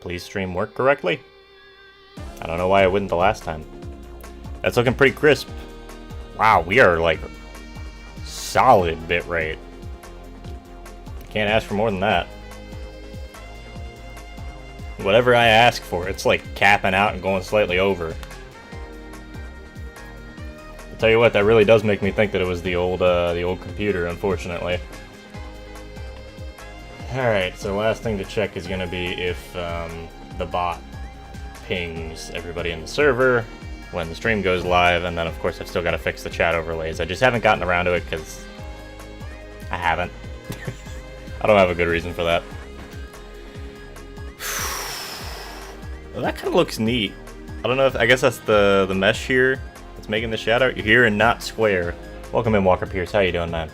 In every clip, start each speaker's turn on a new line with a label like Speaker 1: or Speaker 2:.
Speaker 1: please stream work correctly. I don't know why it wouldn't the last time. That's looking pretty crisp. Wow, we are like solid bitrate. Can't ask for more than that. Whatever I ask for, it's like capping out and going slightly over. I'll tell you what, that really does make me think that it was the old computer, unfortunately. Alright, so last thing to check is going to be if the bot pings everybody in the server when the stream goes live, and then of course I've still got to fix the chat overlays. I just haven't gotten around to it because I haven't. I don't have a good reason for that. Well, that kind of looks neat. I don't know if, I guess that's the mesh here that's making the shadow. You're here and not square. Welcome in, Walker Pierce. How you doing, man?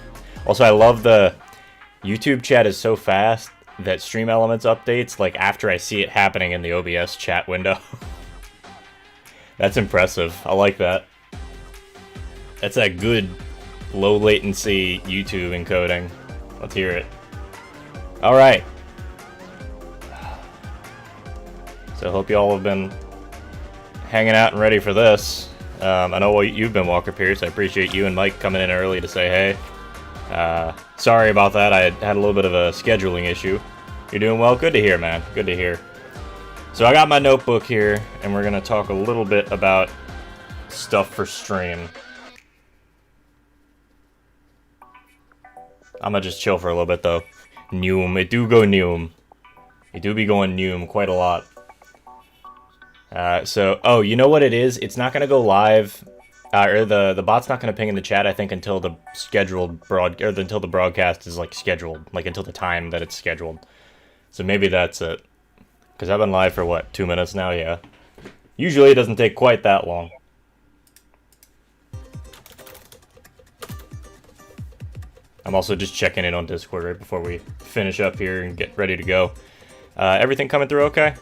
Speaker 1: Also, I love the YouTube chat is so fast that Stream Elements updates like after I see it happening in the OBS chat window. That's impressive. I like that. That's that good low latency YouTube encoding. Let's hear it. All right. So I hope you all have been hanging out and ready for this. I know you've been, Walker Pierce. I appreciate you and Mike coming in early to say hey. Sorry about that. I had a little bit of a scheduling issue. You're doing well? Good to hear, man. Good to hear. So I got my notebook here, and we're going to talk a little bit about stuff for stream. I'm going to just chill for a little bit, though. Noom. It do go noom. It do be going noom quite a lot. Oh, you know what it is? It's not going to go live, or the bot's not going to ping in the chat, I think, until the until the broadcast is, like, scheduled. Like, until the time that it's scheduled. So maybe that's it. Because I've been live for, what, 2 minutes now? Yeah. Usually it doesn't take quite that long. I'm also just checking in on Discord right before we finish up here and get ready to go. Everything coming through okay?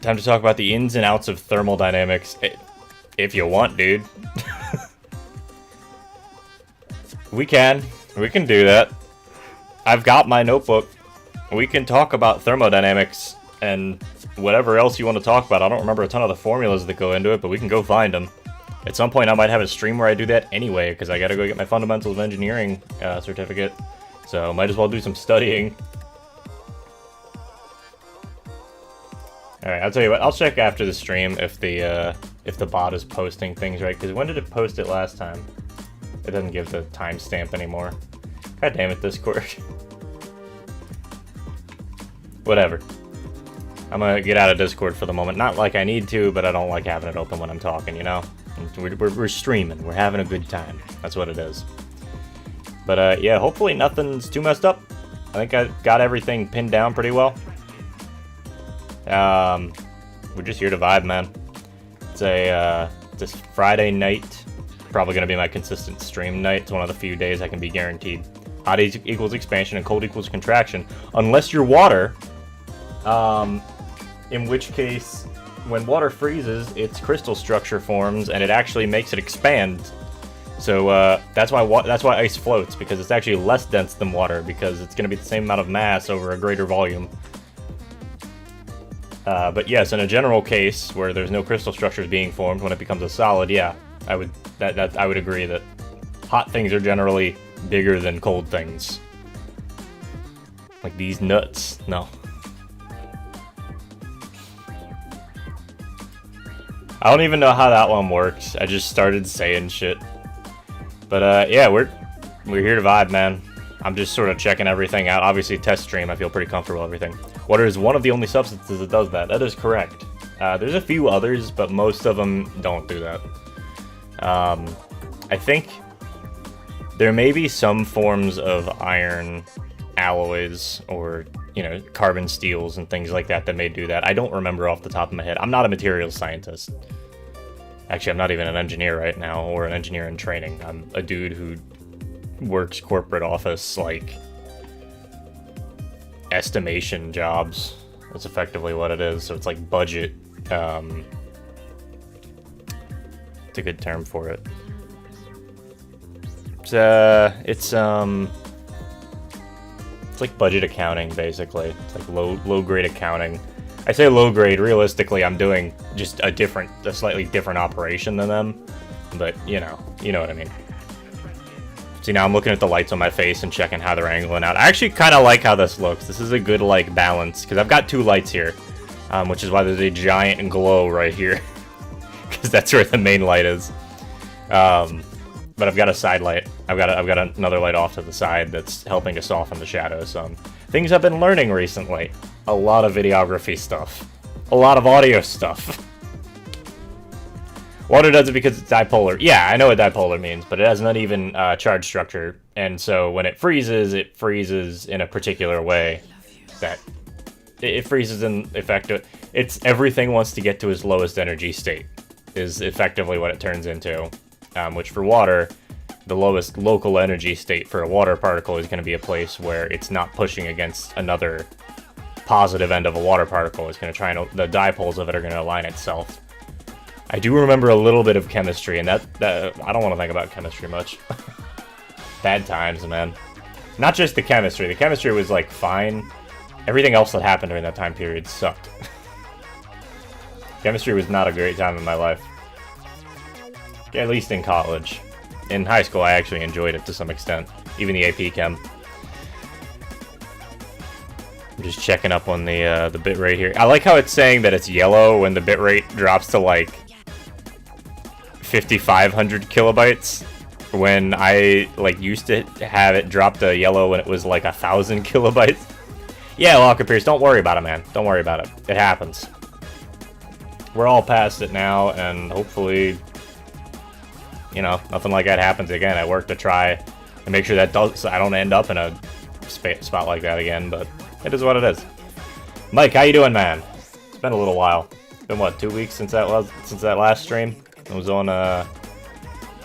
Speaker 1: Time to talk about the ins and outs of thermodynamics. If you want, dude. We can do that. I've got my notebook. We can talk about thermodynamics and whatever else you want to talk about. I don't remember a ton of the formulas that go into it, but we can go find them. At some point, I might have a stream where I do that anyway, because I gotta go get my Fundamentals of Engineering certificate. So, might as well do some studying. Alright, I'll tell you what, I'll check after the stream if the bot is posting things right, because when did it post it last time? It doesn't give the timestamp anymore. God damn it, Discord. Whatever. I'm gonna get out of Discord for the moment. Not like I need to, but I don't like having it open when I'm talking, you know? We're streaming. We're having a good time. That's what it is. But, yeah, hopefully nothing's too messed up. I think I got everything pinned down pretty well. We're just here to vibe, man. It's this Friday night. Probably going to be my consistent stream night. It's one of the few days I can be guaranteed. Hot equals expansion and cold equals contraction. Unless you're water. In which case, when water freezes, its crystal structure forms, and it actually makes it expand. So that's why ice floats, because it's actually less dense than water, because it's going to be the same amount of mass over a greater volume. But yes, in a general case where there's no crystal structures being formed when it becomes a solid, yeah, I would agree that hot things are generally bigger than cold things. Like these nuts. No. I don't even know how that one works. I just started saying shit. But yeah, we're here to vibe, man. I'm just sort of checking everything out. Obviously, test stream, I feel pretty comfortable with everything. Water is one of the only substances that does that. That is correct. There's a few others, but most of them don't do that. I think there may be some forms of iron alloys or, you know, carbon steels and things like that that may do that. I don't remember off the top of my head. I'm not a materials scientist. Actually, I'm not even an engineer right now, or an engineer in training. I'm a dude who works corporate office, like, estimation jobs. That's effectively what it is. So it's like budget. It's a good term for it. It's like budget accounting, basically. It's like low grade accounting. I say low grade, realistically I'm doing just a slightly different operation than them. But, you know what I mean. See, now I'm looking at the lights on my face and checking how they're angling out. I actually kind of like how this looks. This is a good, like, balance. Because I've got 2 lights here. Which is why there's a giant glow right here. Because that's where the main light is. But I've got a side light. I've got another light off to the side that's helping to soften the shadows. Things I've been learning recently. A lot of videography stuff. A lot of audio stuff. Water does it because it's dipolar. Yeah, I know what dipolar means, but it has an uneven charge structure. And so when it freezes in a particular way that it freezes in effect. It's everything wants to get to its lowest energy state is effectively what it turns into. Which for water, the lowest local energy state for a water particle is going to be a place where it's not pushing against another positive end of a water particle. It's going to try and the dipoles of it are going to align itself. I do remember a little bit of chemistry, and that I don't want to think about chemistry much. Bad times, man. Not just the chemistry. The chemistry was like fine. Everything else that happened during that time period sucked. Chemistry was not a great time in my life. At least in college. In high school, I actually enjoyed it to some extent. Even the AP Chem. I'm just checking up on the bitrate here. I like how it's saying that it's yellow when the bitrate drops to like 5,500 kilobytes. When I like used to have it drop to yellow when it was like 1,000 kilobytes. Yeah, Locker Pierce, don't worry about it, man. Don't worry about it. It happens. We're all past it now, and hopefully, you know, nothing like that happens again. I work to try and make sure that I don't end up in a spot like that again, but it is what it is. Mike, how you doing, man? It's been a little while. It's been what, 2 weeks since that last stream? It was on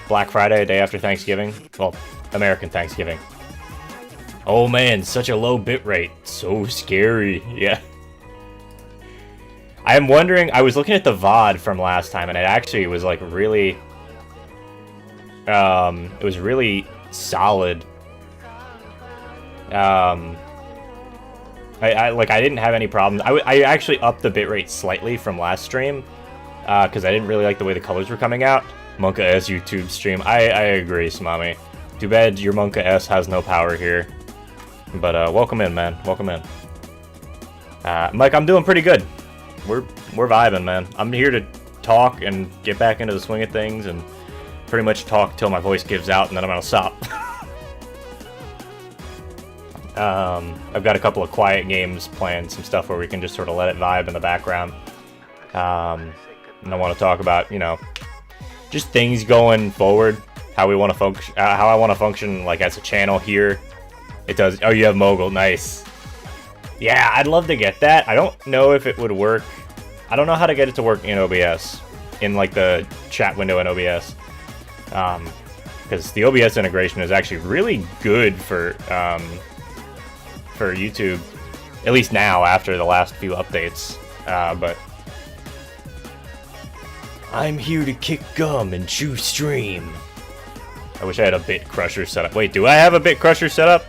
Speaker 1: Black Friday, day after Thanksgiving. Well, American Thanksgiving. Oh man, such a low bitrate. So scary. Yeah. I am wondering, I was looking at the VOD from last time, and it actually was like really it was really solid. I didn't have any problems. I actually upped the bitrate slightly from last stream because I didn't really like the way the colors were coming out. Monka S YouTube stream. I agree, Smami. Too bad your Monka S has no power here. But welcome in, man. Welcome in. Mike, I'm doing pretty good. We're vibing, man. I'm here to talk and get back into the swing of things and pretty much talk till my voice gives out and then I'm gonna stop. I've got a couple of quiet games planned, some stuff where we can just sort of let it vibe in the background. And I want to talk about, you know, just things going forward, how we want to function, how I want to function like as a channel here. It does. Oh, you have Mogul, nice. Yeah, I'd love to get that. I don't know if it would work. I don't know how to get it to work in OBS, in like the chat window in OBS. Because the OBS integration is actually really good for YouTube, at least now after the last few updates. But I'm here to kick gum and chew stream. I wish I had a bit crusher set up. Wait, do I have a bit crusher set up?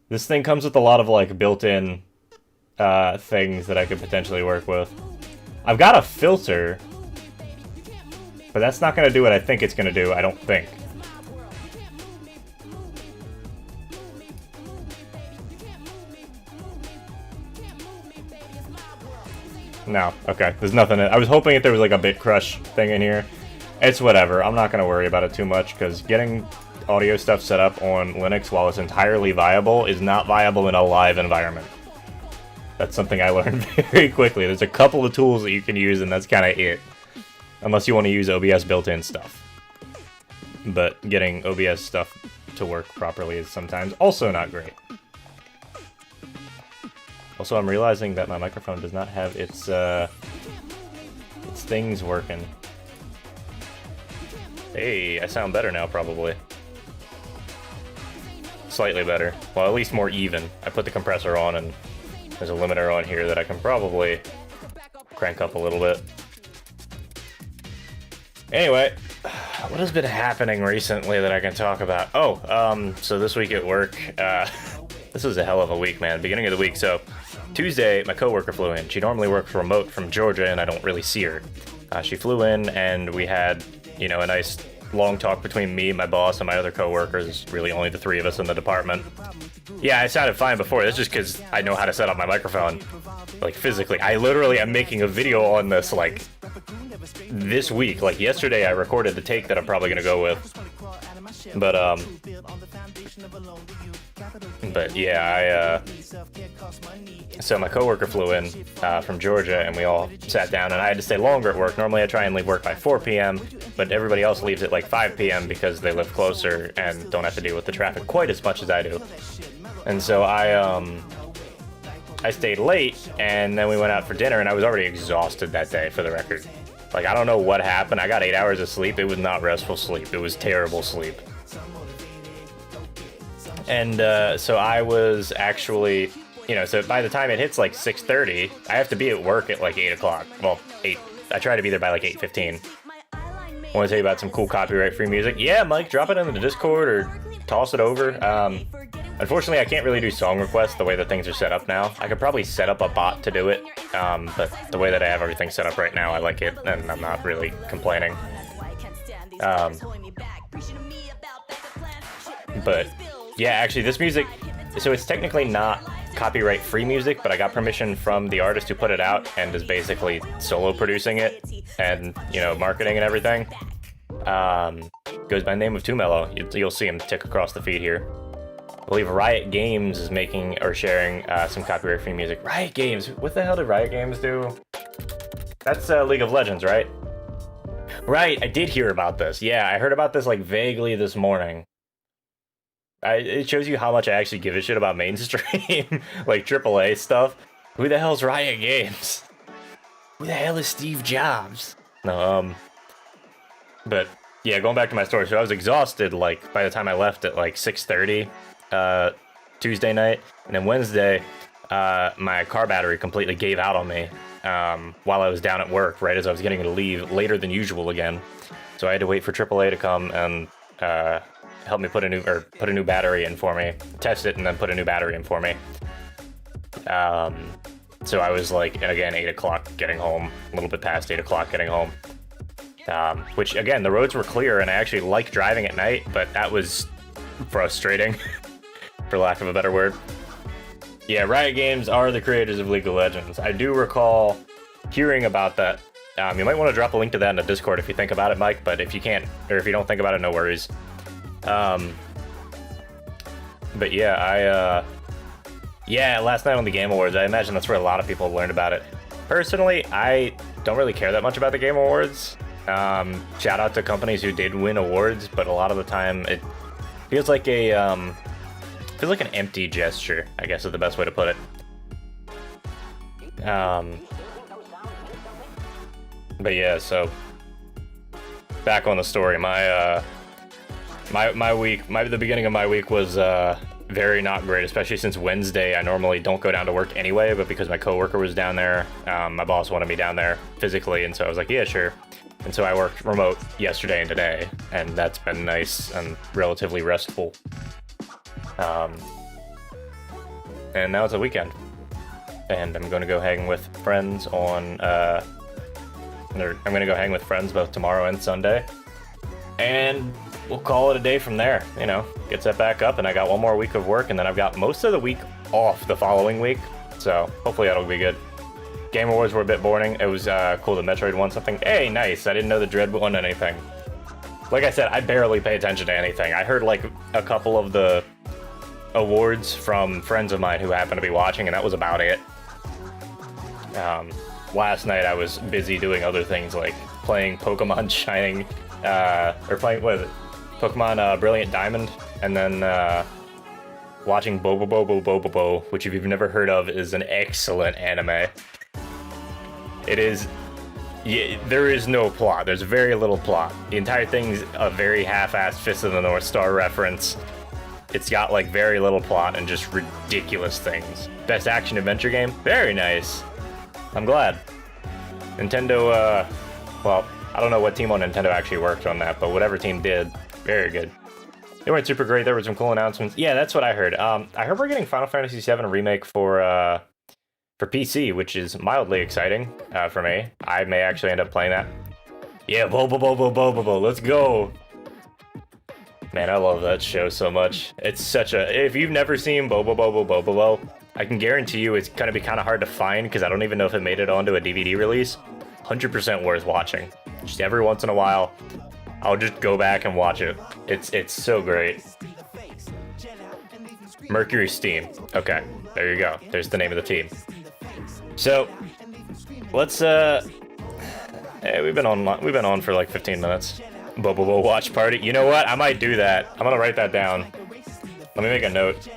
Speaker 1: This thing comes with a lot of like built-in things that I could potentially work with. I've got a filter, but that's not going to do what I think it's going to do, I don't think. No, okay, there's nothing. I was hoping if there was like a bit crush thing in here. It's whatever, I'm not going to worry about it too much, because getting audio stuff set up on Linux while it's entirely viable is not viable in a live environment. That's something I learned very quickly. There's a couple of tools that you can use, and that's kind of it. Unless you want to use OBS built-in stuff. But getting OBS stuff to work properly is sometimes also not great. Also, I'm realizing that my microphone does not have its things working. Hey, I sound better now, probably. Slightly better. Well, at least more even. I put the compressor on, and there's a limiter on here that I can probably crank up a little bit. Anyway, What has been happening recently that I can talk about? Oh, so this week at work, this was a hell of a week, man. Beginning of the week. So Tuesday, my coworker flew in. She normally works remote from Georgia, and I don't really see her. She flew in, and we had, a nice long talk between me, my boss, and my other coworkers. Really, only the three of us in the department. Yeah, I sounded fine before. That's just because I know how to set up my microphone, like physically. I literally am making a video on this, like, this week. Like yesterday, I recorded the take that I'm probably gonna go with. But yeah, so my coworker flew in from Georgia, and we all sat down, and I had to stay longer at work. Normally I try and leave work by 4 p.m., but everybody else leaves at like 5 p.m. because they live closer and don't have to deal with the traffic quite as much as I do. And so I stayed late, and then we went out for dinner, and I was already exhausted that day, for the record. Like, I don't know what happened. I got 8 hours of sleep. It was not restful sleep. It was terrible sleep. And so I was actually, so by the time it hits like 6:30, I have to be at work at like 8 o'clock. Well, 8. I try to be there by like 8:15. I want to tell you about some cool copyright-free music. Yeah, Mike, drop it into the Discord or toss it over. Unfortunately, I can't really do song requests the way that things are set up now. I could probably set up a bot to do it, but the way that I have everything set up right now, I like it, and I'm not really complaining. But yeah, actually, this music, so it's technically not copyright-free music, but I got permission from the artist who put it out and is basically solo producing it and, marketing and everything. Goes by the name of Too Mellow. You'll see him tick across the feed here. I believe Riot Games is making or sharing some copyright-free music. Riot Games? What the hell did Riot Games do? That's League of Legends, right? Right, I did hear about this. Yeah, I heard about this like vaguely this morning. It shows you how much I actually give a shit about mainstream, like AAA stuff. Who the hell's Riot Games? Who the hell is Steve Jobs? No, but yeah, going back to my story. So I was exhausted, like, by the time I left at like 6:30 Tuesday night, and then Wednesday, my car battery completely gave out on me while I was down at work, right as I was getting to leave later than usual again. So I had to wait for AAA to come and help me put a new battery in for me, test it, and then put a new battery in for me. So I was like, again, 8 o'clock getting home, a little bit past 8 o'clock getting home. Which, again, the roads were clear, and I actually like driving at night, but that was frustrating, for lack of a better word. Yeah, Riot Games are the creators of League of Legends. I do recall hearing about that. You might want to drop a link to that in the Discord if you think about it, Mike, but if you can't, or if you don't think about it, no worries. But yeah, last night on the Game Awards, I imagine that's where a lot of people learned about it. Personally, I don't really care that much about the Game Awards. Shout out to companies who did win awards, but a lot of the time it feels like an empty gesture, I guess is the best way to put it. But yeah, so back on the story, the beginning of my week was very not great, especially since Wednesday I normally don't go down to work anyway, but because my coworker was down there, my boss wanted me down there physically, and so I was like, yeah, sure. And so I worked remote yesterday and today, and that's been nice and relatively restful. And now it's a weekend, and I'm going to go hang with friends I'm going to go hang with friends both tomorrow and Sunday, and we'll call it a day from there. Gets that back up, and I got one more week of work, and then I've got most of the week off the following week, so hopefully that'll be good. Game Awards were a bit boring. It was cool that Metroid won something. Hey, nice. I didn't know the Dread won anything. Like I said, I barely pay attention to anything. I heard like a couple of the awards from friends of mine who happened to be watching, and that was about it. Last night I was busy doing other things, like playing Pokemon Shining, or playing, what is it? Pokemon Brilliant Diamond, and then watching Bobobo, which if you've never heard of is an excellent anime. It is, yeah, there is no plot. There's very little plot. The entire thing's a very half-assed Fist of the North Star reference. It's got like very little plot and just ridiculous things. Best action adventure game? Very nice. I'm glad. Nintendo, well, I don't know what team on Nintendo actually worked on that, but whatever team did, very good. They weren't super great. There were some cool announcements. Yeah, that's what I heard. I heard we're getting Final Fantasy VII Remake for PC, which is mildly exciting for me. I may actually end up playing that. Yeah, Bobo, let's go. Man, I love that show so much. It's such a... If you've never seen Bobo, I can guarantee you it's going to be kind of hard to find because I don't even know if it made it onto a DVD release. 100% worth watching. Just every once in a while, I'll just go back and watch it. It's so great. Mercury Steam. Okay, there you go. There's the name of the team. So, let's hey, we've been on for like 15 minutes. Bobo watch party. You know what? I might do that. I'm gonna write that down. Let me make a note.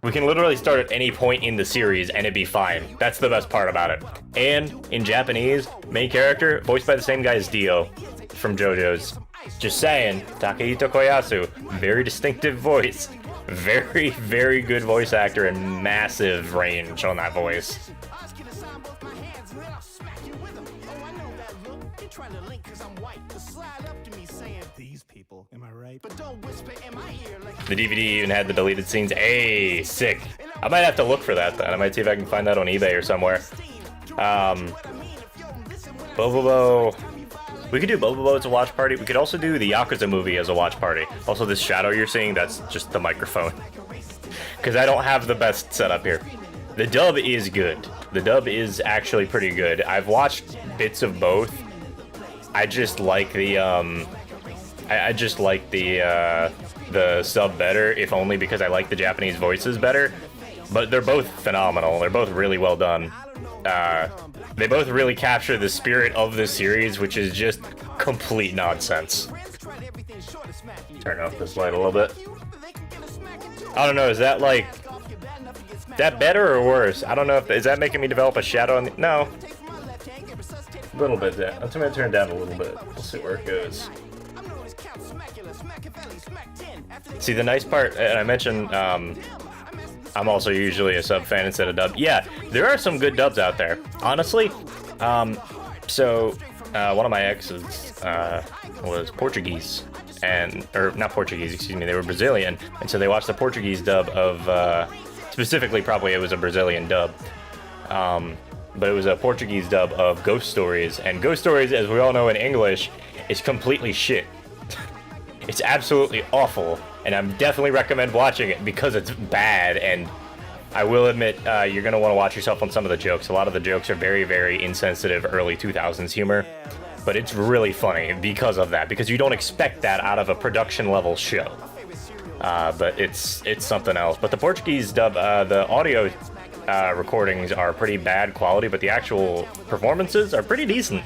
Speaker 1: We can literally start at any point in the series and it'd be fine. That's the best part about it. And in Japanese, main character, voiced by the same guy as Dio from JoJo's. Just saying, Takehito Koyasu, very distinctive voice. Very, very good voice actor and massive range on that voice.
Speaker 2: Am I right?
Speaker 1: The DVD even had the deleted scenes. Hey, sick. I might have to look for that then. I might see if I can find that on eBay or somewhere. Bobo. We could do Bobo as a watch party. We could also do the Yakuza movie as a watch party. Also, this shadow you're seeing, that's just the microphone. Because I don't have the best setup here. The dub is good. The dub is actually pretty good. I've watched bits of both. I just like the, I just like the sub better, if only because I like the Japanese voices better. But they're both phenomenal. They're both really well done. They both really capture the spirit of the series, which is just complete nonsense. Turn off this light a little bit. I don't know, is that like... that better or worse? I don't know if... is that making me develop a shadow on the... no. A little bit down. I'm gonna turn it down a little bit. We'll see where it goes. See, the nice part, and I mentioned, I'm also usually a sub fan instead of dub. Yeah, there are some good dubs out there, honestly. One of my exes was Portuguese, or not Portuguese, excuse me, they were Brazilian, and so they watched the Portuguese dub of, specifically probably it was a Brazilian dub, but it was a Portuguese dub of Ghost Stories, and Ghost Stories, as we all know in English, is completely shit. It's absolutely awful, and I definitely recommend watching it because it's bad, and I will admit, you're going to want to watch yourself on some of the jokes. A lot of the jokes are very, very insensitive early 2000s humor, but it's really funny because of that, because you don't expect that out of a production-level show. But it's something else. But the Portuguese dub, the audio recordings are pretty bad quality, but the actual performances are pretty decent.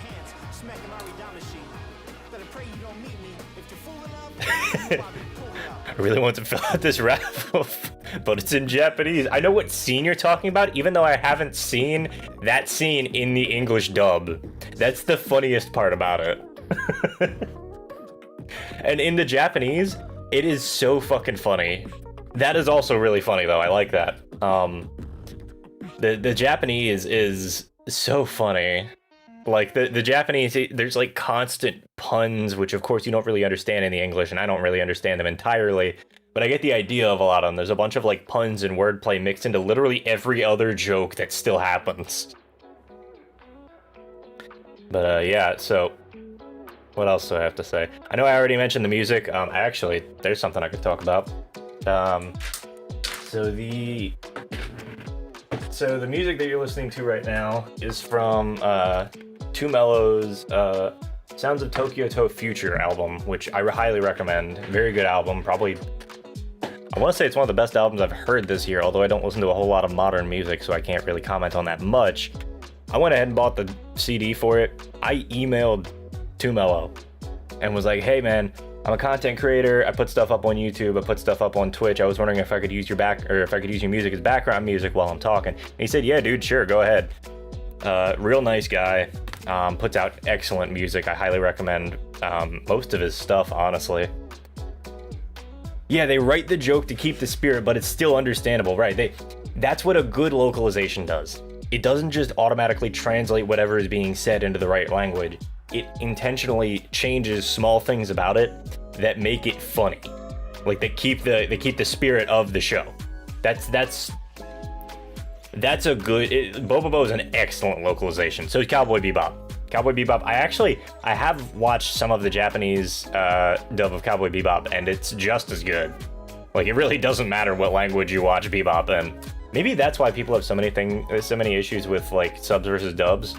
Speaker 1: I really want to fill out this raffle, but it's in Japanese. I know what scene you're talking about, even though I haven't seen that scene in the English dub. That's the funniest part about it. And in the Japanese, it is so fucking funny. That is also really funny, though. I like that. The Japanese is so funny. Like, the Japanese, there's, like, constant puns, which, of course, you don't really understand in the English, and I don't really understand them entirely, but I get the idea of a lot of them. There's a bunch of, like, puns and wordplay mixed into literally every other joke that still happens. But, yeah, so, what else do I have to say? I know I already mentioned the music. Actually, there's something I could talk about. So the music that you're listening to right now is from, Too Mellow's Sounds of Tokyo To Future album, which I highly recommend. Very good album. Probably, I want to say it's one of the best albums I've heard this year, although I don't listen to a whole lot of modern music, so I can't really comment on that much. I went ahead and bought the CD for it. I emailed Too Mellow and was like, hey man, I'm a content creator. I put stuff up on YouTube. I put stuff up on Twitch. I was wondering if I could use your music as background music while I'm talking. And he said, yeah, dude, sure, go ahead. Real nice guy. Puts out excellent music. I highly recommend most of his stuff, honestly. Yeah, they write the joke to keep the spirit, but it's still understandable, right? That's what a good localization does. it doesn't just automatically translate whatever is being said into the right language. It intentionally changes small things about it that make it funny. Like they keep the spirit of the show. That's a good. Bobobo is an excellent localization. So is Cowboy Bebop. Cowboy Bebop. I have watched some of the Japanese dub of Cowboy Bebop, and it's just as good. Like it really doesn't matter what language you watch Bebop in. Maybe that's why people have so many issues with like subs versus dubs.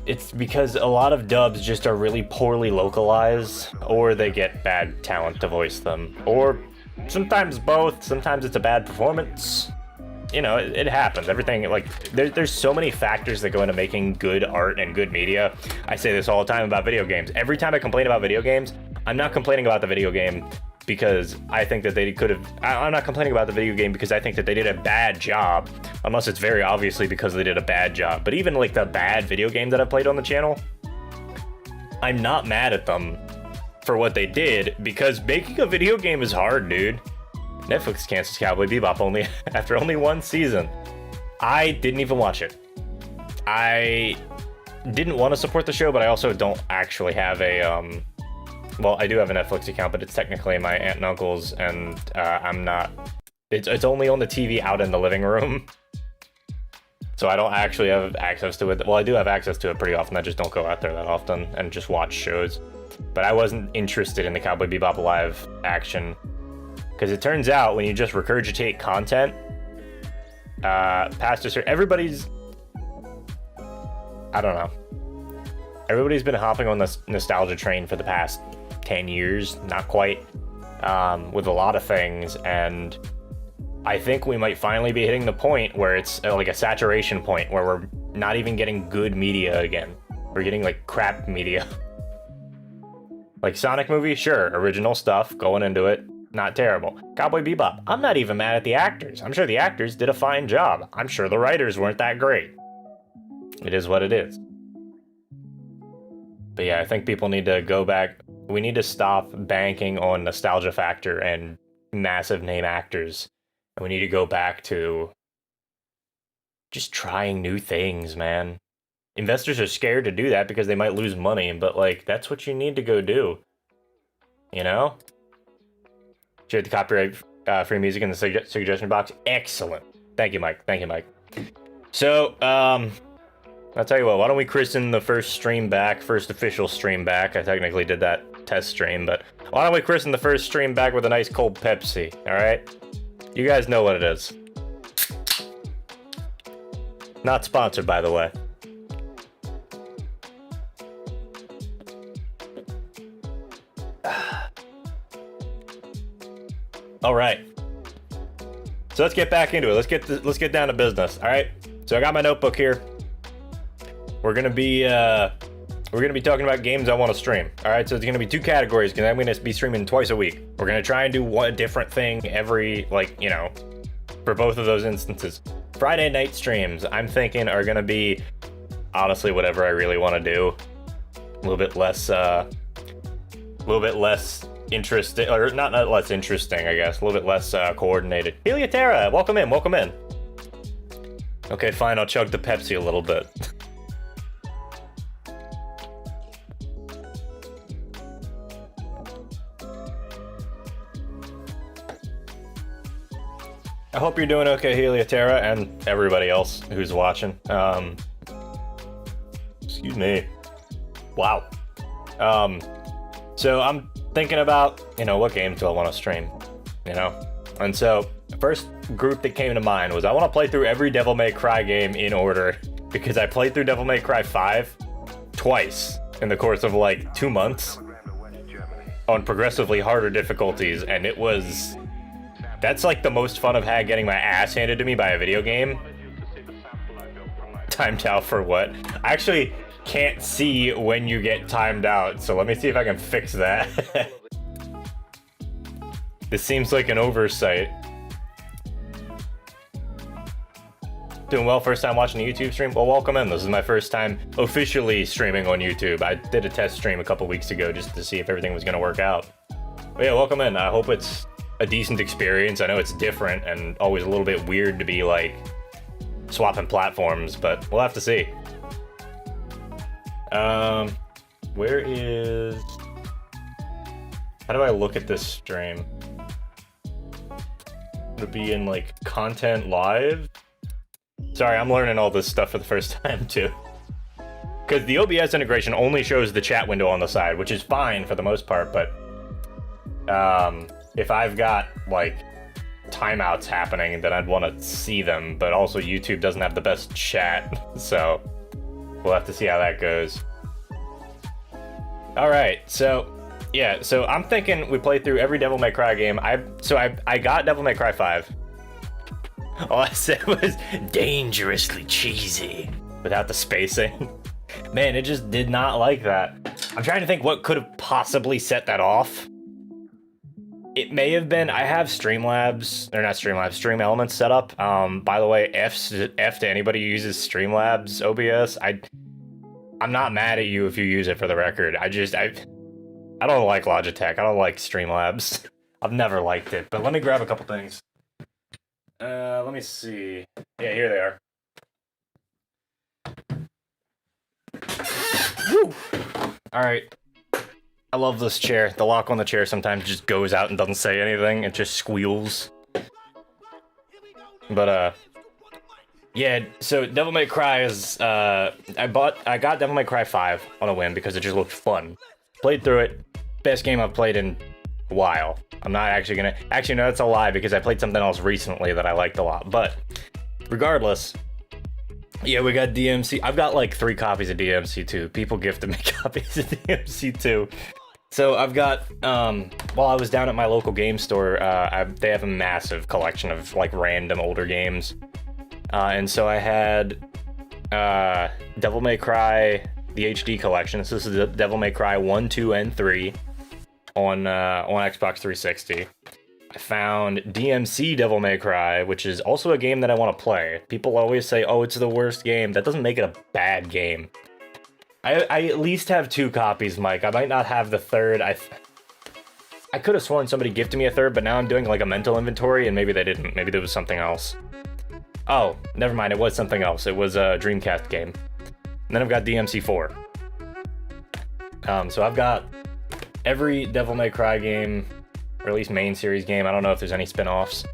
Speaker 1: It's because a lot of dubs just are really poorly localized, or they get bad talent to voice them, or sometimes both. Sometimes it's a bad performance. You know, it happens. Everything, like, there's so many factors that go into making good art and good media. I say this all the time about video games. Every time I complain about video games, I'm not complaining about the video game because I think that they could have... I'm not complaining about the video game because I think that they did a bad job, unless it's very obviously because they did a bad job. But even, like, the bad video games that I've played on the channel, I'm not mad at them for what they did, because making a video game is hard, dude. Netflix cancels Cowboy Bebop after only one season. I didn't even watch it. I didn't want to support the show, but I also don't actually have a well, I do have a Netflix account, but it's technically my aunt and uncle's, and I'm not. It's only on the TV out in the living room, so I don't actually have access to it. Well, I do have access to it pretty often. I just don't go out there that often and just watch shows. But I wasn't interested in the Cowboy Bebop live action. Because it turns out when you just regurgitate content, past a certain... Everybody's... I don't know. Everybody's been hopping on this nostalgia train for the past 10 years, not quite, with a lot of things, and I think we might finally be hitting the point where it's like a saturation point, where we're not even getting good media again. We're getting, like, crap media. Like, Sonic movie, sure, original stuff, going into it. Not terrible. Cowboy Bebop, I'm not even mad at the actors. I'm sure the actors did a fine job. I'm sure the writers weren't that great. It is what it is. But yeah, I think people need to go back. We need to stop banking on nostalgia factor and massive name actors. And we need to go back to just trying new things, man. Investors are scared to do that because they might lose money, but like, that's what you need to go do. You know? Shared the copyright free music in the suggestion box. Excellent. Thank you, Mike. Thank you, Mike. So, I'll tell you what, why don't we christen the first stream back, first official stream back. I technically did that test stream, but why don't we christen the first stream back with a nice cold Pepsi, all right? You guys know what it is. Not sponsored, by the way. All right, so let's get back into it. Let's get down to business. All right, so I got my notebook here. We're gonna be talking about games I want to stream. All right, so it's gonna be two categories because I'm gonna be streaming twice a week. We're gonna try and do one different thing every, like, you know, for both of those instances. Friday night streams, I'm thinking, are gonna be honestly whatever I really want to do. A little bit less interesting, or not less interesting, I guess. A little bit less coordinated. Heliotera, welcome in, welcome in. Okay, fine, I'll chug the Pepsi a little bit. I hope you're doing okay, Heliotera, and everybody else who's watching. Excuse me. Wow. So I'm thinking about, you know, what games do I want to stream, you know? And so the first group that came to mind was I want to play through every Devil May Cry game in order, because I played through Devil May Cry 5 twice in the course of like 2 months on progressively harder difficulties, and it was... That's like the most fun I've had getting my ass handed to me by a video game. Timed out for what? I actually can't see when you get timed out, so let me see if I can fix that. This seems like an oversight. Doing well, first time watching a YouTube stream? Well, welcome in. This is my first time officially streaming on YouTube. I did a test stream a couple weeks ago just to see if everything was gonna work out. But yeah, welcome in. I hope it's a decent experience. I know it's different and always a little bit weird to be like swapping platforms, but we'll have to see. Where is... How do I look at this stream? Would it be in, like, content live? Sorry, I'm learning all this stuff for the first time, too. Because the OBS integration only shows the chat window on the side, which is fine for the most part, but... if I've got, like, timeouts happening, then I'd want to see them, but also YouTube doesn't have the best chat, so... We'll have to see how that goes. Alright, so... Yeah, so I'm thinking we play through every Devil May Cry game. I got Devil May Cry 5. All I said was dangerously cheesy without the spacing. Man, it just did not like that. I'm trying to think what could have possibly set that off. It may have been, I have Streamlabs, or not Streamlabs, Stream Elements set up. By the way, F to anybody who uses Streamlabs OBS. I'm not mad at you if you use it, for the record. I don't like Logitech. I don't like Streamlabs. I've never liked it, but let me grab a couple things. Let me see. Yeah, here they are. Woo! Alright. I love this chair. The lock on the chair sometimes just goes out and doesn't say anything. It just squeals. But, yeah, so Devil May Cry is, I got Devil May Cry 5 on a whim because it just looked fun. Played through it. Best game I've played in a while. I'm not actually gonna... Actually, no, that's a lie, because I played something else recently that I liked a lot. But, regardless, yeah, we got DMC. I've got, like, 3 copies of DMC2. People gifted me copies of DMC2. So, I've got, while I was down at my local game store, they have a massive collection of, like, random older games. And so I had, Devil May Cry... the HD collection. So this is the Devil May Cry 1, 2, and 3 on Xbox 360. I found DMC Devil May Cry, which is also a game that I want to play. People always say, oh, it's the worst game. That doesn't make it a bad game. I at least have 2 copies, Mike. I might not have the third. I could have sworn somebody gifted me a third, but now I'm doing like a mental inventory, and maybe they didn't. Maybe there was something else. Oh, never mind. It was something else. It was a Dreamcast game. And then I've got DMC4. So I've got every Devil May Cry game, or at least main series game. I don't know if there's any spin-offs,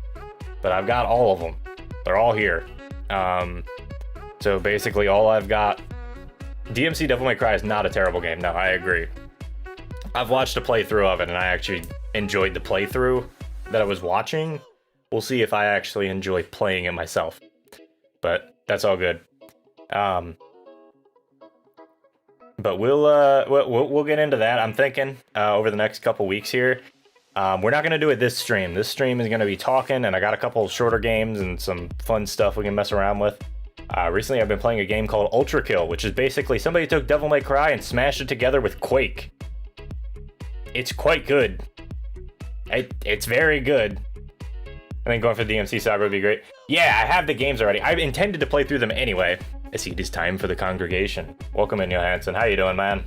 Speaker 1: but I've got all of them. They're all here. So basically all I've got... DMC Devil May Cry is not a terrible game. No, I agree. I've watched a playthrough of it, and I actually enjoyed the playthrough that I was watching. We'll see if I actually enjoy playing it myself. But that's all good. But we'll get into that. I'm thinking over the next couple weeks here. We're not gonna do it this stream. This stream is gonna be talking, and I got a couple shorter games and some fun stuff we can mess around with. Recently, I've been playing a game called Ultra Kill, which is basically somebody took Devil May Cry and smashed it together with Quake. It's quite good. It's very good. I think going for the DMC Saga would be great. Yeah, I have the games already. I intended to play through them anyway. I see it is time for the congregation. Welcome in, Johansson. How you doing, man?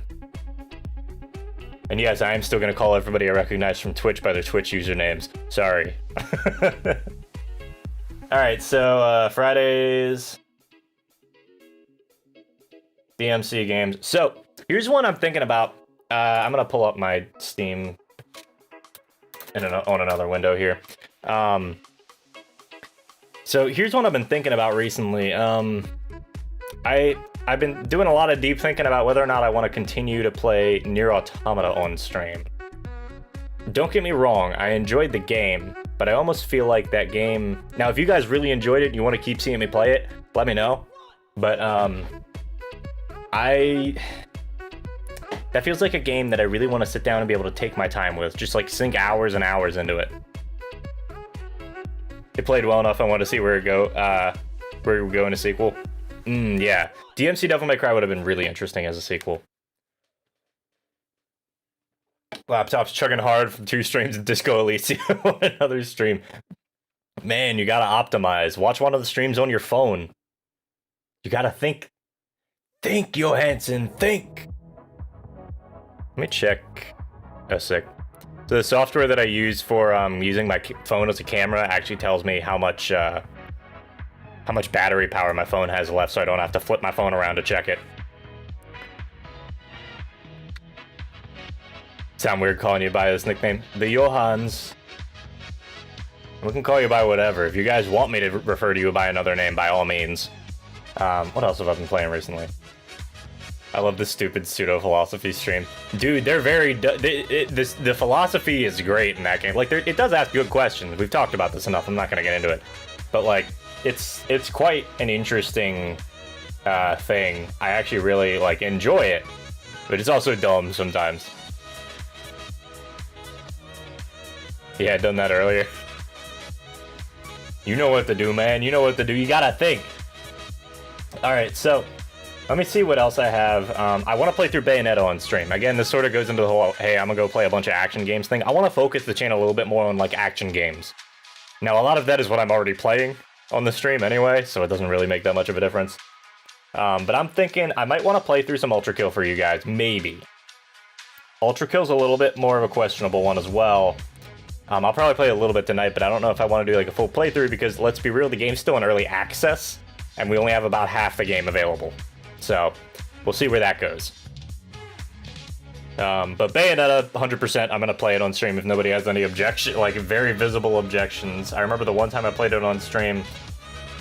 Speaker 1: And yes, I am still going to call everybody I recognize from Twitch by their Twitch usernames. Sorry. Alright, so Fridays... DMC games. So, here's one I'm thinking about. I'm going to pull up my Steam on another window here. So, here's one I've been thinking about recently. I've been doing a lot of deep thinking about whether or not I want to continue to play Nier Automata on stream. Don't get me wrong, I enjoyed the game, but I almost feel like that game... Now, if you guys really enjoyed it and you want to keep seeing me play it, let me know. But, that feels like a game that I really want to sit down and be able to take my time with. Just, like, sink hours and hours into it. It played well enough, I wanted to see where it would go in a sequel. Yeah. DMC Devil May Cry would have been really interesting as a sequel. Laptop's chugging hard from 2 streams of Disco Elysium on another stream. Man, you gotta optimize. Watch one of the streams on your phone. You gotta think. Think, Johansson, think! Let me check a sec. So the software that I use for using my phone as a camera actually tells me how much how much battery power my phone has left so I don't have to flip my phone around to check it. Sound weird calling you by this nickname? The Johans. We can call you by whatever. If you guys want me to refer to you by another name, by all means. What else have I been playing recently? I love this stupid pseudo-philosophy stream. Dude, they're very... the philosophy is great in that game. Like, it does ask good questions. We've talked about this enough. I'm not going to get into it. But, like, it's quite an interesting thing. I actually really, like, enjoy it. But it's also dumb sometimes. Yeah, I done that earlier. You know what to do, man. You know what to do. You gotta think. Alright, so... let me see what else I have. I want to play through Bayonetta on stream. Again, this sort of goes into the whole, hey, I'm gonna go play a bunch of action games thing. I want to focus the channel a little bit more on, like, action games. Now, a lot of that is what I'm already playing on the stream anyway, so it doesn't really make that much of a difference. But I'm thinking I might want to play through some Ultra Kill for you guys. Maybe. Ultra Kill's a little bit more of a questionable one as well. I'll probably play a little bit tonight, but I don't know if I want to do, like, a full playthrough because, let's be real, the game's still in early access, and we only have about half the game available. So, we'll see where that goes. But Bayonetta, 100%, I'm going to play it on stream if nobody has any objection, like, very visible objections. I remember the one time I played it on stream,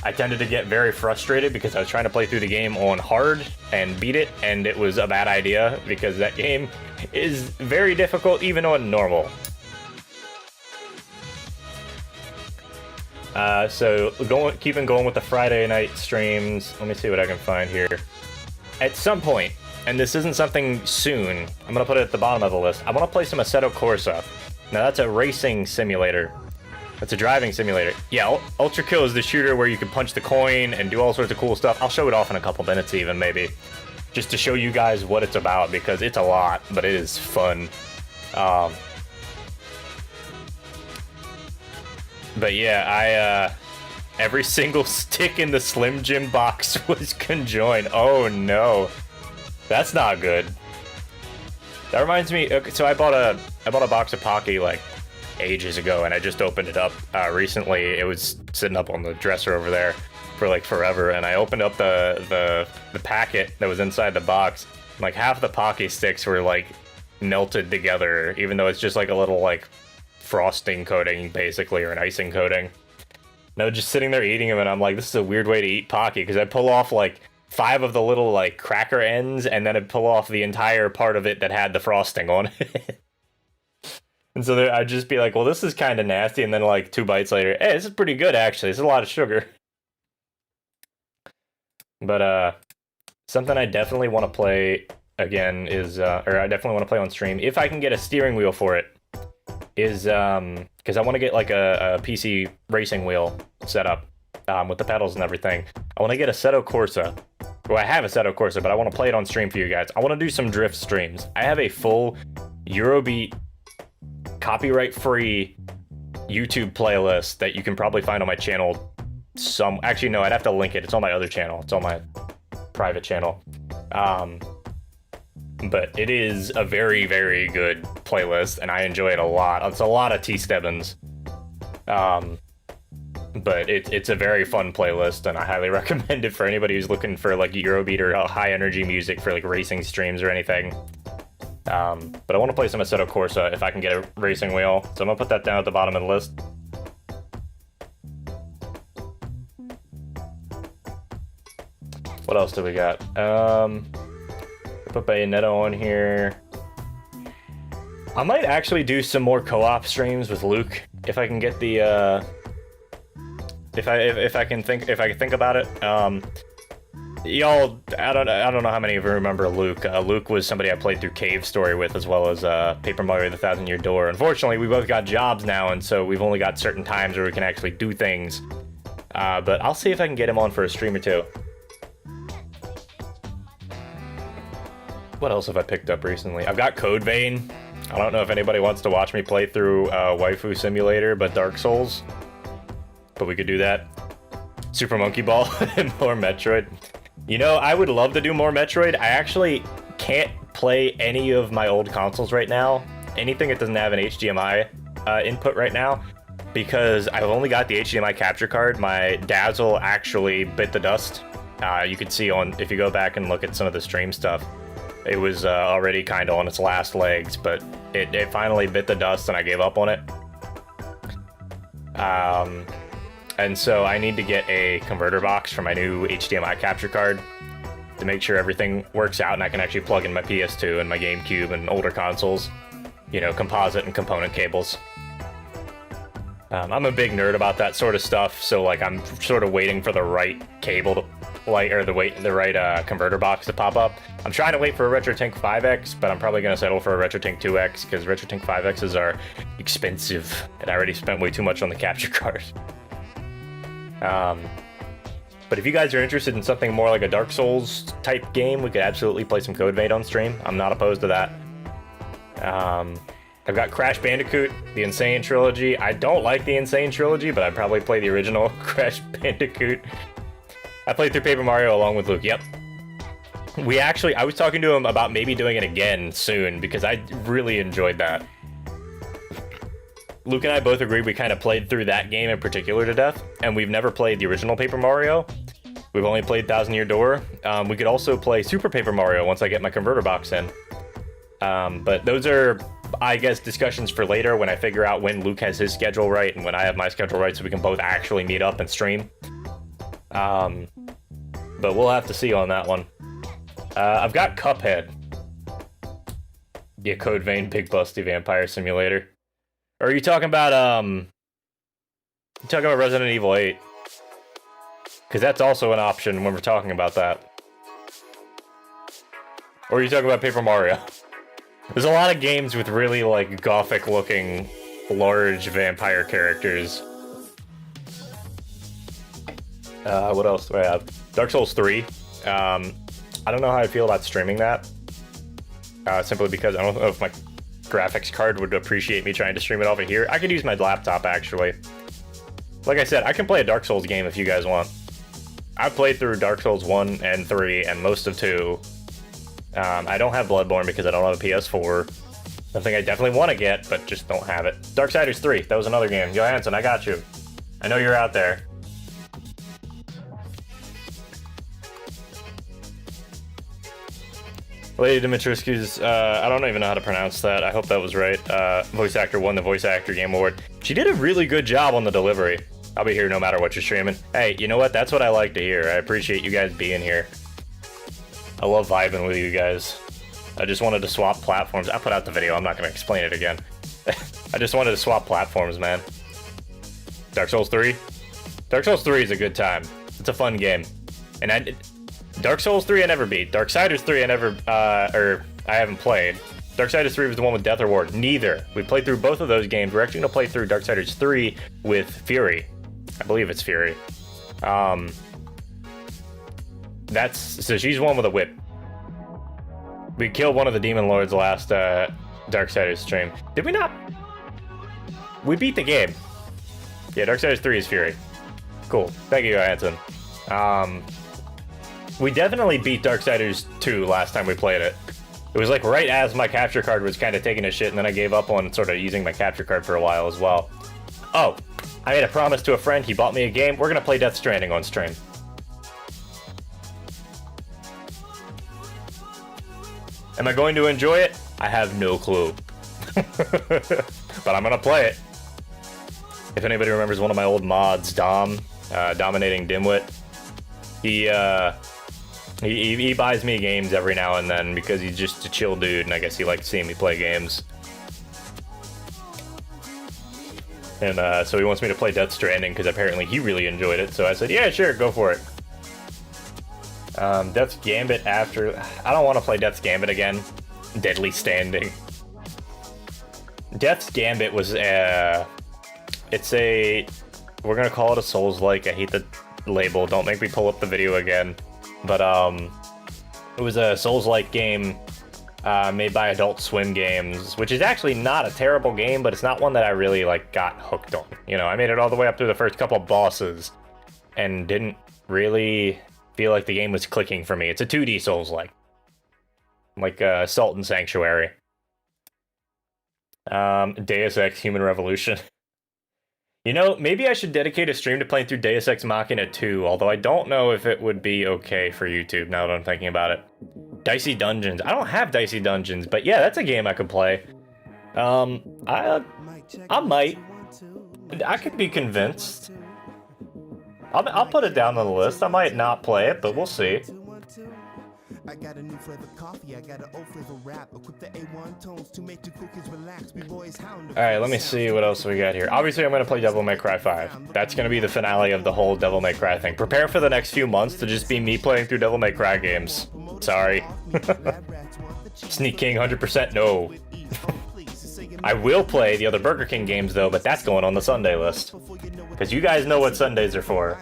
Speaker 1: I tended to get very frustrated because I was trying to play through the game on hard and beat it, and it was a bad idea because that game is very difficult even on normal. So keeping going with the Friday night streams. Let me see what I can find here. At some point, and this isn't something soon, I'm gonna put it at the bottom of the list. I want to play some Assetto Corsa. Now that's a racing simulator. That's a driving simulator. Yeah, Ultra Kill is the shooter where you can punch the coin and do all sorts of cool stuff. I'll show it off in a couple minutes even, maybe. Just to show you guys what it's about, because it's a lot, but it is fun. But yeah, every single stick in the Slim Jim box was conjoined. Oh no, that's not good. That reminds me. Okay, so I bought a box of Pocky like ages ago, and I just opened it up recently. It was sitting up on the dresser over there for like forever, and I opened up the packet that was inside the box. And, like, half the Pocky sticks were like melted together, even though it's just like a little like frosting coating basically, or an icing coating. No, just sitting there eating them, and I'm like, this is a weird way to eat Pocky, because I pull off like 5 of the little like cracker ends, and then I'd pull off the entire part of it that had the frosting on it. And so there, I'd just be like, well, this is kind of nasty, and then like 2 bites later, hey, this is pretty good actually. This is a lot of sugar. But something I definitely want to play again is, or I definitely want to play on stream if I can get a steering wheel for it. Is because I want to get like a PC racing wheel set up with the pedals and everything. I want to get a Assetto Corsa. Well, I have a Assetto Corsa, but I want to play it on stream for you guys. I want to do some drift streams. I have a full Eurobeat copyright-free YouTube playlist that you can probably find on my channel. Actually, no, I'd have to link it. It's on my other channel. It's on my private channel. But it is a very, very good playlist, and I enjoy it a lot. It's a lot of T. Stebbins. But it's a very fun playlist, and I highly recommend it for anybody who's looking for like Eurobeat or high-energy music for like racing streams or anything. But I want to play some Assetto Corsa if I can get a racing wheel, so I'm going to put that down at the bottom of the list. What else do we got? Put Bayonetta on here. I might actually do some more co-op streams with Luke if I can get the if I can think about it. Y'all, I don't know how many of you remember Luke. Luke was somebody I played through Cave Story with, as well as Paper Mario: The Thousand Year Door. Unfortunately, we both got jobs now, and so we've only got certain times where we can actually do things. But I'll see if I can get him on for a stream or two. What else have I picked up recently? I've got Code Vein. I don't know if anybody wants to watch me play through Waifu Simulator, but Dark Souls. But we could do that. Super Monkey Ball and more Metroid. You know, I would love to do more Metroid. I actually can't play any of my old consoles right now. Anything that doesn't have an HDMI input right now. because I've only got the HDMI capture card, my Dazzle actually bit the dust. You can see if you go back and look at some of the stream stuff, it was already kind of on its last legs, but it finally bit the dust and I gave up on it. And so I need to get a converter box for my new HDMI capture card to make sure everything works out and I can actually plug in my PS2 and my GameCube and older consoles, you know, composite and component cables. I'm a big nerd about that sort of stuff, so like I'm sort of waiting for the right cable to the right converter box to pop up. I'm trying to wait for a RetroTink 5X, but I'm probably going to settle for a RetroTink 2X because RetroTink 5Xs are expensive, and I already spent way too much on the capture card. But if you guys are interested in something more like a Dark Souls type game, we could absolutely play some Code Vein on stream. I'm not opposed to that. I've got Crash Bandicoot, the Insane Trilogy. I don't like the Insane Trilogy, but I'd probably play the original Crash Bandicoot. I played through Paper Mario along with Luke, yep. I was talking to him about maybe doing it again soon, because I really enjoyed that. Luke and I both agreed we kind of played through that game in particular to death, and we've never played the original Paper Mario. We've only played Thousand Year Door. We could also play Super Paper Mario once I get my converter box in. But those are, I guess, discussions for later when I figure out when Luke has his schedule right and when I have my schedule right so we can both actually meet up and stream. But we'll have to see on that one. I've got Cuphead. Yeah, Code Vein, Big Busty Vampire Simulator. Or are you talking about, Resident Evil 8? Because that's also an option when we're talking about that. Or are you talking about Paper Mario? There's a lot of games with really, like, gothic-looking, large vampire characters. What else do I have? Dark Souls 3. I don't know how I feel about streaming that. Simply because I don't know if my graphics card would appreciate me trying to stream it off of here. I could use my laptop, actually. Like I said, I can play a Dark Souls game if you guys want. I've played through Dark Souls 1 and 3 and most of 2. I don't have Bloodborne because I don't have a PS4. Something I definitely want to get, but just don't have it. Darksiders 3, that was another game. Johansson, I got you. I know you're out there. Lady Dimitrescu's, I don't even know how to pronounce that. I hope that was right. Voice actor won the Voice Actor Game Award. She did a really good job on the delivery. I'll be here no matter what you're streaming. Hey, you know what? That's what I like to hear. I appreciate you guys being here. I love vibing with you guys. I just wanted to swap platforms. I put out the video. I'm not going to explain it again. I just wanted to swap platforms, man. Dark Souls 3? Dark Souls 3 is a good time. It's a fun game. And Dark Souls 3 I never beat. Darksiders 3 I haven't played. Darksiders 3 was the one with Death Reward. Neither. We played through both of those games. We're actually going to play through Darksiders 3 with Fury. I believe it's Fury. So she's one with a whip. We killed one of the Demon Lords last Darksiders stream. Did we not? We beat the game. Yeah, Darksiders 3 is Fury. Cool. Thank you, Johansson. We definitely beat Darksiders 2 last time we played it. It was like right as my capture card was kind of taking a shit, and then I gave up on sort of using my capture card for a while as well. Oh, I made a promise to a friend. He bought me a game. We're going to play Death Stranding on stream. Am I going to enjoy it? I have no clue. But I'm going to play it. If anybody remembers one of my old mods, Dom, Dominating Dimwit, he buys me games every now and then because he's just a chill dude, and I guess he likes seeing me play games. And so he wants me to play Death Stranding because apparently he really enjoyed it. So I said, yeah, sure, go for it. Death's Gambit after... I don't want to play Death's Gambit again. Deadly Standing. Death's Gambit was it's a... We're going to call it a Souls-like. I hate the label. Don't make me pull up the video again. But it was a Souls-like game made by Adult Swim Games, which is actually not a terrible game, but it's not one that I really got hooked on. You know, I made it all the way up through the first couple of bosses and didn't really feel like the game was clicking for me. It's a 2D Souls-like. Like Salt and Sanctuary. Deus Ex Human Revolution. You know, maybe I should dedicate a stream to playing through Deus Ex Machina 2, although I don't know if it would be okay for YouTube now that I'm thinking about it. Dicey Dungeons. I don't have Dicey Dungeons, but yeah, that's a game I could play. I might. I could be convinced. I'll put it down on the list. I might not play it, but we'll see.
Speaker 2: I got a new flavor coffee, I got an old flavor rap, equip the A1 tones to make the cookies relax. We boys hound.
Speaker 1: Alright, let me see what else we got here. Obviously, I'm going to play Devil May Cry 5. That's going to be the finale of the whole Devil May Cry thing. Prepare for the next few months to just be me playing through Devil May Cry games. Sorry. Sneak King 100% no. I will play the other Burger King games though, but that's going on the Sunday list. Because you guys know what Sundays are for.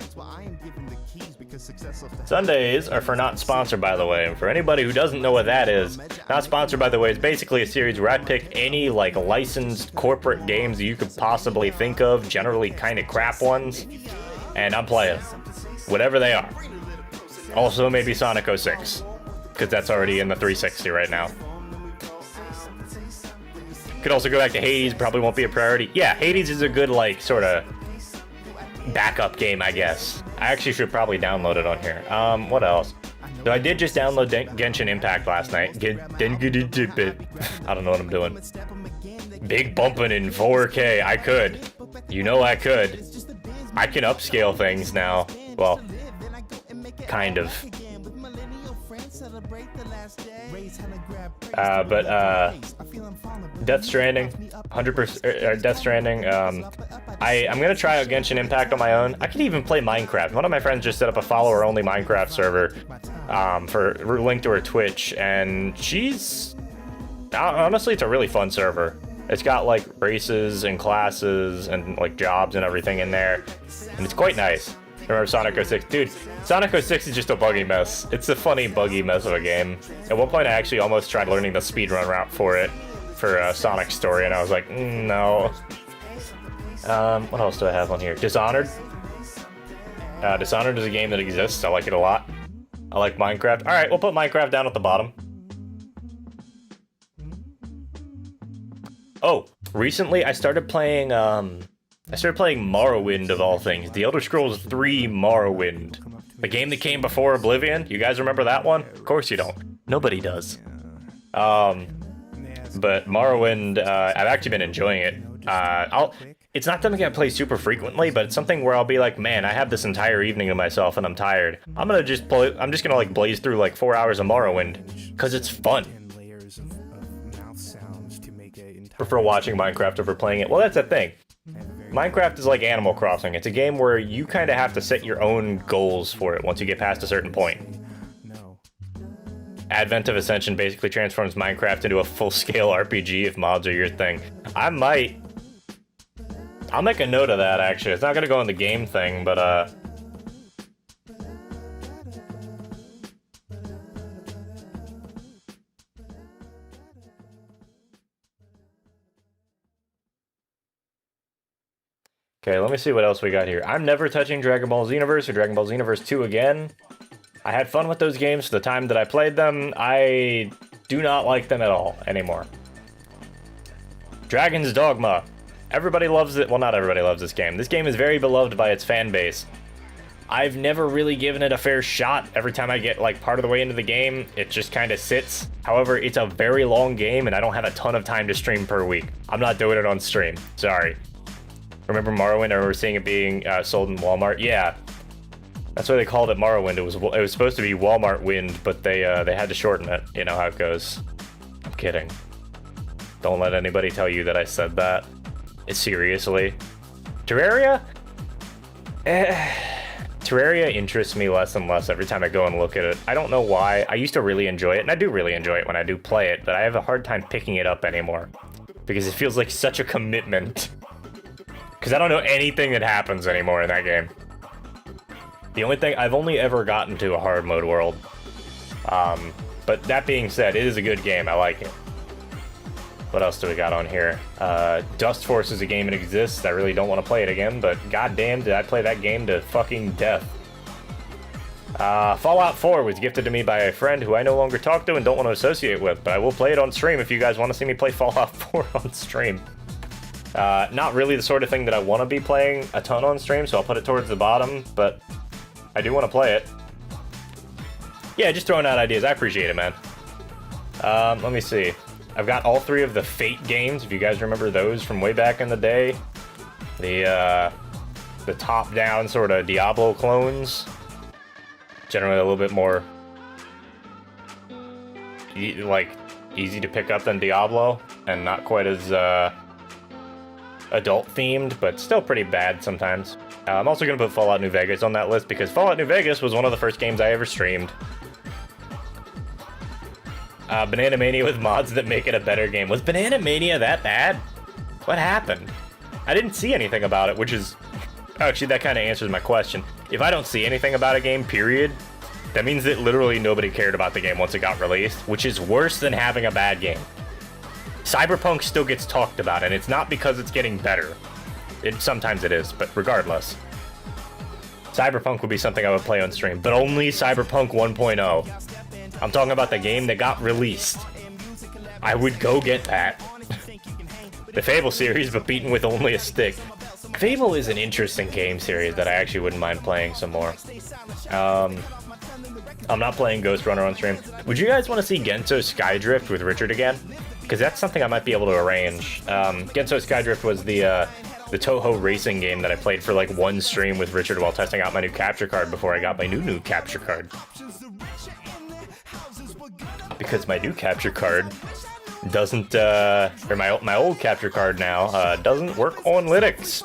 Speaker 1: Sundays are for Not Sponsored, by the way, and for anybody who doesn't know what that is, Not Sponsored, by the way, is basically a series where I pick any, like, licensed corporate games that you could possibly think of, generally kind of crap ones, and I'm playing whatever they are. Also, maybe Sonic 06, because that's already in the 360 right now. Could also go back to Hades, probably won't be a priority. Yeah, Hades is a good, like, sort of backup game, I guess. I actually should probably download it on here. What else? So I did just download Genshin Impact last night. I don't know what I'm doing. Big bumping in 4K. I could. You know I could. I can upscale things now. Well, kind of. Death Stranding, 100%. Death Stranding. I'm gonna try out Genshin Impact on my own. I could even play Minecraft. One of my friends just set up a follower-only Minecraft server, for linked to her Twitch, and she's honestly, it's a really fun server. It's got like races and classes and like jobs and everything in there, and it's quite nice. Remember Sonic 06? Dude, Sonic 06 is just a buggy mess. It's a funny buggy mess of a game. At one point I actually almost tried learning the speedrun route for it, for Sonic Story, and I was like, no. What else do I have on here? Dishonored. Dishonored is a game that exists. I like it a lot. I like Minecraft. Alright, we'll put Minecraft down at the bottom. Oh, recently I started playing, Morrowind, of all things. The Elder Scrolls 3 Morrowind. The game that came before Oblivion. You guys remember that one? Of course you don't. Nobody does. But Morrowind, I've actually been enjoying it. It's not something I play super frequently, but it's something where I'll be like, man, I have this entire evening to myself and I'm tired. I'm just gonna like blaze through like 4 hours of Morrowind, because it's fun. Prefer watching Minecraft over playing it. Well, that's the thing. Minecraft is like Animal Crossing. It's a game where you kind of have to set your own goals for it once you get past a certain point. Advent of Ascension basically transforms Minecraft into a full-scale RPG if mods are your thing. I'll make a note of that, actually. It's not gonna go in the game thing, but okay, let me see what else we got here. I'm never touching Dragon Ball Xenoverse or Dragon Ball Xenoverse 2 again. I had fun with those games for the time that I played them. I do not like them at all anymore. Dragon's Dogma. Everybody loves it. Well, not everybody loves this game. This game is very beloved by its fan base. I've never really given it a fair shot. Every time I get like part of the way into the game, it just kind of sits. However, it's a very long game and I don't have a ton of time to stream per week. I'm not doing it on stream. Sorry. Remember Morrowind? I remember seeing it being sold in Walmart. Yeah. That's why they called it Morrowind. It was supposed to be Walmart Wind, but they had to shorten it. You know how it goes. I'm kidding. Don't let anybody tell you that I said that. Seriously. Terraria? Terraria interests me less and less every time I go and look at it. I don't know why. I used to really enjoy it, and I do really enjoy it when I do play it, but I have a hard time picking it up anymore. Because it feels like such a commitment. Because I don't know anything that happens anymore in that game. The only thing, I've only ever gotten to a hard mode world. But that being said, it is a good game. I like it. What else do we got on here? Dust Force is a game that exists. I really don't want to play it again, but goddamn did I play that game to fucking death. Fallout 4 was gifted to me by a friend who I no longer talk to and don't want to associate with, but I will play it on stream if you guys want to see me play Fallout 4 on stream. Not really the sort of thing that I want to be playing a ton on stream, so I'll put it towards the bottom, but I do want to play it. Yeah, just throwing out ideas. I appreciate it, man. Let me see. I've got all 3 of the Fate games, if you guys remember those from way back in the day. The top-down sort of Diablo clones. Generally a little bit more, easy to pick up than Diablo, and not quite as, adult-themed, but still pretty bad sometimes. I'm also going to put Fallout New Vegas on that list, because Fallout New Vegas was one of the first games I ever streamed. Banana Mania with mods that make it a better game. Was Banana Mania that bad? What happened? I didn't see anything about it, which is... Actually, that kind of answers my question. If I don't see anything about a game, period, that means that literally nobody cared about the game once it got released, which is worse than having a bad game. Cyberpunk still gets talked about, and it's not because it's getting better. Sometimes it is, but regardless. Cyberpunk would be something I would play on stream, but only Cyberpunk 1.0. I'm talking about the game that got released. I would go get that. The Fable series, but beaten with only a stick. Fable is an interesting game series that I actually wouldn't mind playing some more. I'm not playing Ghost Runner on stream. Would you guys want to see Genso Skydrift with Richard again? Because that's something I might be able to arrange. Genso Skydrift was the Toho racing game that I played for like one stream with Richard while testing out my new capture card before I got my new capture card. Because my new capture card doesn't, or my old capture card now doesn't work on Linux.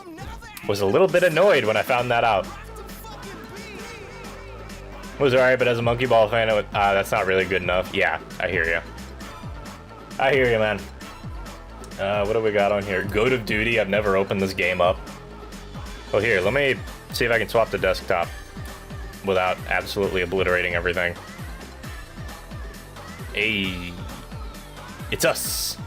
Speaker 1: Was a little bit annoyed when I found that out. Was alright, but as a Monkey Ball fan, that's not really good enough. Yeah, I hear you. I hear you, man. What do we got on here? Goat of Duty. I've never opened this game up. Well, here, let me see if I can swap the desktop without absolutely obliterating everything. Hey, it's us.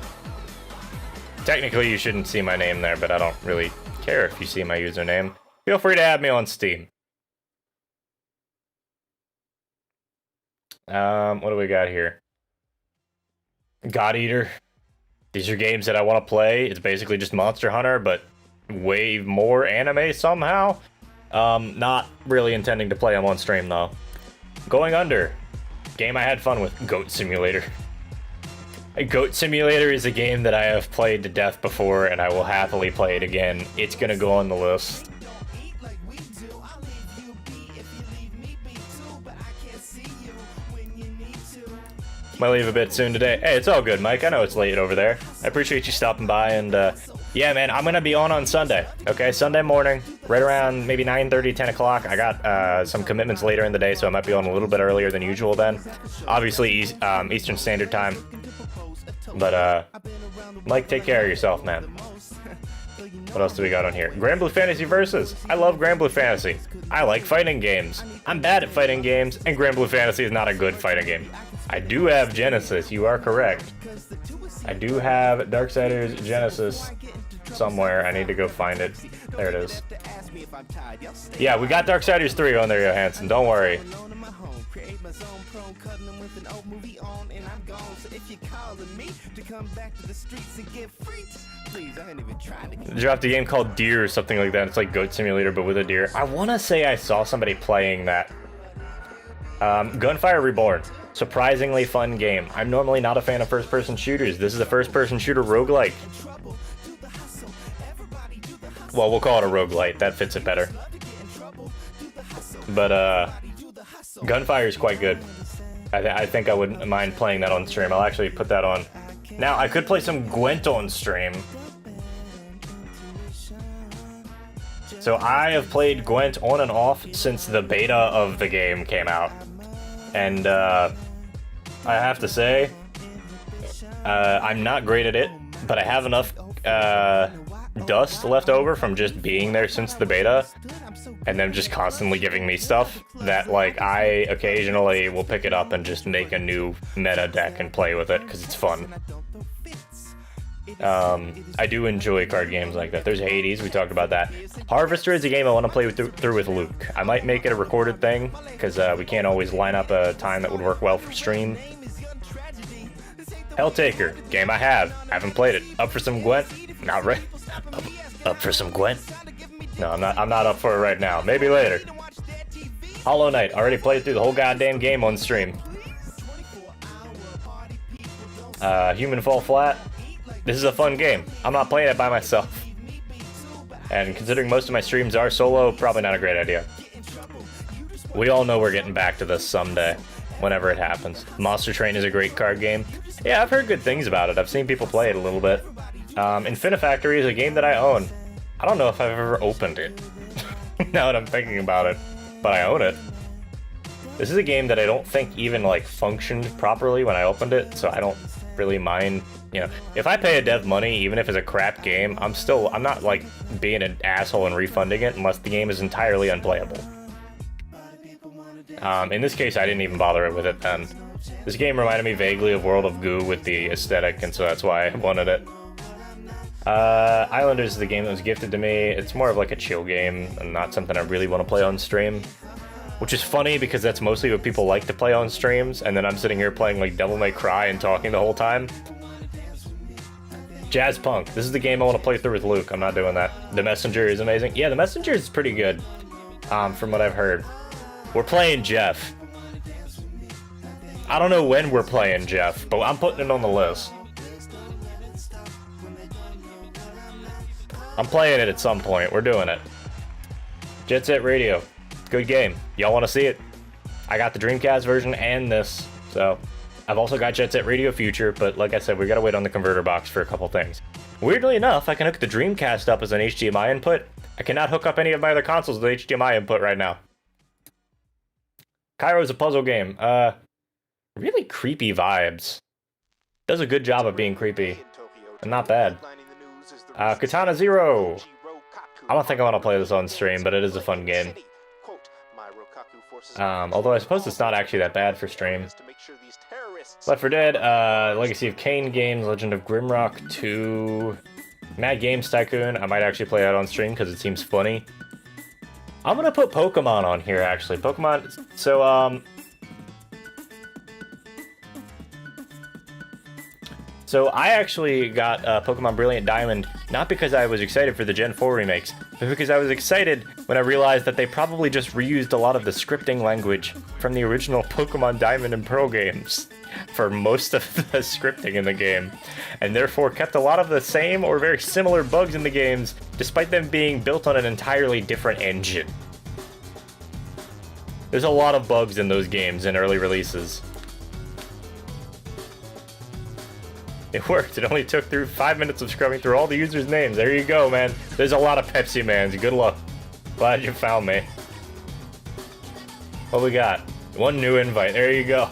Speaker 1: Technically, you shouldn't see my name there, but I don't really care if you see my username. Feel free to add me on Steam. What do we got here? God Eater. These are games that I want to play. It's basically just Monster Hunter, but way more anime somehow. Not really intending to play them on stream, though. Going Under. Game I had fun with. Goat Simulator. Goat Simulator is a game that I have played to death before, and I will happily play it again. It's gonna go on the list. Might leave a bit soon today. Hey, it's all good, Mike. I know it's late over there. I appreciate you stopping by, and yeah, man, I'm gonna be on Sunday. Okay, Sunday morning, right around maybe 9:30, 10 o'clock. I got some commitments later in the day, so I might be on a little bit earlier than usual then. Obviously, Eastern Standard Time. But Mike, take care of yourself, man. What else do we got on here? Grand Blue Fantasy Versus. I love Grand Blue Fantasy. I like fighting games. I'm bad at fighting games, and Grand Blue Fantasy is not a good fighting game. I do have Genesis, you are correct. I do have Darksiders Genesis somewhere. I need to go find it. There it is. Yeah, we got Darksiders 3 on there, Johansson. Don't worry. Dropped a game called Deer or something like that. It's like Goat Simulator, but with a deer. I want to say I saw somebody playing that. Gunfire Reborn. Surprisingly fun game. I'm normally not a fan of first-person shooters. This is a first-person shooter roguelike. Well, we'll call it a roguelite. That fits it better. But, Gunfire is quite good. I think I wouldn't mind playing that on stream. I'll actually put that on. Now, I could play some Gwent on stream. So I have played Gwent on and off since the beta of the game came out. And I have to say, I'm not great at it, but I have enough dust left over from just being there since the beta, and them just constantly giving me stuff, that like I occasionally will pick it up and just make a new meta deck and play with it, because it's fun. I do enjoy card games like that. There's Hades, we talked about that. Harvester is a game I want to play through with Luke. I might make it a recorded thing, because we can't always line up a time that would work well for stream. Helltaker, game I haven't played it. Up for some Gwent? Not right. Up for some Gwent? No, I'm not up for it right now. Maybe later. Hollow Knight. Already played through the whole goddamn game on stream. Human Fall Flat. This is a fun game. I'm not playing it by myself. And considering most of my streams are solo, probably not a great idea. We all know we're getting back to this someday, whenever it happens. Monster Train is a great card game. Yeah, I've heard good things about it. I've seen people play it a little bit. Infinifactory is a game that I own. I don't know if I've ever opened it, now that I'm thinking about it, but I own it. This is a game that I don't think even, like, functioned properly when I opened it, so I don't really mind, you know. If I pay a dev money, even if it's a crap game, I'm not, like, being an asshole and refunding it unless the game is entirely unplayable. In this case, I didn't even bother with it then. This game reminded me vaguely of World of Goo with the aesthetic, and so that's why I wanted it. Islanders is the game that was gifted to me. It's more of like a chill game and not something I really want to play on stream. Which is funny because that's mostly what people like to play on streams, and then I'm sitting here playing like Devil May Cry and talking the whole time. Jazz Punk. This is the game I want to play through with Luke. I'm not doing that. The Messenger is amazing. Yeah, The Messenger is pretty good, from what I've heard. We're playing Jeff. I don't know when we're playing Jeff, but I'm putting it on the list. I'm playing it at some point. We're doing it. Jet Set Radio. Good game. Y'all want to see it? I got the Dreamcast version and this. So, I've also got Jet Set Radio Future, but like I said, we gotta wait on the converter box for a couple things. Weirdly enough, I can hook the Dreamcast up as an HDMI input. I cannot hook up any of my other consoles with HDMI input right now. Cairo's a puzzle game. Really creepy vibes. Does a good job of being creepy. And not bad. Katana Zero. I don't think I want to play this on stream, but it is a fun game. Although I suppose it's not actually that bad for stream. Left 4 Dead, Legacy of Kain games, Legend of Grimrock 2, Mad Games Tycoon. I might actually play that on stream because it seems funny. I'm gonna put Pokemon on here, actually. Pokemon, So I actually got Pokemon Brilliant Diamond, not because I was excited for the Gen 4 remakes, but because I was excited when I realized that they probably just reused a lot of the scripting language from the original Pokemon Diamond and Pearl games for most of the scripting in the game, and therefore kept a lot of the same or very similar bugs in the games, despite them being built on an entirely different engine. There's a lot of bugs in those games in early releases. It worked. It only took through 5 minutes of scrubbing through all the users' names. There you go, man. There's a lot of Pepsi Mans. Good luck. Glad you found me. What we got? One new invite. There you go.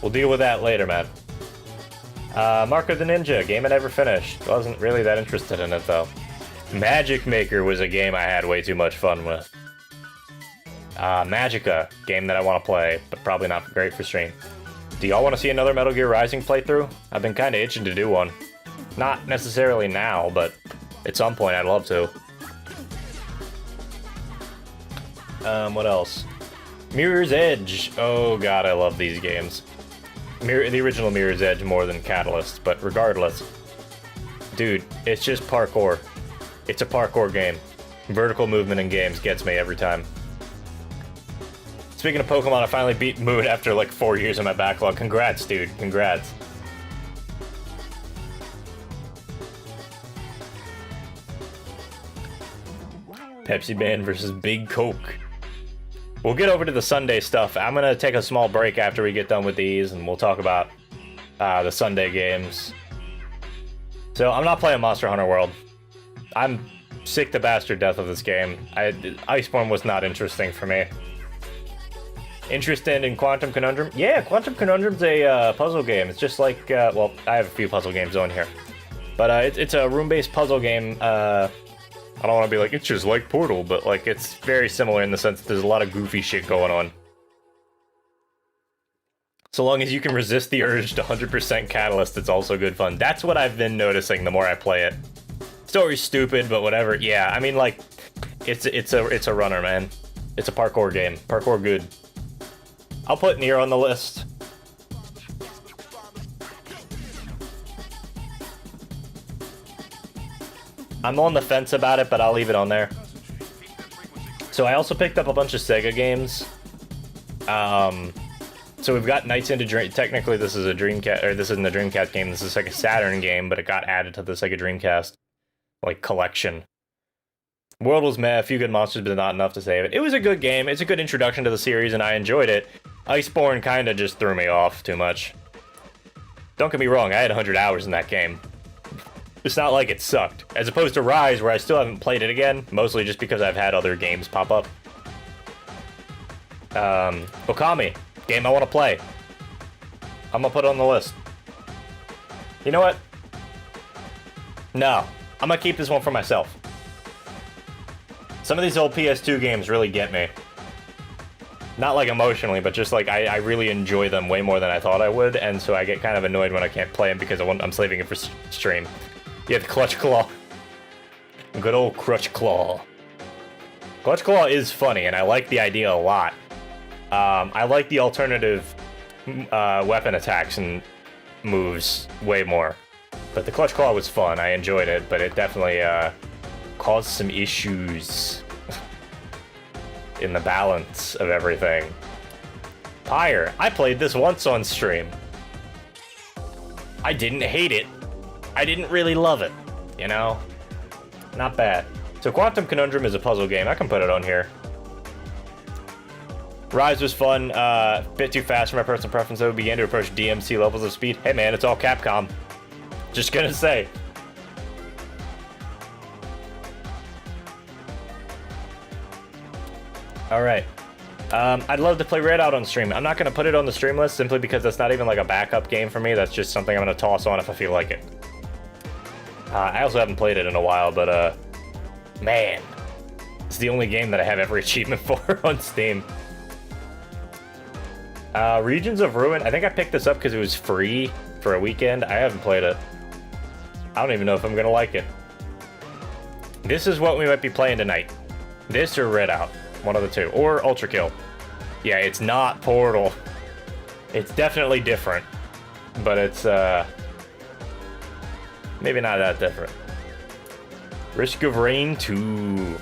Speaker 1: We'll deal with that later, man. Mark of the Ninja. Game I never finished. Wasn't really that interested in it, though. Magic Maker was a game I had way too much fun with. Magica. Game that I want to play, but probably not great for stream. Do y'all want to see another Metal Gear Rising playthrough? I've been kind of itching to do one. Not necessarily now, but at some point I'd love to. What else? Mirror's Edge. Oh god, I love these games. The original Mirror's Edge more than Catalyst, but regardless. Dude, it's just parkour. It's a parkour game. Vertical movement in games gets me every time. Speaking of Pokemon, I finally beat Moon after like 4 years of my backlog. Congrats, dude. Congrats. Pepsi Man versus Big Coke. We'll get over to the Sunday stuff. I'm gonna take a small break after we get done with these, and we'll talk about the Sunday games. So, I'm not playing Monster Hunter World. I'm sick to bastard death of this game. Iceborne was not interesting for me. Interested in Quantum Conundrum? Yeah, Quantum Conundrum's a puzzle game. It's just like, well, I have a few puzzle games on here. But it's a room-based puzzle game. I don't want to be like, it's just like Portal, but like it's very similar in the sense that there's a lot of goofy shit going on. So long as you can resist the urge to 100% Catalyst, it's also good fun. That's what I've been noticing the more I play it. Story's stupid, but whatever. Yeah, I mean, like, it's a runner, man. It's a parkour game. Parkour good. I'll put Nier on the list. I'm on the fence about it, but I'll leave it on there. So I also picked up a bunch of Sega games. So we've got Nights into Dream. Technically, this is a Dreamcast, or this isn't a Dreamcast game. This is like a Saturn game, but it got added to the Sega Dreamcast like collection. World was meh, a few good monsters, but not enough to save it. It was a good game. It's a good introduction to the series, and I enjoyed it. Iceborne kind of just threw me off too much. Don't get me wrong, I had 100 hours in that game. It's not like it sucked. As opposed to Rise, where I still haven't played it again, mostly just because I've had other games pop up. Okami, game I want to play. I'm gonna put it on the list. You know what? No, I'm gonna keep this one for myself. Some of these old PS2 games really get me. Not like emotionally, but just like I really enjoy them way more than I thought I would, and so I get kind of annoyed when I can't play them because I'm saving it for stream. Yeah, the Clutch Claw. Good old Crutch Claw. Clutch Claw is funny, and I like the idea a lot. I like the alternative weapon attacks and moves way more. But the Clutch Claw was fun. I enjoyed it, but it definitely caused some issues in the balance of everything. Pyre. I played this once on stream. I didn't hate it. I didn't really love it, you know? Not bad. So Quantum Conundrum is a puzzle game. I can put it on here. Rise was fun. Bit too fast for my personal preference, though. Began to approach DMC levels of speed. Hey man, it's all Capcom. Just gonna say. Alright. I'd love to play Redout on stream. I'm not gonna put it on the stream list simply because that's not even like a backup game for me. That's just something I'm gonna toss on if I feel like it. I also haven't played it in a while, but man, it's the only game that I have every achievement for on Steam. Regions of Ruin. I think I picked this up because it was free for a weekend. I haven't played it. I don't even know if I'm gonna like it. This is what we might be playing tonight. This or Redout. One of the two. Or Ultra Kill. Yeah, it's not Portal. It's definitely different. But it's, maybe not that different. Risk of Rain 2.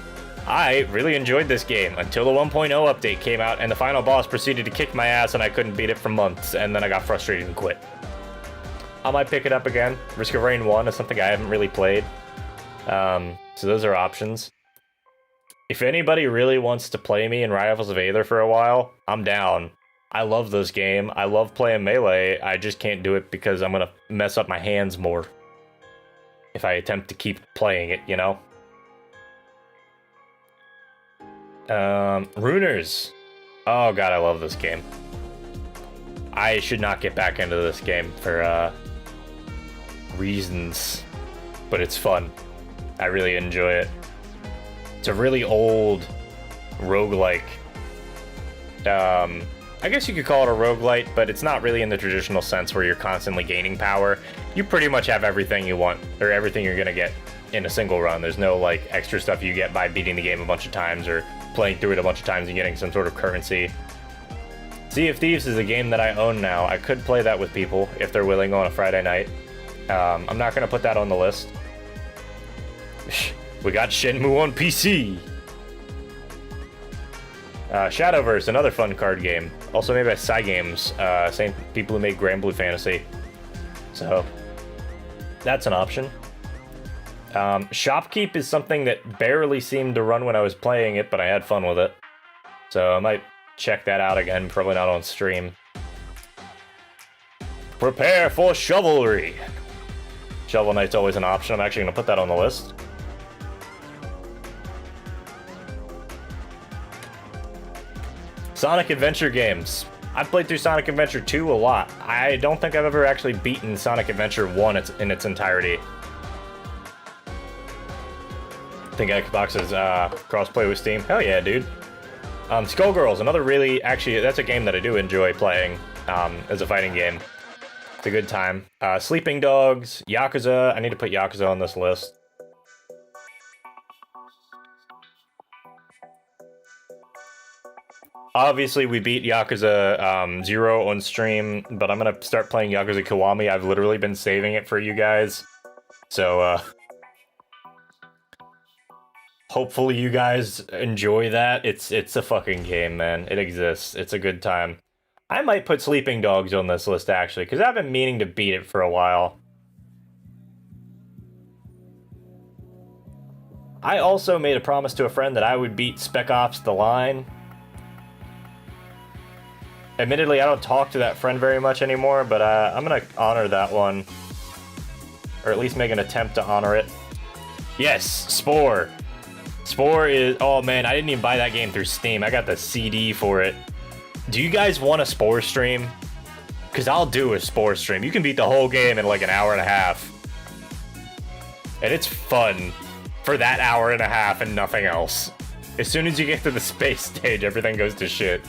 Speaker 1: I really enjoyed this game until the 1.0 update came out and the final boss proceeded to kick my ass and I couldn't beat it for months, and then I got frustrated and quit. I might pick it up again. Risk of Rain 1 is something I haven't really played. So those are options. If anybody really wants to play me in Rivals of Aether for a while, I'm down. I love this game. I love playing Melee. I just can't do it because I'm gonna mess up my hands more if I attempt to keep playing it, you know? Runers. Oh god, I love this game. I should not get back into this game for reasons, but it's fun. I really enjoy it. It's a really old roguelike. I guess you could call it a roguelite, but it's not really in the traditional sense where you're constantly gaining power. You pretty much have everything you want, or everything you're gonna get in a single run. There's no like extra stuff you get by beating the game a bunch of times or playing through it a bunch of times and getting some sort of currency. Sea of Thieves is a game that I own now. I could play that with people if they're willing on a Friday night. I'm not gonna put that on the list. We got Shenmue on PC. Shadowverse, another fun card game. Also made by Cygames, same people who made Grand Blue Fantasy. So, that's an option. Shopkeep is something that barely seemed to run when I was playing it, but I had fun with it. So I might check that out again, probably not on stream. Prepare for Shovelry. Shovel Knight's always an option. I'm actually going to put that on the list. Sonic Adventure games. I've played through Sonic Adventure 2 a lot. I don't think I've ever actually beaten Sonic Adventure 1 in its entirety. I think Xbox is crossplay with Steam. Hell yeah, dude. Skullgirls, another really, actually, that's a game that I do enjoy playing as a fighting game. It's a good time. Sleeping Dogs, Yakuza. I need to put Yakuza on this list. Obviously, we beat Yakuza 0 on stream, but I'm going to start playing Yakuza Kiwami. I've literally been saving it for you guys. So, Hopefully you guys enjoy that. It's a fucking game, man. It exists. It's a good time. I might put Sleeping Dogs on this list, actually, because I've been meaning to beat it for a while. I also made a promise to a friend that I would beat Spec Ops The Line. Admittedly, I don't talk to that friend very much anymore, but I'm gonna honor that one. Or at least make an attempt to honor it. Yes, Spore. Spore is... Oh, man, I didn't even buy that game through Steam. I got the CD for it. Do you guys want a Spore stream? Because I'll do a Spore stream. You can beat the whole game in like an hour and a half. And it's fun for that hour and a half and nothing else. As soon as you get to the space stage, everything goes to shit.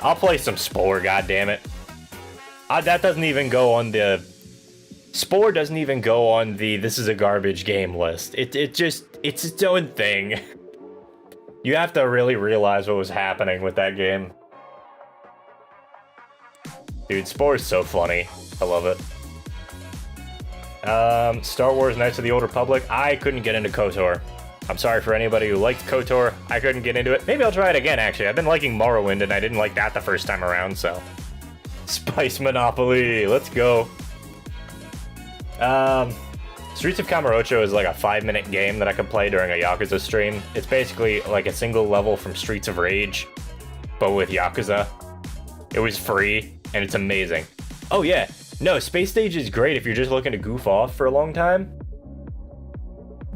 Speaker 1: I'll play some Spore, goddammit. That doesn't even go on the... Spore doesn't even go on the this is a garbage game list. It's its own thing. You have to really realize what was happening with that game. Dude, Spore is so funny. I love it. Star Wars Knights of the Old Republic. I couldn't get into KOTOR. I'm sorry for anybody who liked KOTOR. I couldn't get into it. Maybe I'll try it again, actually. I've been liking Morrowind, and I didn't like that the first time around, so... Spice Monopoly. Let's go. Streets of Kamurocho is like a 5-minute game that I could play during a Yakuza stream. It's basically like a single level from Streets of Rage, but with Yakuza. It was free, and it's amazing. Oh yeah, no, Space Stage is great if you're just looking to goof off for a long time.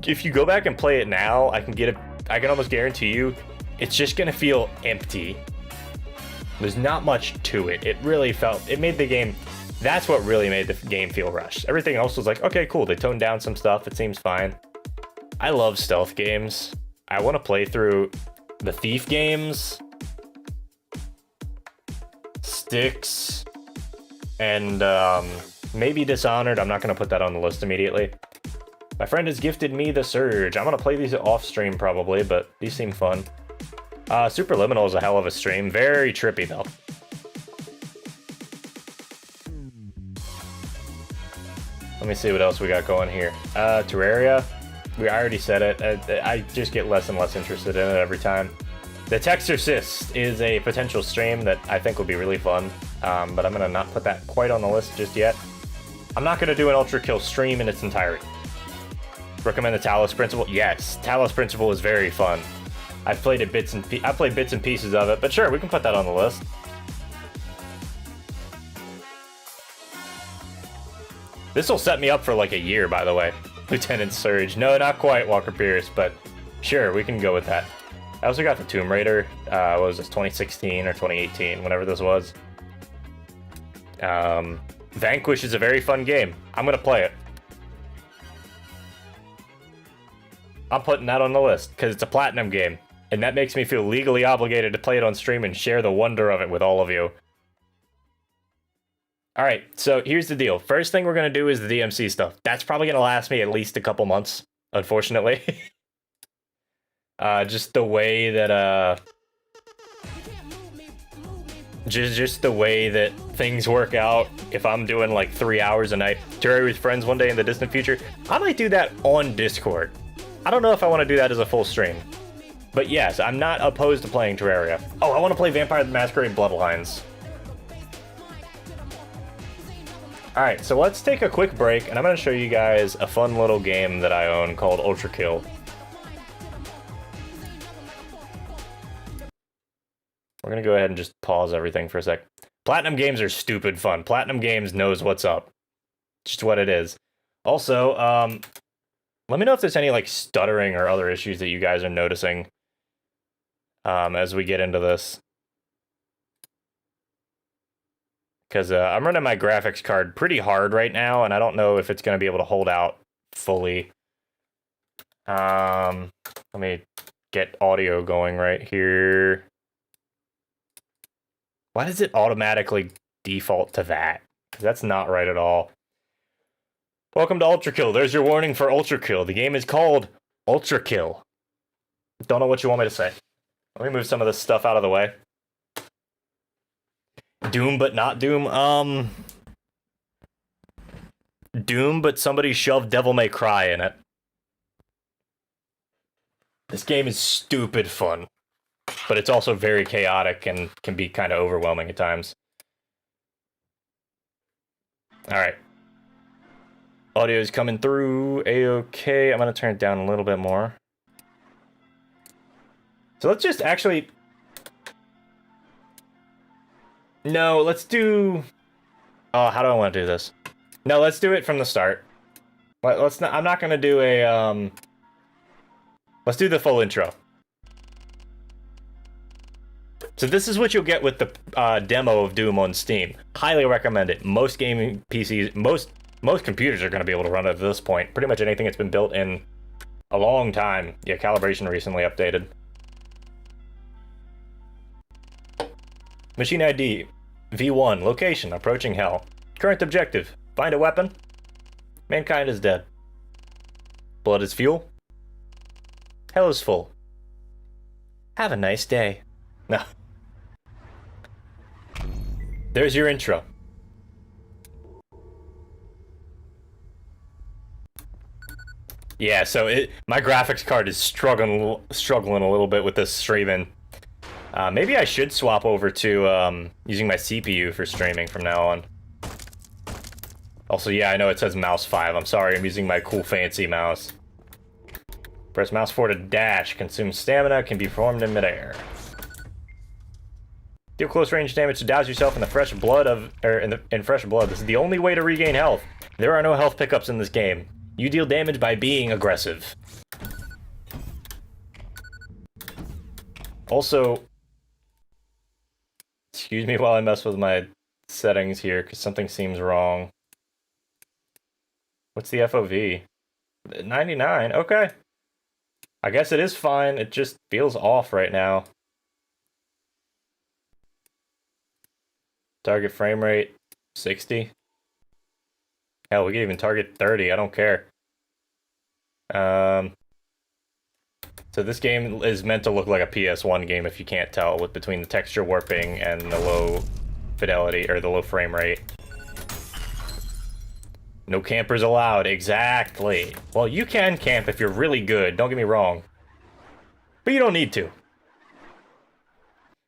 Speaker 1: If you go back and play it now, I can almost guarantee you, it's just gonna feel empty. There's not much to it. It made the game... That's what really made the game feel rushed. Everything else was like, okay, cool. They toned down some stuff. It seems fine. I love stealth games. I want to play through the Thief games, Styx, and maybe Dishonored. I'm not going to put that on the list immediately. My friend has gifted me The Surge. I'm going to play these off stream probably, but these seem fun. Superliminal is a hell of a stream. Very trippy though. Let me see what else we got going here. Terraria. I already said it. I just get less and less interested in it every time. The Texorcist is a potential stream that I think will be really fun, but I'm going to not put that quite on the list just yet. I'm not going to do an Ultra Kill stream in its entirety. Recommend the Talos Principle? Yes, Talos Principle is very fun. I've played it I played bits and pieces of it, but sure, we can put that on the list. This will set me up for like a year, by the way. Lieutenant Surge. No, not quite Walker Pierce, but sure, we can go with that. I also got the Tomb Raider. What was this, 2016 or 2018, whenever this was. Vanquish is a very fun game. I'm going to play it. I'm putting that on the list, because it's a platinum game. And that makes me feel legally obligated to play it on stream and share the wonder of it with all of you. Alright, so here's the deal. First thing we're going to do is the DMC stuff. That's probably going to last me at least a couple months, unfortunately. Just the way that, just the way that things work out. If I'm doing like 3 hours a night, Terraria with friends one day in the distant future, I might do that on Discord. I don't know if I want to do that as a full stream. But yes, I'm not opposed to playing Terraria. Oh, I want to play Vampire the Masquerade Bloodlines. Alright, so let's take a quick break, and I'm going to show you guys a fun little game that I own called Ultra Kill. We're going to go ahead and just pause everything for a sec. Platinum games are stupid fun. Platinum Games knows what's up. Just what it is. Also, let me know if there's any like stuttering or other issues that you guys are noticing as we get into this. Because I'm running my graphics card pretty hard right now, and I don't know if it's going to be able to hold out fully. Let me get audio going right here. Why does it automatically default to that? 'Cause that's not right at all. Welcome to Ultra Kill. There's your warning for Ultra Kill. The game is called Ultra Kill. Don't know what you want me to say. Let me move some of this stuff out of the way. Doom but not Doom. Doom but somebody shoved Devil May Cry in it. This game is stupid fun, but it's also very chaotic and can be kind of overwhelming at times. Alright. Audio is coming through A-okay. I'm going to turn it down a little bit more. So let's just actually... No, let's do... Oh, how do I want to do this? No, let's do it from the start. Let's not... I'm not going to do a... Let's do the full intro. So this is what you'll get with the demo of Doom on Steam. Highly recommend it. Most gaming PCs, most computers are going to be able to run it at this point. Pretty much anything that's been built in a long time. Yeah, calibration recently updated. Machine ID, V1, location, approaching hell. Current objective, find a weapon. Mankind is dead. Blood is fuel. Hell is full. Have a nice day. No. There's your intro. Yeah, so my graphics card is struggling a little bit with this streaming. Maybe I should swap over to using my CPU for streaming from now on. Also, yeah, I know it says mouse 5. I'm sorry, I'm using my cool fancy mouse. Press mouse 4 to dash. Consume stamina. Can be performed in midair. Deal close range damage to douse yourself in the fresh blood in fresh blood. This is the only way to regain health. There are no health pickups in this game. You deal damage by being aggressive. Also, excuse me while I mess with my settings here, because something seems wrong. What's the FOV? 99. Okay. I guess it is fine. It just feels off right now. Target frame rate 60. Hell, we can even target 30. I don't care. So this game is meant to look like a PS1 game if you can't tell, with between the texture warping and the low fidelity or the low frame rate. No campers allowed. Exactly. Well, you can camp if you're really good. Don't get me wrong. But you don't need to.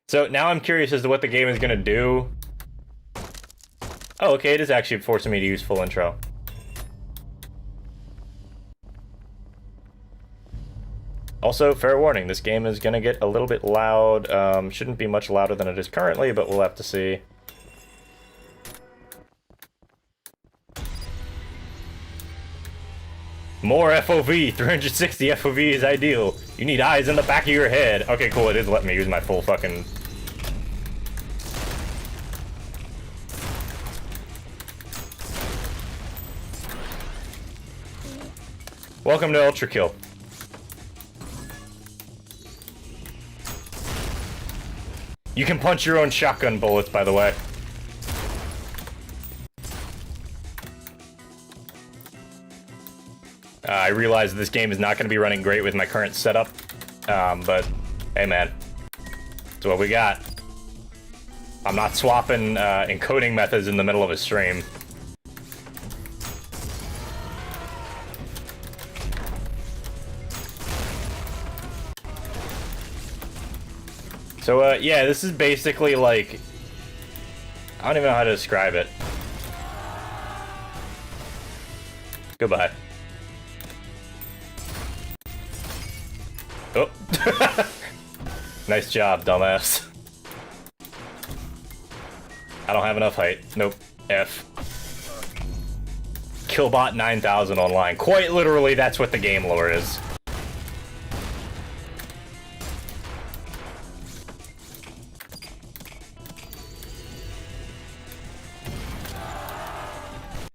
Speaker 1: So now I'm curious as to what the game is going to do. Oh, okay. It is actually forcing me to use full intro. Also, fair warning. This game is going to get a little bit loud. Shouldn't be much louder than it is currently, but we'll have to see. More FOV, 360 FOV is ideal. You need eyes in the back of your head. Okay, cool, it is letting me use my full fucking... Welcome to Ultra Kill. You can punch your own shotgun bullets, by the way. I realize this game is not going to be running great with my current setup, but hey man, that's what we got. I'm not swapping encoding methods in the middle of a stream. So yeah, this is basically like, I don't even know how to describe it. Goodbye. Oh. Nice job, dumbass. I don't have enough height. Nope. F. Killbot 9000 online. Quite literally, that's what the game lore is.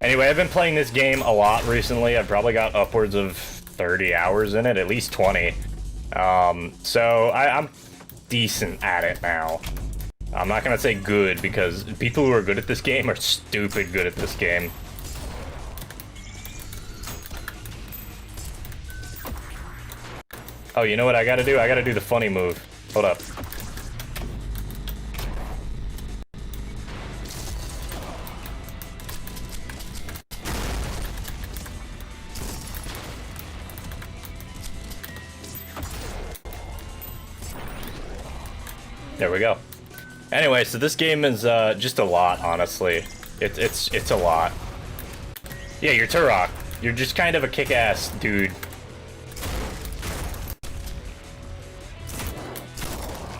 Speaker 1: Anyway, I've been playing this game a lot recently. I've probably got upwards of 30 hours in it, at least 20. So I'm decent at it now. I'm not gonna say good, because people who are good at this game are stupid good at this game. Oh, you know what I gotta do? I gotta do the funny move. Hold up. There we go. Anyway, so this game is just a lot, honestly. It's a lot. Yeah, you're Turok. You're just kind of a kick-ass dude.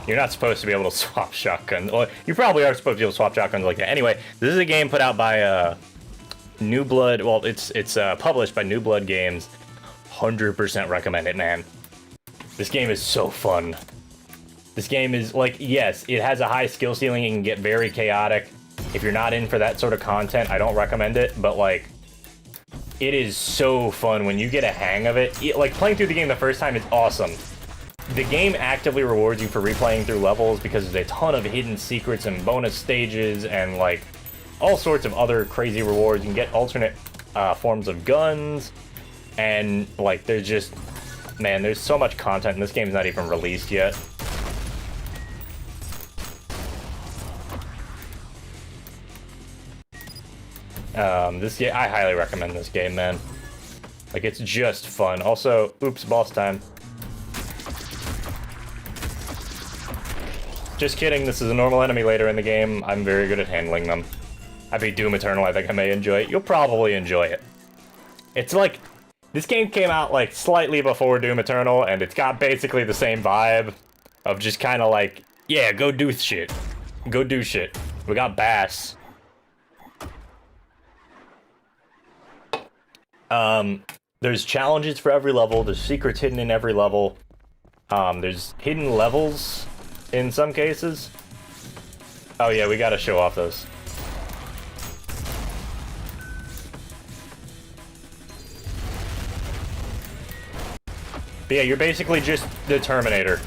Speaker 1: You're not supposed to be able to swap shotguns. Well, you probably are supposed to be able to swap shotguns like that. Anyway, this is a game put out by New Blood. Well, it's published by New Blood Games. 100% recommend it, man. This game is so fun. This game is, like, yes, it has a high skill ceiling. It can get very chaotic. If you're not in for that sort of content, I don't recommend it. But, like, it is so fun when you get a hang of it. Like, playing through the game the first time is awesome. The game actively rewards you for replaying through levels because there's a ton of hidden secrets and bonus stages and, like, all sorts of other crazy rewards. You can get alternate forms of guns. And, like, there's just... Man, there's so much content, and this game's not even released yet. I highly recommend this game, man. Like, it's just fun. Also, oops, boss time. Just kidding, this is a normal enemy later in the game. I'm very good at handling them. I beat Doom Eternal, I think I may enjoy it. You'll probably enjoy it. It's like, this game came out, like, slightly before Doom Eternal, and it's got basically the same vibe of just kind of like, yeah, go do shit. Go do shit. We got Bass. There's challenges for every level. There's secrets hidden in every level. There's hidden levels in some cases. Oh yeah, we gotta show off those. But yeah, you're basically just the Terminator.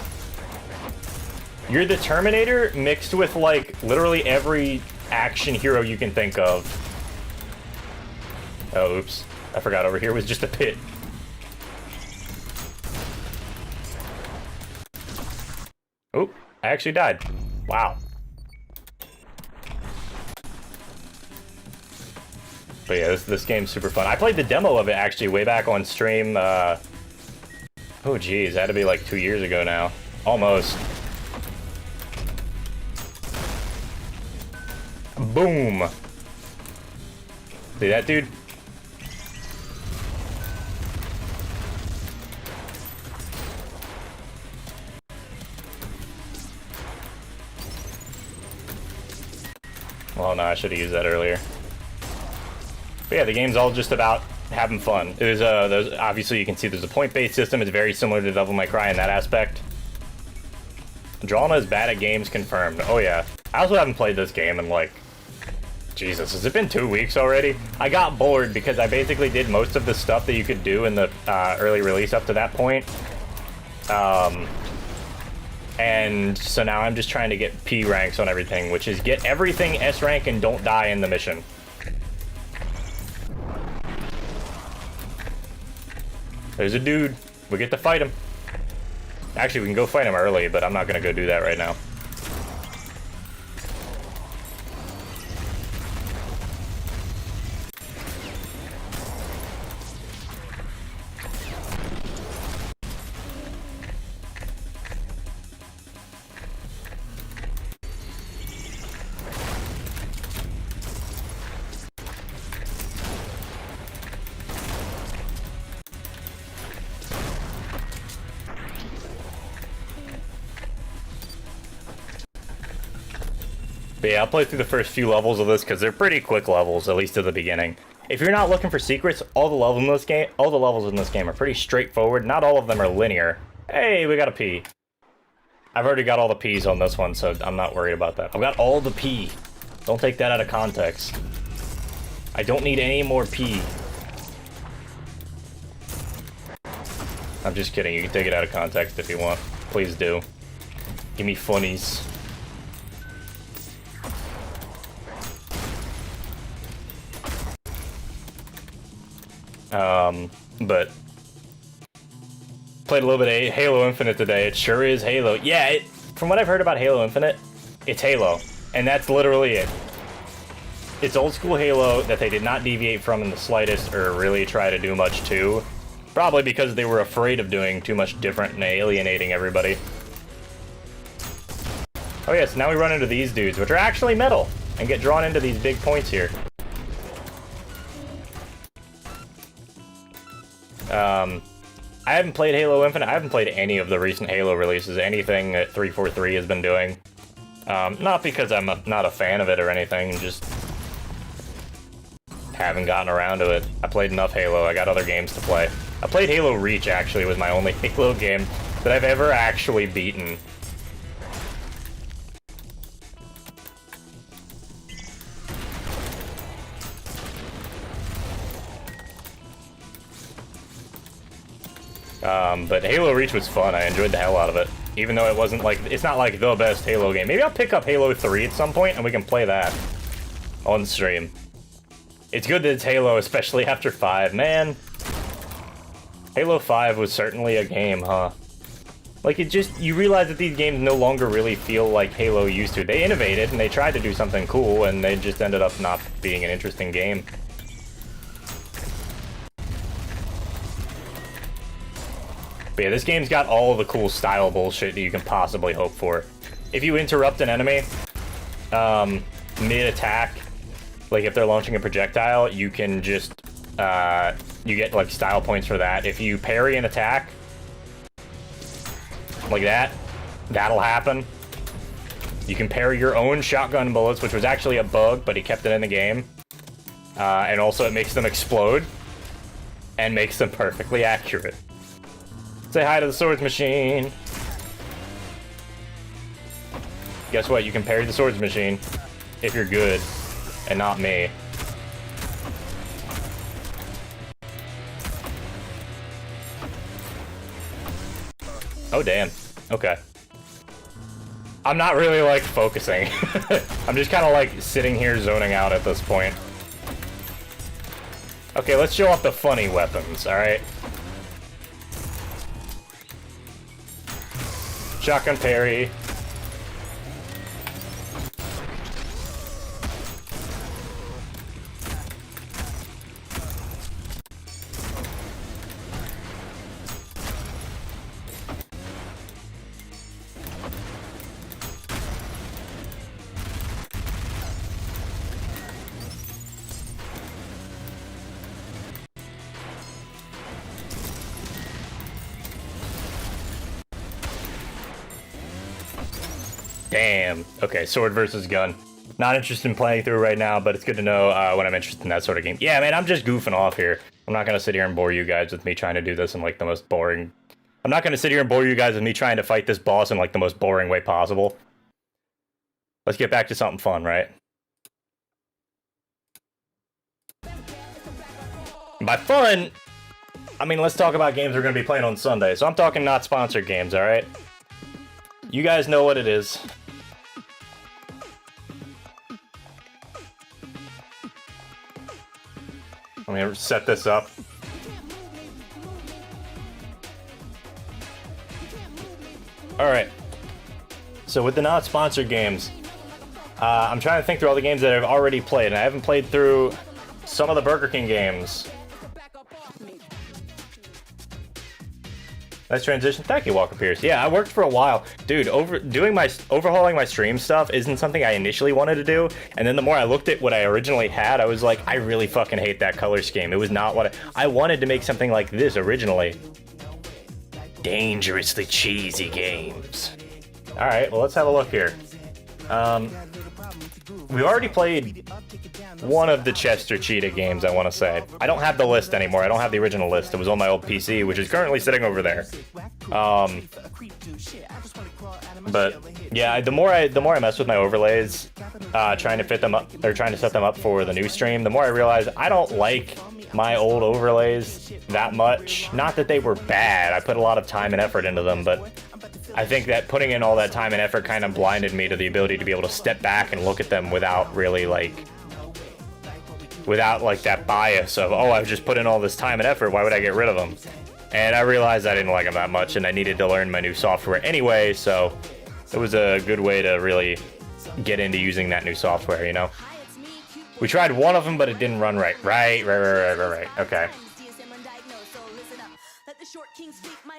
Speaker 1: You're the Terminator mixed with, like, literally every action hero you can think of. Oh, oops. I forgot over here was just a pit. Oh, I actually died. Wow. But yeah, this game's super fun. I played the demo of it actually way back on stream. Oh geez, that had to be like 2 years ago now. Almost. Boom. See that dude? Well, no, I should have used that earlier. But yeah, the game's all just about having fun. There's obviously you can see there's a point-based system. It's very similar to Devil May Cry in that aspect. Dralnah is bad at games, confirmed. Oh yeah. I also haven't played this game in, like, Jesus, has it been 2 weeks already? I got bored because I basically did most of the stuff that you could do in the early release up to that point. And so now I'm just trying to get P ranks on everything, which is get everything S rank and don't die in the mission. There's a dude. We get to fight him. Actually, we can go fight him early, but I'm not going to go do that right now. But yeah, I'll play through the first few levels of this because they're pretty quick levels, at least at the beginning. If you're not looking for secrets, all the levels in this game are pretty straightforward. Not all of them are linear. Hey, we got a P. I've already got all the P's on this one, so I'm not worried about that. I've got all the P. Don't take that out of context. I don't need any more P. I'm just kidding. You can take it out of context if you want. Please do. Give me funnies. But played a little bit of Halo Infinite today. It sure is Halo. Yeah, from what I've heard about Halo Infinite, it's Halo. And that's literally it. It's old school Halo that they did not deviate from in the slightest or really try to do much to. Probably because they were afraid of doing too much different and alienating everybody. Oh yes, now we run into these dudes, which are actually metal, and get drawn into these big points here. I haven't played Halo Infinite. I haven't played any of the recent Halo releases, anything that 343 has been doing. Not because I'm not a fan of it or anything, just haven't gotten around to it. I played enough Halo, I got other games to play. I played Halo Reach, actually, was my only Halo game that I've ever actually beaten. But Halo Reach was fun. I enjoyed the hell out of it. Even though it wasn't like, it's not like the best Halo game. Maybe I'll pick up Halo 3 at some point and we can play that on stream. It's good that it's Halo, especially after 5. Man, Halo 5 was certainly a game, huh? Like, it just, you realize that these games no longer really feel like Halo used to. They innovated and they tried to do something cool and they just ended up not being an interesting game. But yeah, this game's got all of the cool style bullshit that you can possibly hope for. If you interrupt an enemy mid-attack, like if they're launching a projectile, you can just, you get like style points for that. If you parry an attack, like that, that'll happen. You can parry your own shotgun bullets, which was actually a bug, but he kept it in the game. And also it makes them explode and makes them perfectly accurate. Say hi to the swords machine. Guess what? You can parry the swords machine if you're good and not me. Oh, damn. Okay. I'm not really, like, focusing. I'm just kind of, like, sitting here zoning out at this point. Okay, let's show off the funny weapons, alright? Shotgun parry. Damn. Okay, sword versus gun. Not interested in playing through right now, but it's good to know when I'm interested in that sort of game. Yeah, man, I'm just goofing off here. I'm not going to sit here and bore you guys with me trying to do this in, like, the most boring... I'm not going to sit here and bore you guys with me trying to fight this boss in, like, the most boring way possible. Let's get back to something fun, right? And by fun, I mean, let's talk about games we're going to be playing on Sunday. So I'm talking not sponsored games, alright? You guys know what it is. Let me set this up. Alright. So with the not sponsored games, I'm trying to think through all the games that I've already played, and I haven't played through some of the Burger King games. Nice transition. Thank you, Walker Pierce. Yeah, I worked for a while. Dude, overhauling my stream stuff isn't something I initially wanted to do, and then the more I looked at what I originally had, I was like, I really fucking hate that color scheme. It was not what I wanted to make something like this originally. Dangerously cheesy games. Alright, well, let's have a look here. We've already played one of the Chester Cheetah games, I want to say. I don't have the list anymore. I don't have the original list. It was on my old PC, which is currently sitting over there. But yeah, the more I mess with my overlays, trying to fit them up or trying to set them up for the new stream, the more I realize I don't like my old overlays that much. Not that they were bad. I put a lot of time and effort into them, but I think that putting in all that time and effort kind of blinded me to the ability to be able to step back and look at them without really without that bias of, oh, I've just put in all this time and effort, why would I get rid of them? And I realized I didn't like them that much, and I needed to learn my new software anyway, so it was a good way to really get into using that new software, you know? We tried one of them, but it didn't run right. Right. Okay.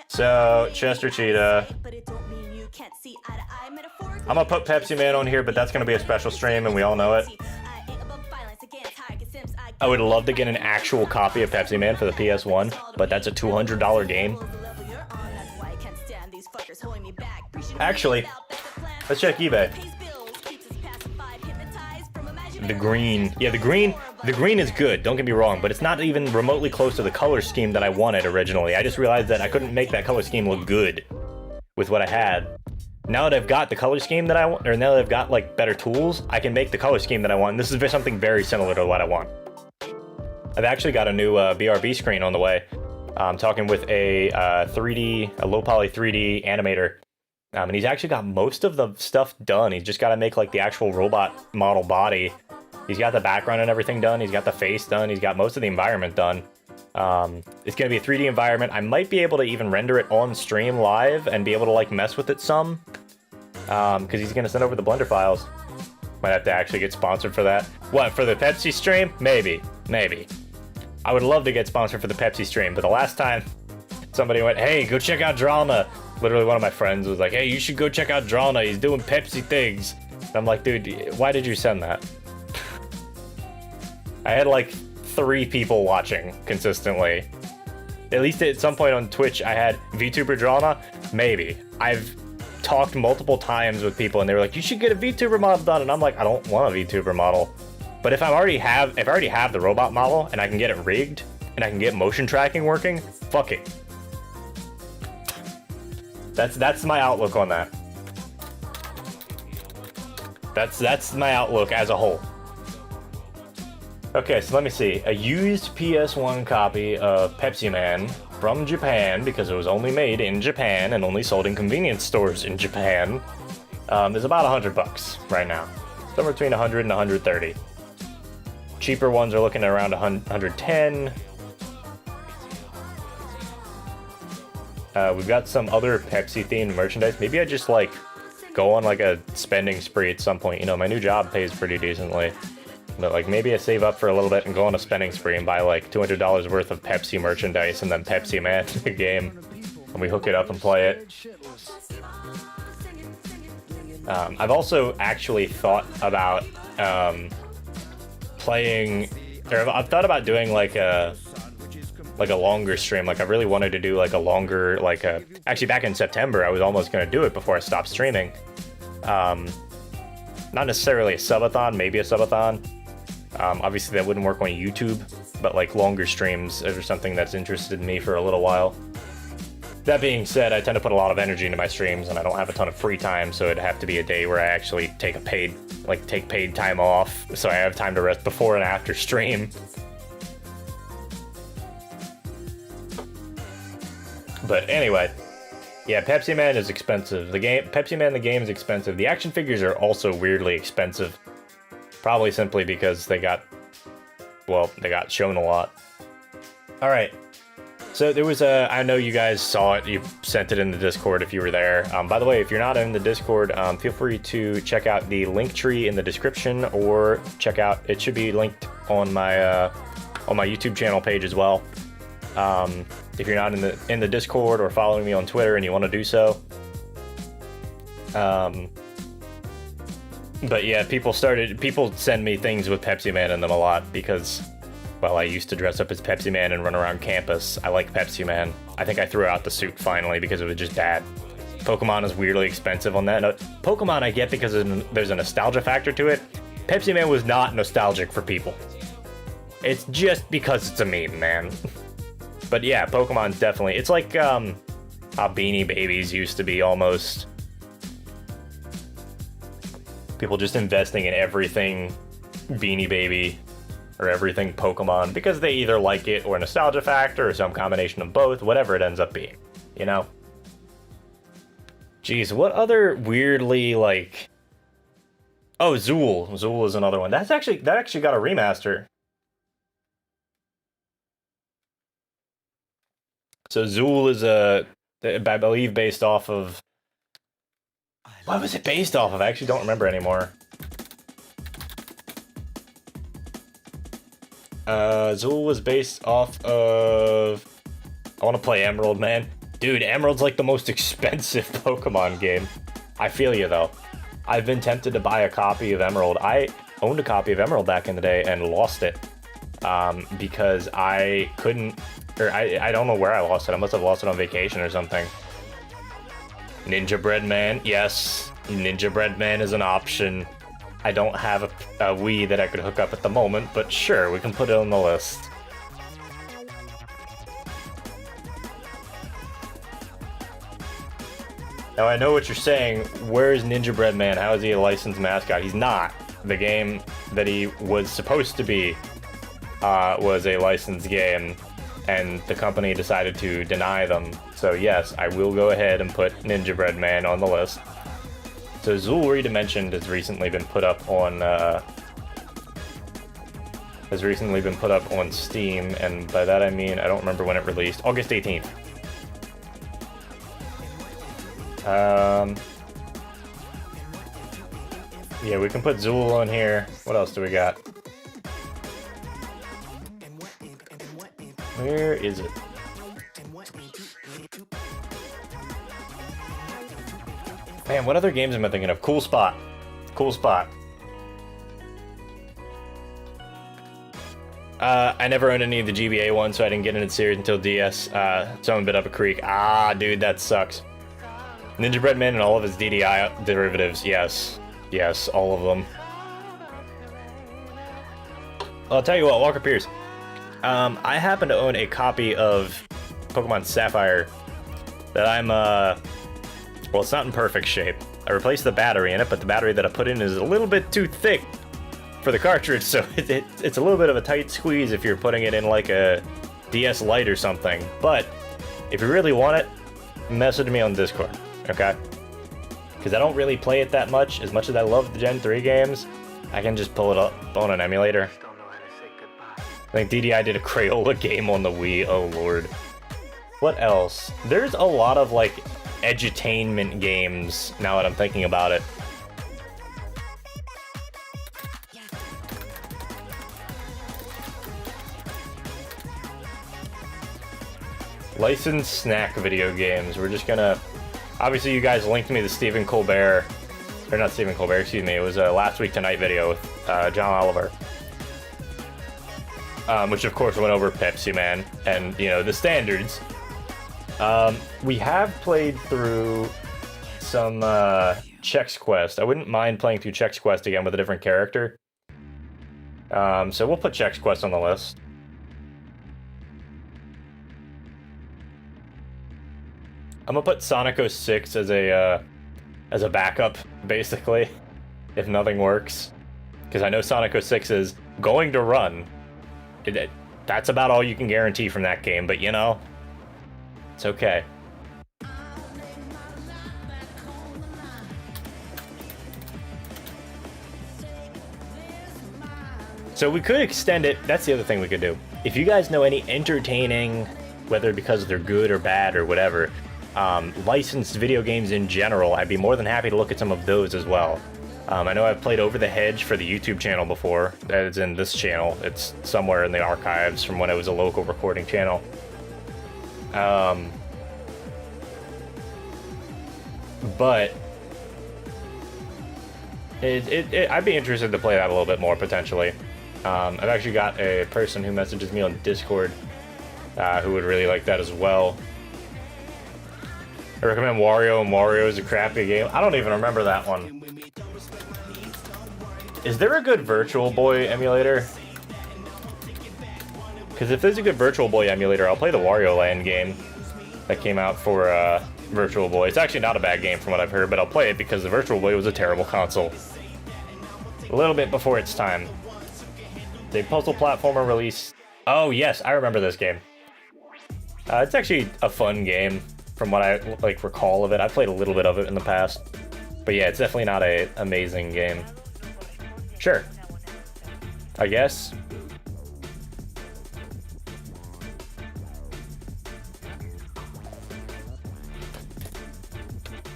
Speaker 1: So, Chester Cheetah. I'm gonna put Pepsi Man on here, but that's gonna be a special stream, and we all know it. I would love to get an actual copy of Pepsi Man for the PS1, but that's a $200 game. Actually, let's check eBay. The green. Yeah, the green is good, don't get me wrong, but it's not even remotely close to the color scheme that I wanted originally. I just realized that I couldn't make that color scheme look good with what I had. Now that I've got the color scheme that I want, or now that I've got like better tools, I can make the color scheme that I want. And this is something very similar to what I want. I've actually got a new BRB screen on the way. I'm talking with a low poly 3D animator. And he's actually got most of the stuff done. He's just got to make like the actual robot model body. He's got the background and everything done. He's got the face done. He's got most of the environment done. It's going to be a 3D environment. I might be able to even render it on stream live and be able to like mess with it some. Because he's going to send over the Blender files. Might have to actually get sponsored for that. What, for the Pepsi stream? Maybe. Maybe. I would love to get sponsored for the Pepsi stream, but the last time somebody went, hey, go check out Dralnah. Literally one of my friends was like, hey, you should go check out Dralnah. He's doing Pepsi things. And I'm like, dude, why did you send that? I had like 3 people watching consistently. At least at some point on Twitch, I had VTuber Dralnah. Maybe. I've talked multiple times with people and they were like, you should get a VTuber model done. And I'm like, I don't want a VTuber model. But if I already have the robot model and I can get it rigged and I can get motion tracking working, fuck it. That's my outlook on that. That's my outlook as a whole. Okay, so let me see. A used PS1 copy of Pepsi Man from Japan, because it was only made in Japan and only sold in convenience stores in Japan, is about $100 right now. Somewhere between 100 and 130. Cheaper ones are looking at around 110. We've got some other Pepsi themed merchandise. Maybe I just like go on like a spending spree at some point. You know, my new job pays pretty decently. But like maybe I save up for a little bit and go on a spending spree and buy like $200 worth of Pepsi merchandise and then Pepsi Man the game. And we hook it up and play it. I've also actually thought about playing, or I've thought about doing like a longer stream. Like I really wanted to do like a longer, actually back in September I was almost going to do it before I stopped streaming. Not necessarily a subathon, maybe a subathon. Obviously that wouldn't work on YouTube, but like longer streams are something that's interested me for a little while. That being said, I tend to put a lot of energy into my streams and I don't have a ton of free time, so it'd have to be a day where I actually take paid time off, so I have time to rest before and after stream. But anyway, yeah, Pepsi Man is expensive. Pepsi Man the game is expensive. The action figures are also weirdly expensive. Probably simply because they got shown a lot. Alright. So there was I know you guys saw it, you sent it in the Discord if you were there. By the way, if you're not in the Discord, feel free to check out the link tree in the description, or check out, it should be linked on my YouTube channel page as well. If you're not in the Discord or following me on Twitter and you want to do so. But yeah, people send me things with Pepsi Man in them a lot because, well, I used to dress up as Pepsi Man and run around campus. I like Pepsi Man. I think I threw out the suit finally because it was just bad. Pokemon is weirdly expensive on that note. Pokemon I get because there's a nostalgia factor to it. Pepsi Man was not nostalgic for people. It's just because it's a meme, man. But yeah, Pokemon's definitely... It's like how Beanie Babies used to be almost. People just investing in everything Beanie Baby or everything Pokemon because they either like it or nostalgia factor or some combination of both, whatever it ends up being, you know? Jeez, what other weirdly like... Oh, Zool. Zool is another one. That actually got a remaster. So Zool is I believe based off of... What was it based off of? I actually don't remember anymore. Zool was based off of... I want to play Emerald, man. Dude, Emerald's like the most expensive Pokemon game. I feel you though. I've been tempted to buy a copy of Emerald. I owned a copy of Emerald back in the day and lost it because I couldn't, or I don't know where I lost it. I must have lost it on vacation or something. Ninja Bread Man, yes, Ninja Bread Man is an option. I don't have a Wii that I could hook up at the moment, but sure, we can put it on the list. Now I know what you're saying, where is Ninja Bread Man? How is he a licensed mascot? He's not. The game that he was supposed to be was a licensed game, and the company decided to deny them. So yes, I will go ahead and put Ninja Bread Man on the list. So Zool Redimensioned has recently been put up on Steam, and by that I mean I don't remember when it released. August 18th. Yeah, we can put Zool on here. What else do we got? Where is it? Man, what other games am I thinking of? Cool Spot. Cool Spot. I never owned any of the GBA ones, so I didn't get into the series until DS. Someone bit up a creek. Ah, dude, that sucks. Ninja Bread Man and all of his DDI derivatives. Yes. Yes, all of them. Well, I'll tell you what, Walker Pierce. I happen to own a copy of Pokemon Sapphire that I'm, well, it's not in perfect shape. I replaced the battery in it, but the battery that I put in is a little bit too thick for the cartridge, so it's a little bit of a tight squeeze if you're putting it in like a DS Lite or something. But if you really want it, message me on Discord, okay? Because I don't really play it that much. As much as I love the Gen 3 games, I can just pull it up on an emulator. I think DDI did a Crayola game on the Wii, oh lord. What else? There's a lot of like edutainment games now that I'm thinking about it. Licensed snack video games. We're just gonna... Obviously, you guys linked me to Stephen Colbert. Or not Stephen Colbert, excuse me. It was a Last Week Tonight video with John Oliver. Which, of course, went over Pepsi Man and, you know, the standards. We have played through some Chex Quest. I wouldn't mind playing through Chex Quest again with a different character. So we'll put Chex Quest on the list. I'm gonna put Sonic 06 as a backup, basically, if nothing works. Because I know Sonic 06 is going to run. That's about all you can guarantee from that game, but you know, it's okay. So we could extend it. That's the other thing we could do. If you guys know any entertaining, whether because they're good or bad or whatever, licensed video games in general, I'd be more than happy to look at some of those as well. I know I've played Over the Hedge for the YouTube channel before. That is in this channel. It's somewhere in the archives from when it was a local recording channel. But I'd be interested to play that a little bit more, potentially. I've actually got a person who messages me on Discord who would really like that as well. I recommend Wario, and Wario is a crappy game. I don't even remember that one. Is there a good Virtual Boy emulator? Because if there's a good Virtual Boy emulator, I'll play the Wario Land game that came out for Virtual Boy. It's actually not a bad game from what I've heard, but I'll play it because the Virtual Boy was a terrible console. A little bit before its time. The puzzle platformer release. Oh yes, I remember this game. It's actually a fun game from what I recall of it. I played a little bit of it in the past, but yeah, it's definitely not an amazing game. Sure, I guess.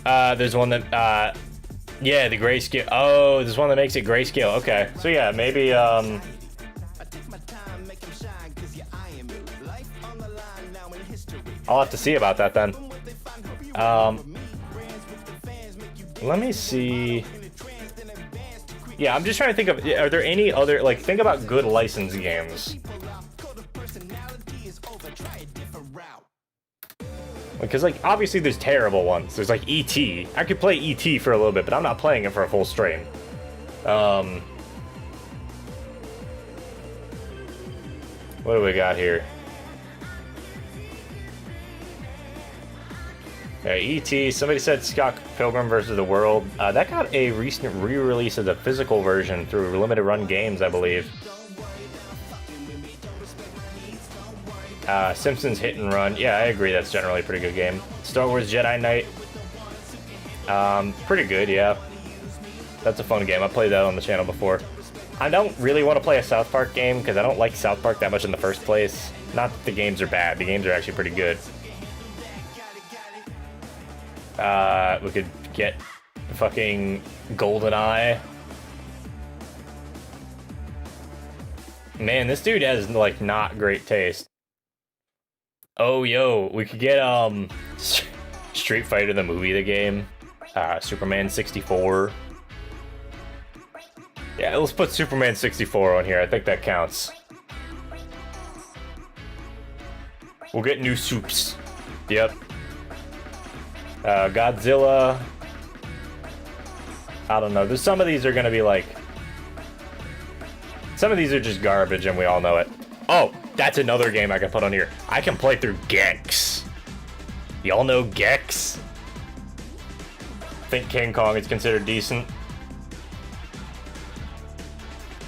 Speaker 1: There's one that, yeah, the grayscale. Oh, there's one that makes it grayscale. Okay, so yeah, maybe, I'll have to see about that then. Let me see. Yeah, I'm just trying to think of, are there any other, like, think about good licensed games. Because, like, obviously there's terrible ones. There's, like, E.T. I could play E.T. for a little bit, but I'm not playing it for a full stream. What do we got here? E.T. Somebody said Scott Pilgrim vs. the World. That got a recent re-release of the physical version through limited run games, I believe. Simpsons Hit and Run. Yeah, I agree. That's generally a pretty good game. Star Wars Jedi Knight. Pretty good, yeah. That's a fun game. I played that on the channel before. I don't really want to play a South Park game because I don't like South Park that much in the first place. Not that the games are bad. The games are actually pretty good. We could get fucking GoldenEye. Man, this dude has, like, not great taste. Oh, yo, we could get, Street Fighter the movie, the game. Superman 64. Yeah, let's put Superman 64 on here. I think that counts. We'll get new soups. Yep. Godzilla. I don't know. There's some of these are gonna be like... Some of these are just garbage and we all know it. Oh, that's another game I can put on here. I can play through Gex. Y'all know Gex? I think King Kong is considered decent.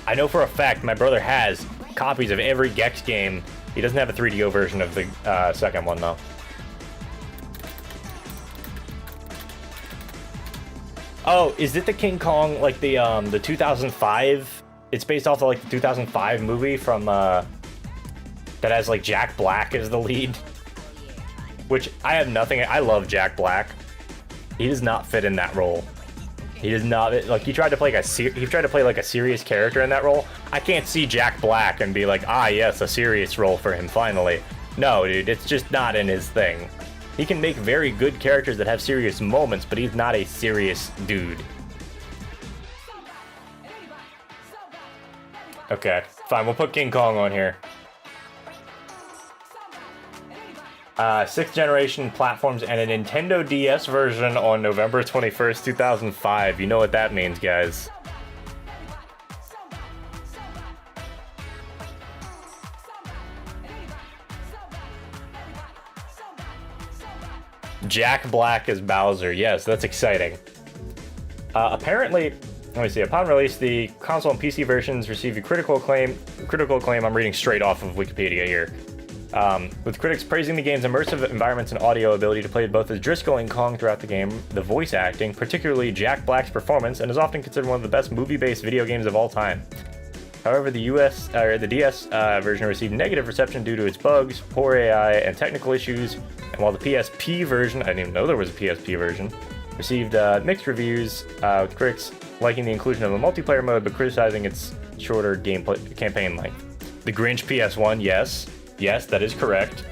Speaker 1: I know for a fact my brother has copies of every Gex game. He doesn't have a 3DO version of the second one though. Oh, is it the King Kong, like the 2005? It's based off of like the 2005 movie from that has like Jack Black as the lead. Which I have nothing. I love Jack Black. He does not fit in that role. He does not, like, he tried to play like a serious character in that role. I can't see Jack Black and be like, ah, yes, a serious role for him finally. No, dude, it's just not in his thing. He can make very good characters that have serious moments, but he's not a serious dude. Okay, fine, we'll put King Kong on here. 6th generation platforms and a Nintendo DS version on November 21st, 2005. You know what that means, guys. Jack Black as Bowser. Yes, that's exciting. Apparently, let me see. Upon release, the console and PC versions received a critical acclaim. I'm reading straight off of Wikipedia here. With critics praising the game's immersive environments and audio ability to play both as Driscoll and Kong throughout the game, the voice acting, particularly Jack Black's performance, and is often considered one of the best movie-based video games of all time. However, the DS version received negative reception due to its bugs, poor AI, and technical issues, and while the PSP version, I didn't even know there was a PSP version, received mixed reviews, with critics liking the inclusion of a multiplayer mode but criticizing its shorter gameplay campaign length. The Grinch PS1, yes. Yes, that is correct.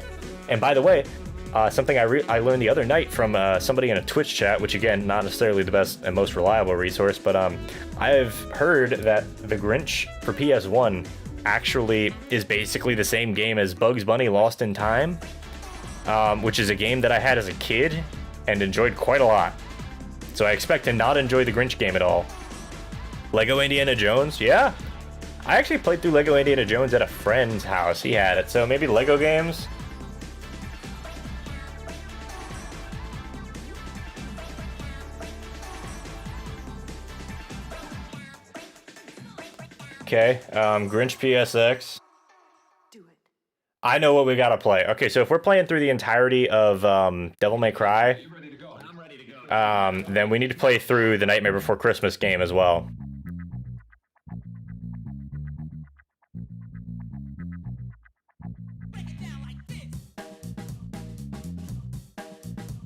Speaker 1: And by the way, something I learned the other night from somebody in a Twitch chat, which again, not necessarily the best and most reliable resource, but I've heard that the Grinch for PS1 actually is basically the same game as Bugs Bunny Lost in Time, which is a game that I had as a kid and enjoyed quite a lot. So I expect to not enjoy the Grinch game at all. Lego Indiana Jones? Yeah. I actually played through Lego Indiana Jones at a friend's house. He had it, so maybe Lego games? Okay, Grinch PSX.
Speaker 3: Do it.
Speaker 1: I know what we gotta play. Okay, so if we're playing through the entirety of Devil May Cry, then we need to play through the Nightmare Before Christmas game as well.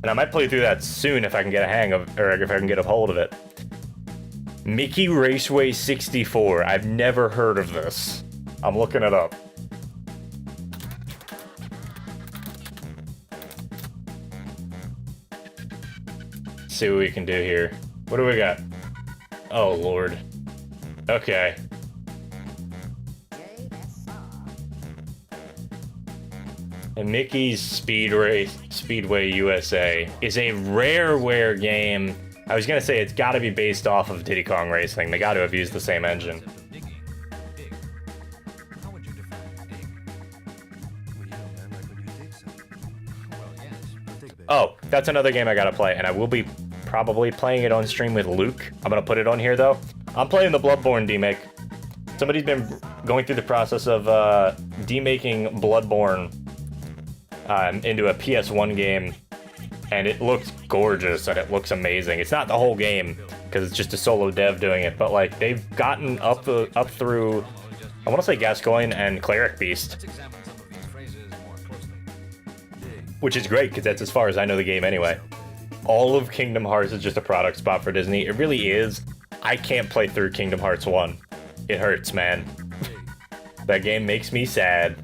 Speaker 1: And I might play through that soon if I can get a hang of, or if I can get a hold of it. Mickey Raceway 64. I've never heard of this. I'm looking it up. see what we can do here. What do we got? Oh, Lord. Okay. And Mickey's Speedway USA is a rareware game. I was gonna say it's got to be based off of Diddy Kong Racing. They got to have used the same engine. Oh, that's another game I gotta play, and I will be probably playing it on stream with Luke. I'm gonna put it on here though. I'm playing the Bloodborne demake. Somebody's been going through the process of demaking Bloodborne into a PS1 game, and it looks gorgeous and it looks amazing. It's not the whole game because it's just a solo dev doing it, but like they've gotten up through, I want to say Gascoigne and Cleric Beast, which is great because that's as far as I know the game anyway. All of Kingdom Hearts is just a product spot for Disney. It really is. I can't play through Kingdom Hearts 1. It hurts, man. That game makes me sad.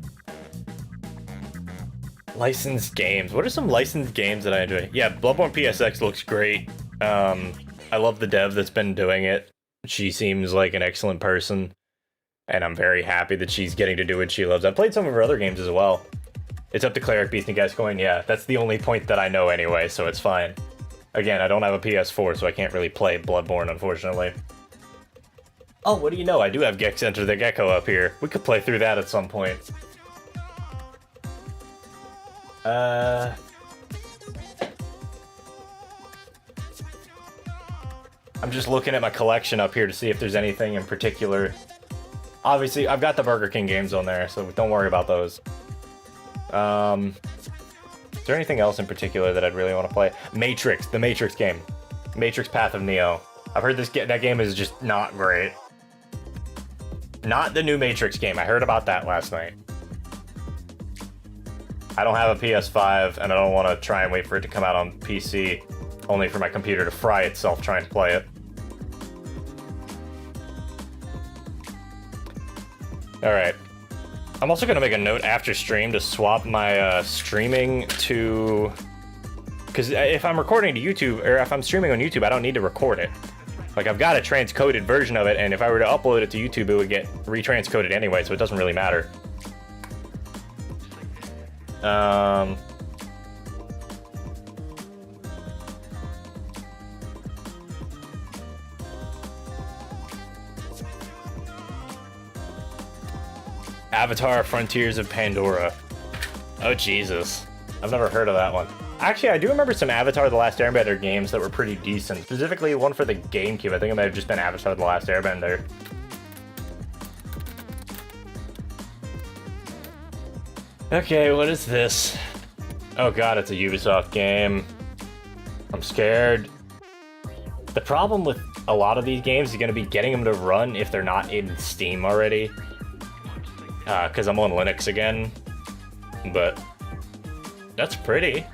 Speaker 1: Licensed games. What are some licensed games that I enjoy? Yeah, Bloodborne PSX looks great. I love the dev that's been doing it. She seems like an excellent person, and I'm very happy that she's getting to do what she loves. I've played some of her other games as well. It's up to Cleric Beast and Gascoigne. Yeah, that's the only point that I know anyway, so it's fine. Again, I don't have a PS4, so I can't really play Bloodborne, unfortunately. Oh, what do you know? I do have Gex Enter the Gecko up here. We could play through that at some point. I'm just looking at my collection up here to see if there's anything in particular. Obviously, I've got the Burger King games on there, so don't worry about those. Is there anything else in particular that I'd really want to play? Matrix, the Matrix game. Matrix Path of Neo. I've heard that game is just not great. Not the new Matrix game. I heard about that last night. I don't have a PS5, and I don't want to try and wait for it to come out on PC, only for my computer to fry itself trying to play it. Alright. I'm also going to make a note after stream to swap my streaming to... Because if I'm recording to YouTube, or if I'm streaming on YouTube, I don't need to record it. Like, I've got a transcoded version of it, and if I were to upload it to YouTube, it would get retranscoded anyway, so it doesn't really matter. Avatar Frontiers of Pandora. Oh, Jesus. I've never heard of that one. Actually, I do remember some Avatar The Last Airbender games that were pretty decent. Specifically, one for the GameCube. I think it might have just been Avatar The Last Airbender. Okay, what is this? Oh god, it's a Ubisoft game. I'm scared. The problem with a lot of these games is going to be getting them to run if they're not in Steam already. Because I'm on Linux again. But that's pretty.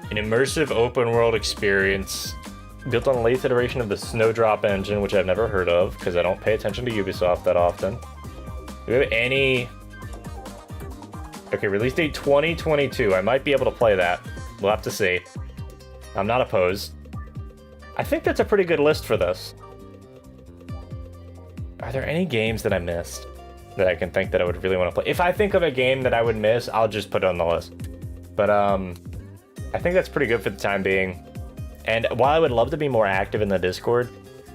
Speaker 1: An immersive open-world experience built on the latest iteration of the Snowdrop engine, which I've never heard of, because I don't pay attention to Ubisoft that often. Do we have any... Okay, release date 2022. I might be able to play that. We'll have to see. I'm not opposed. I think that's a pretty good list for this. Are there any games that I missed that I can think that I would really want to play? If I think of a game that I would miss, I'll just put it on the list. But, I think that's pretty good for the time being. And while I would love to be more active in the Discord,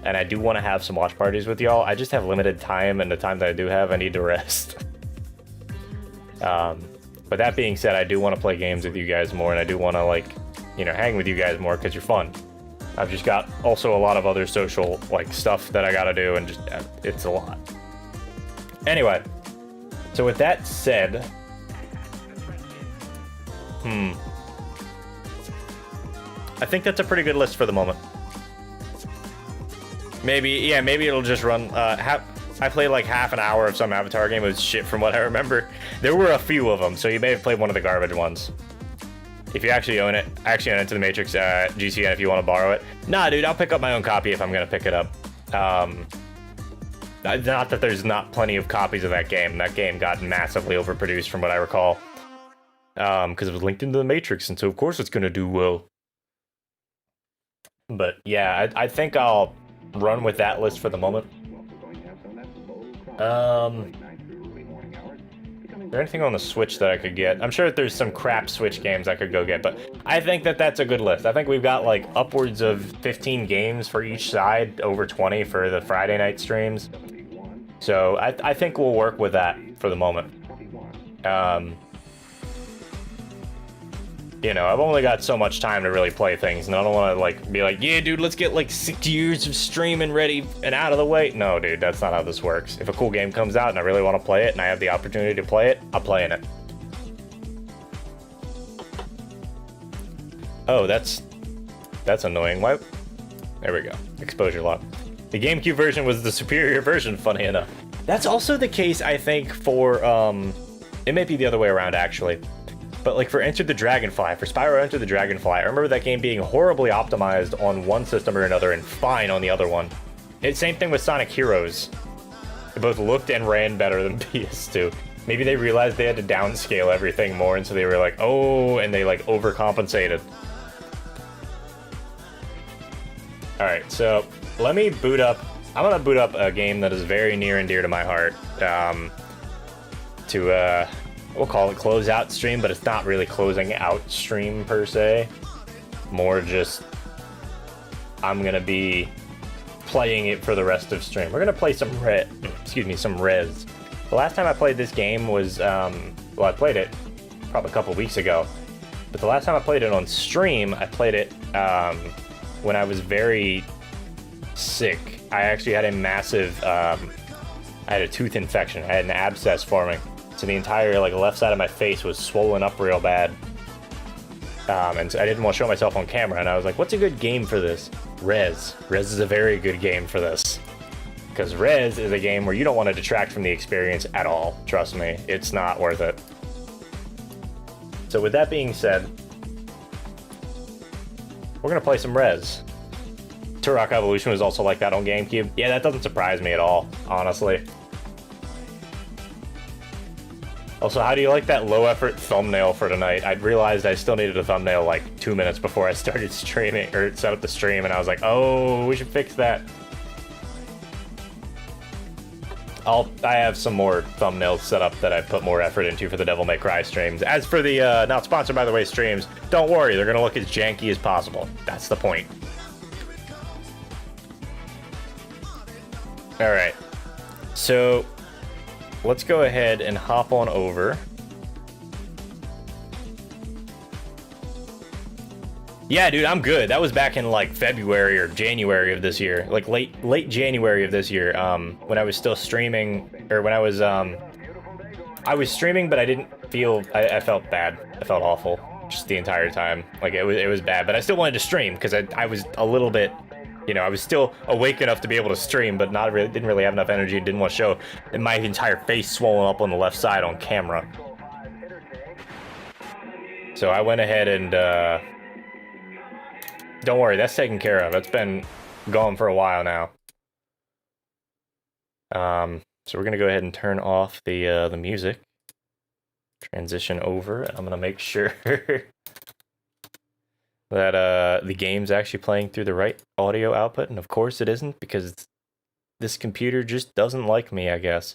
Speaker 1: and I do want to have some watch parties with y'all, I just have limited time, and the time that I do have, I need to rest. But that being said, I do want to play games with you guys more, and I do want to, like, you know, hang with you guys more, because you're fun. I've just got also a lot of other social, like, stuff that I gotta do, and just, it's a lot. Anyway, so with that said, I think that's a pretty good list for the moment. Maybe it'll just run, I played like half an hour of some Avatar game. It was shit from what I remember. There were a few of them, so you may have played one of the garbage ones. If you actually own it, I actually own it to the Matrix GCN if you want to borrow it. Nah, dude, I'll pick up my own copy if I'm going to pick it up. Not that there's not plenty of copies of that game. That game got massively overproduced from what I recall. Because it was linked into the Matrix, and so of course it's going to do well. But yeah, I think I'll run with that list for the moment. Is there anything on the Switch that I could get? I'm sure that there's some crap Switch games I could go get, but I think that that's a good list. I think we've got like upwards of 15 games for each side, over 20 for the Friday night streams. So I think we'll work with that for the moment. You know, I've only got so much time to really play things, and I don't want to like be like, yeah, dude, let's get like 6 years of streaming ready and out of the way. No, dude, that's not how this works. If a cool game comes out and I really want to play it and I have the opportunity to play it, I'm playing it. Oh, that's annoying. Why? There we go. Exposure lock. The GameCube version was the superior version, funny enough. That's also the case, I think, for it may be the other way around actually. But like for Enter the Dragonfly, for Spyro Enter the Dragonfly, I remember that game being horribly optimized on one system or another and fine on the other one. Same thing with Sonic Heroes. They both looked and ran better than PS2. Maybe they realized they had to downscale everything more, and so they were like, oh, and they like overcompensated. Alright, so let me boot up. I'm gonna boot up a game that is very near and dear to my heart. We'll call it close out stream, but it's not really closing out stream per se. More just, I'm gonna be playing it for the rest of stream. We're gonna play some some Rez. The last time I played this game was, well, I played it probably a couple weeks ago. But the last time I played it on stream, I played it when I was very sick. I actually had a massive, I had a tooth infection. I had an abscess forming. So the entire like left side of my face was swollen up real bad. And so I didn't want to show myself on camera, and I was like, what's a good game for this? Rez. Rez is a very good game for this. Because Rez is a game where you don't want to detract from the experience at all. Trust me, it's not worth it. So with that being said, we're going to play some Rez. Turok Evolution was also like that on GameCube. Yeah, that doesn't surprise me at all, honestly. Also, how do you like that low-effort thumbnail for tonight? I realized I still needed a thumbnail like 2 minutes before I started streaming, or set up the stream, and I was like, oh, we should fix that. I have some more thumbnails set up that I put more effort into for the Devil May Cry streams. As for the, not sponsored by the way, streams, don't worry, they're gonna look as janky as possible. That's the point. Alright. So, let's go ahead and hop on over. Yeah, dude, I'm good. That was back in like February or January of this year, like late January of this year, when I was still streaming, or when I was streaming, but I didn't feel, I felt bad. I felt awful just the entire time. Like it was bad, but I still wanted to stream because I was a little bit, you know, I was still awake enough to be able to stream, but didn't really have enough energy and didn't want to show my entire face swollen up on the left side on camera. So I went ahead and, don't worry, that's taken care of. It's been going for a while now. So we're gonna go ahead and turn off the music. Transition over. I'm gonna make sure that the game's actually playing through the right audio output, and of course it isn't, because this computer just doesn't like me, I guess.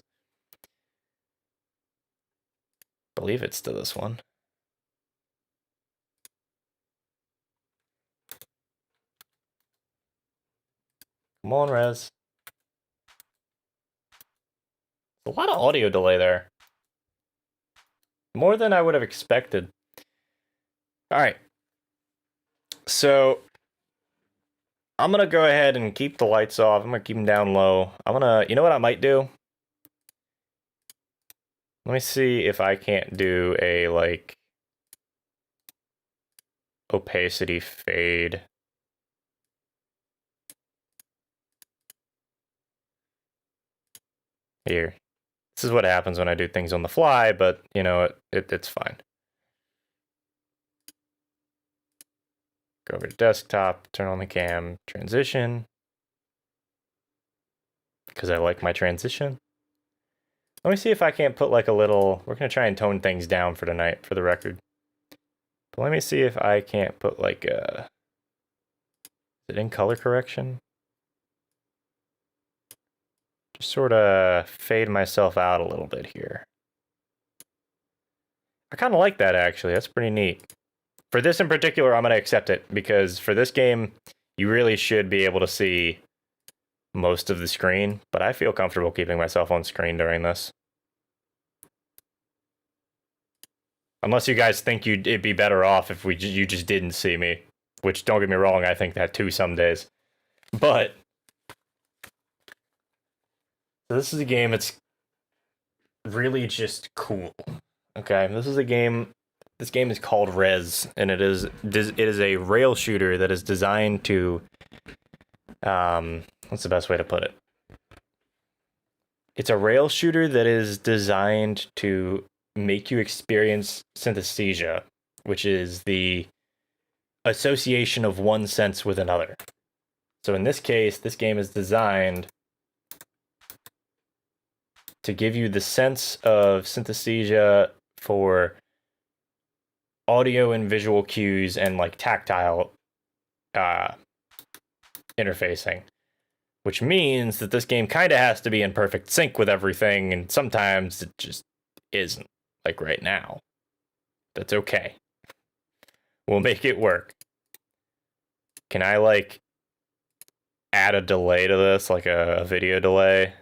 Speaker 1: I believe it's to this one. Come on, Rez. A lot of audio delay there. More than I would have expected. Alright. So, I'm gonna go ahead and keep the lights off. I'm gonna keep them down low. You know what I might do? Let me see if I can't do a, like, opacity fade. Here. This is what happens when I do things on the fly, but, you know, it's fine. Go over to desktop, turn on the cam, transition. Because I like my transition. Let me see if I can't put like a little... We're going to try and tone things down for tonight, for the record. But let me see if I can't put like a... Is it in color correction? Just sort of fade myself out a little bit here. I kind of like that, actually. That's pretty neat. For this in particular, I'm going to accept it, because for this game, you really should be able to see most of the screen, but I feel comfortable keeping myself on screen during this. Unless you guys think it'd be better off if you just didn't see me, which, don't get me wrong, I think that too some days. But this is a game that's really just cool. Okay, this is a game. This game is called Rez, and it is a rail shooter that is designed to, what's the best way to put it? It's a rail shooter that is designed to make you experience synesthesia, which is the association of one sense with another. So in this case, this game is designed to give you the sense of synesthesia for audio and visual cues and like tactile interfacing, which means that this game kind of has to be in perfect sync with everything, and sometimes it just isn't, like right now. That's okay. We'll make it work. Can I like add a delay to this, like a video delay,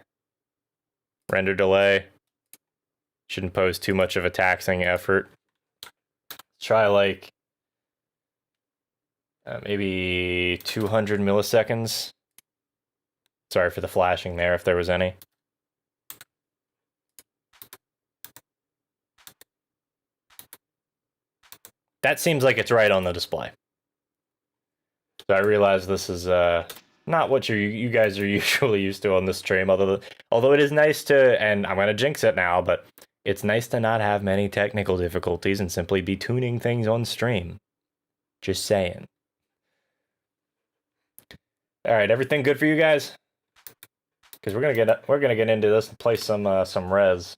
Speaker 1: render delay? Shouldn't pose too much of a taxing effort. Try like maybe 200 milliseconds. Sorry for the flashing there, if there was any. That seems like it's right on the display. So I realize this is not what you guys are usually used to on this stream, although it is nice to, and I'm gonna jinx it now, but it's nice to not have many technical difficulties and simply be tuning things on stream. Just saying. All right, everything good for you guys? Because we're gonna get into this and play some Rez.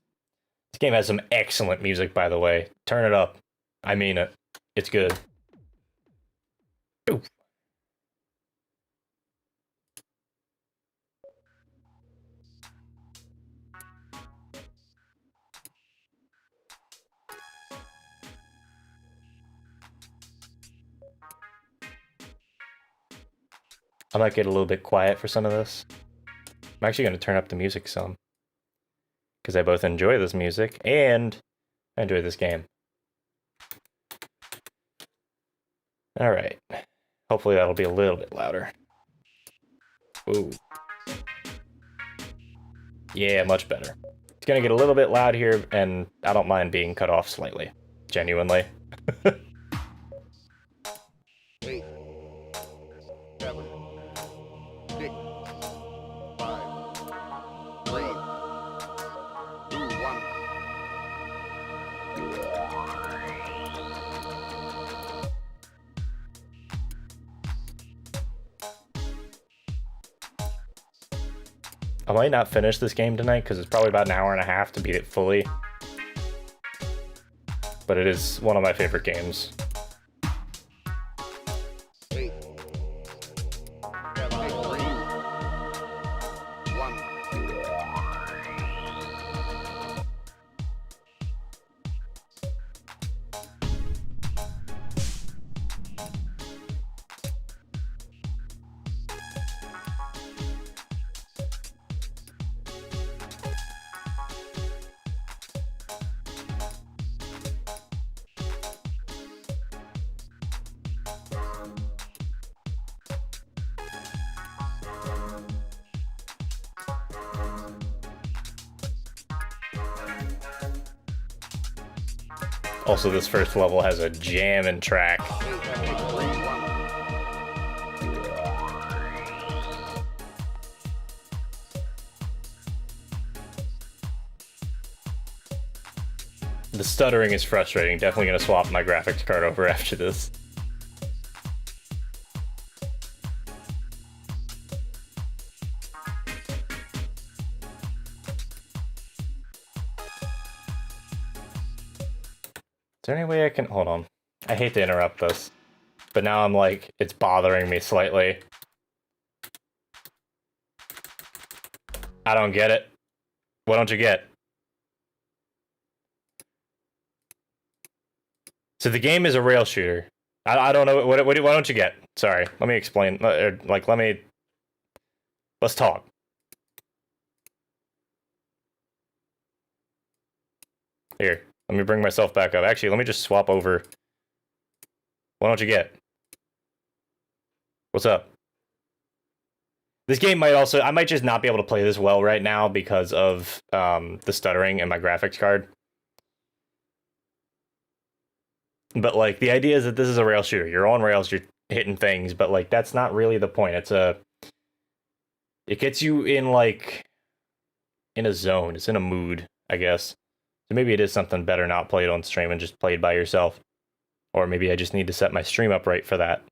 Speaker 1: This game has some excellent music, by the way. Turn it up. I mean it. It's good. Ooh. I might get a little bit quiet for some of this. I'm actually going to turn up the music some, because I both enjoy this music and I enjoy this game. All right. Hopefully that'll be a little bit louder. Ooh. Yeah, much better. It's going to get a little bit loud here, and I don't mind being cut off slightly. Genuinely.
Speaker 3: 8, 7, 6, 5, 3, 2, 1.
Speaker 1: I might not finish this game tonight because it's probably about an hour and a half to beat it fully. But it is one of my favorite games.
Speaker 3: 8, 7, 3, 1.
Speaker 1: Also, this first level has a jammin' track.
Speaker 3: 8, 7, 3, 1.
Speaker 1: The stuttering is frustrating. Definitely gonna swap my graphics card over after this. Is there any way I can... Hold on. I hate to interrupt this. but now I'm like, it's bothering me slightly. I don't get it. What don't you get? So the game is a rail shooter. I don't know. What don't you get? Sorry. Let me explain. Like, let's talk. Here, let me bring myself back up. Actually, let me just swap over. What don't you get? What's up? This game might also... I might just not be able to play this well right now because of the stuttering in my graphics card. But, like, the idea is that this is a rail shooter. You're on rails, you're hitting things, but, like, that's not really the point. It gets you in, like, in a zone. It's in a mood, I guess. So maybe it is something better not played on stream and just played by yourself. Or maybe I just need to set my stream up right for that.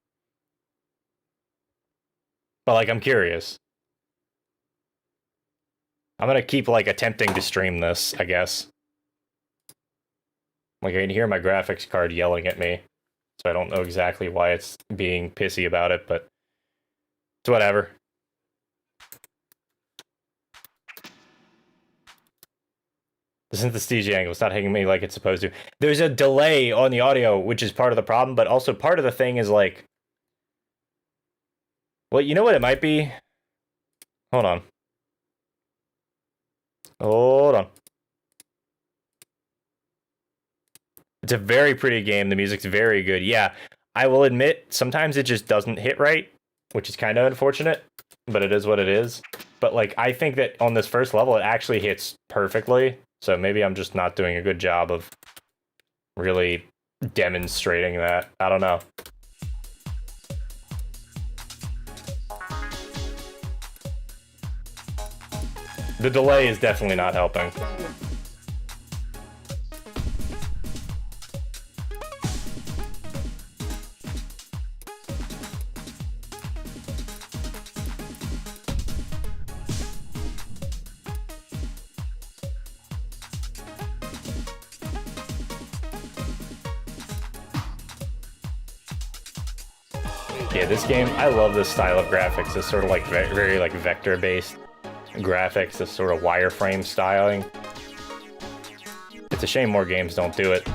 Speaker 1: But, like, I'm curious. I'm gonna keep, like, attempting to stream this, I guess. Like, I can hear my graphics card yelling at me. So I don't know exactly why it's being pissy about it, but it's whatever. Isn't the CG angle? It's not hitting me like it's supposed to. There's a delay on the audio, which is part of the problem, but also part of the thing is like... Well, you know what it might be? Hold on. Hold on. It's a very pretty game. The music's very good. Yeah, I will admit, sometimes it just doesn't hit right, which is kind of unfortunate, but it is what it is. But, like, I think that on this first level, it actually hits perfectly. So maybe I'm just not doing a good job of really demonstrating that. I don't know. The delay is definitely not helping. Yeah, this game, I love this style of graphics. It's sort of like very like vector-based graphics, this sort of wireframe styling. It's a shame more games don't do it.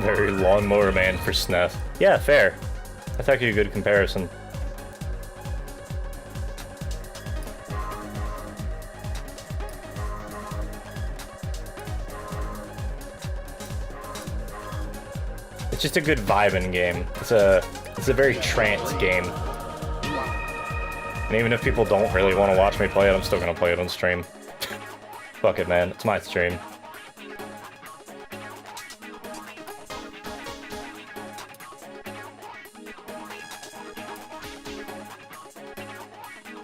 Speaker 1: Very Lawnmower Man for SNES. Yeah, fair. That's actually a good comparison. It's just a good vibing game. It's a very trance game. And even if people don't really want to watch me play it, I'm still gonna play it on stream. Fuck it, man. It's my stream.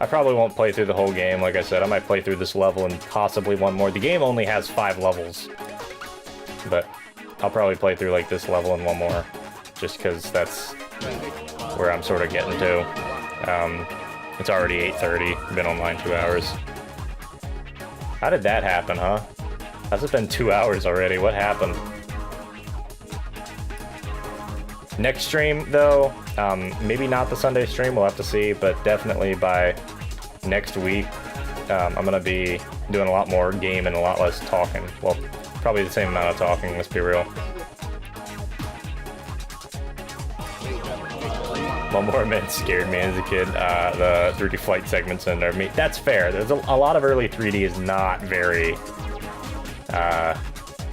Speaker 1: I probably won't play through the whole game, like I said. I might play through this level and possibly one more. The game only has 5 levels. But I'll probably play through like this level and one more. Just because that's where I'm sort of getting to. It's already 8:30. Been online 2 hours. How did that happen, huh? How's it been 2 hours already? What happened? Next stream, though, maybe not the Sunday stream, we'll have to see, but definitely by next week, I'm gonna be doing a lot more game and a lot less talking. Well, probably the same amount of talking, let's be real. One more man scared me as a kid. The 3D flight segments in there. That's fair. There's a lot of early 3D is not very.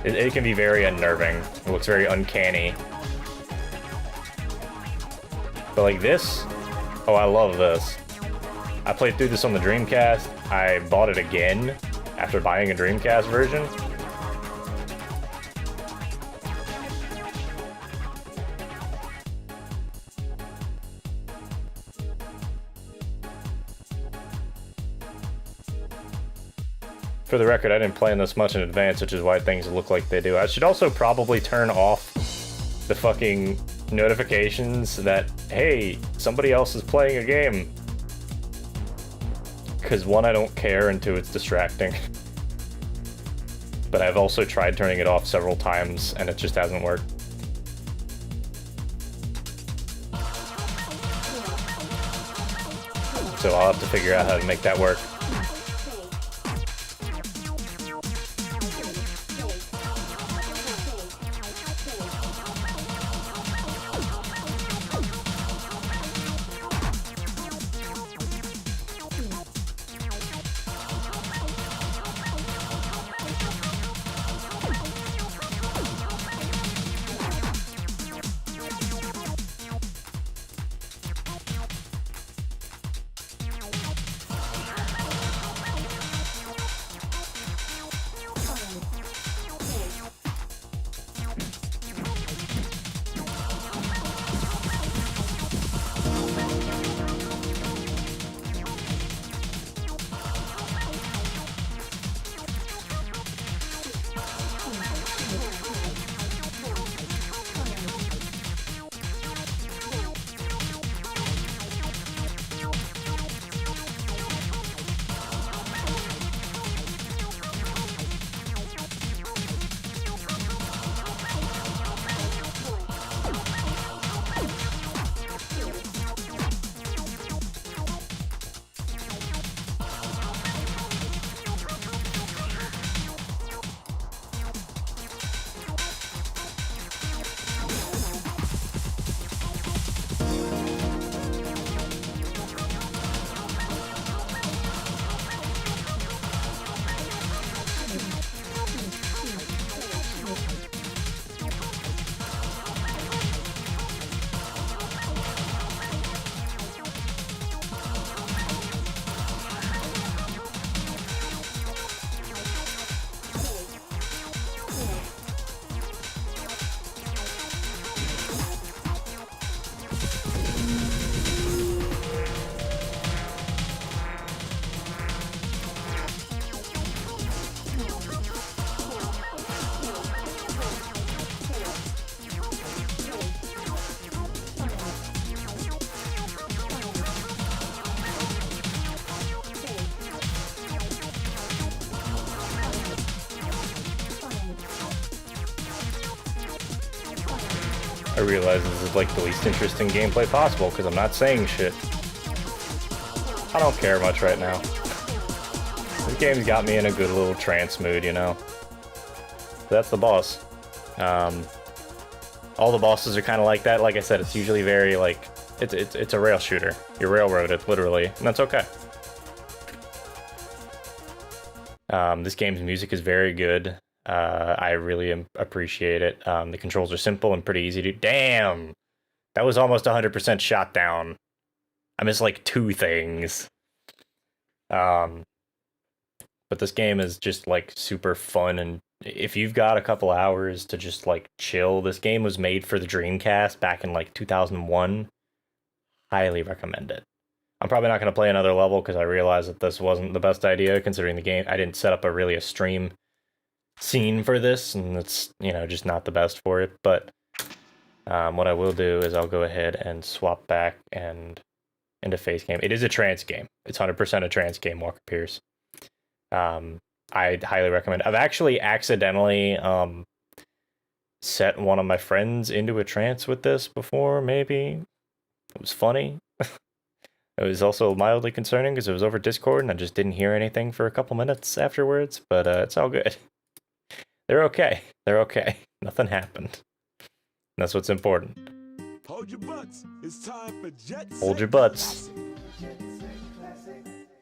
Speaker 1: It can be very unnerving. It looks very uncanny. But like this, oh, I love this. I played through this on the Dreamcast. I bought it again after buying a Dreamcast version. For the record, I didn't plan this much in advance, which is why things look like they do. I should also probably turn off the fucking notifications that, hey, somebody else is playing a game. Because one, I don't care, and two, it's distracting. But I've also tried turning it off several times, and it just hasn't worked. So I'll have to figure out how to make that work. I realize this is like the least interesting gameplay possible because I'm not saying shit. I don't care much right now. This game's got me in a good little trance mood, you know? That's the boss. All the bosses are kind of like that. Like I said, it's usually very like... It's a rail shooter. You're railroaded, literally, and that's okay. This game's music is very good. I really appreciate it. The controls are simple and pretty easy to... Damn! That was almost 100% shot down. I missed like 2 things. But this game is just like super fun, and if you've got a couple hours to just like chill, this game was made for the Dreamcast back in like 2001. Highly recommend it. I'm probably not going to play another level because I realized that this wasn't the best idea considering the game. I didn't set up a stream scene for this, and it's, you know, just not the best for it. But what I will do is I'll go ahead and swap back and into face game. It is a trance game. It's 100% a trance game, Walker Pierce. I'd highly recommend. I've actually accidentally set one of my friends into a trance with this before, maybe. It was funny. It was also mildly concerning because it was over Discord and I just didn't hear anything for a couple minutes afterwards, but it's all good. They're okay. They're okay. Nothing happened. That's what's important.
Speaker 4: Hold your butts. It's time for Jet
Speaker 1: Hold your butts.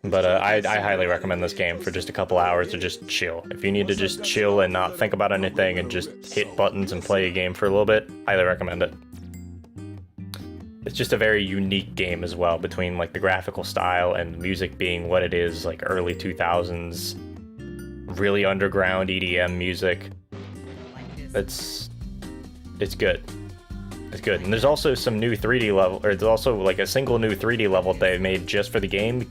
Speaker 1: But I highly recommend this game for just a couple hours to just chill. If you need to just chill and not think about anything and just hit buttons and play a game for a little bit, highly recommend it. It's just a very unique game as well, between like the graphical style and music being what it is, like early 2000s, really underground EDM music. It's good. It's good. And there's also some new 3D level, or there's also like a single new 3D level they made just for the game.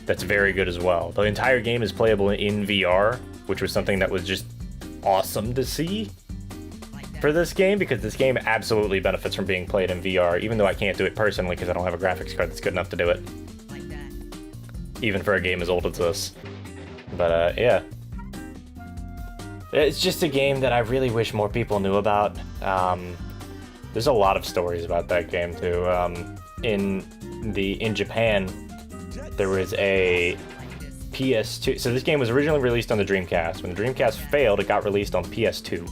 Speaker 1: That's very good as well. The entire game is playable in VR, which was something that was just awesome to see for this game, because this game absolutely benefits from being played in VR, even though I can't do it personally because I don't have a graphics card that's good enough to do it. Even for a game as old as this. But yeah. It's just a game that I really wish more people knew about. There's a lot of stories about that game too. In Japan, there was a PS2. So this game was originally released on the Dreamcast. When the Dreamcast failed, it got released on PS2.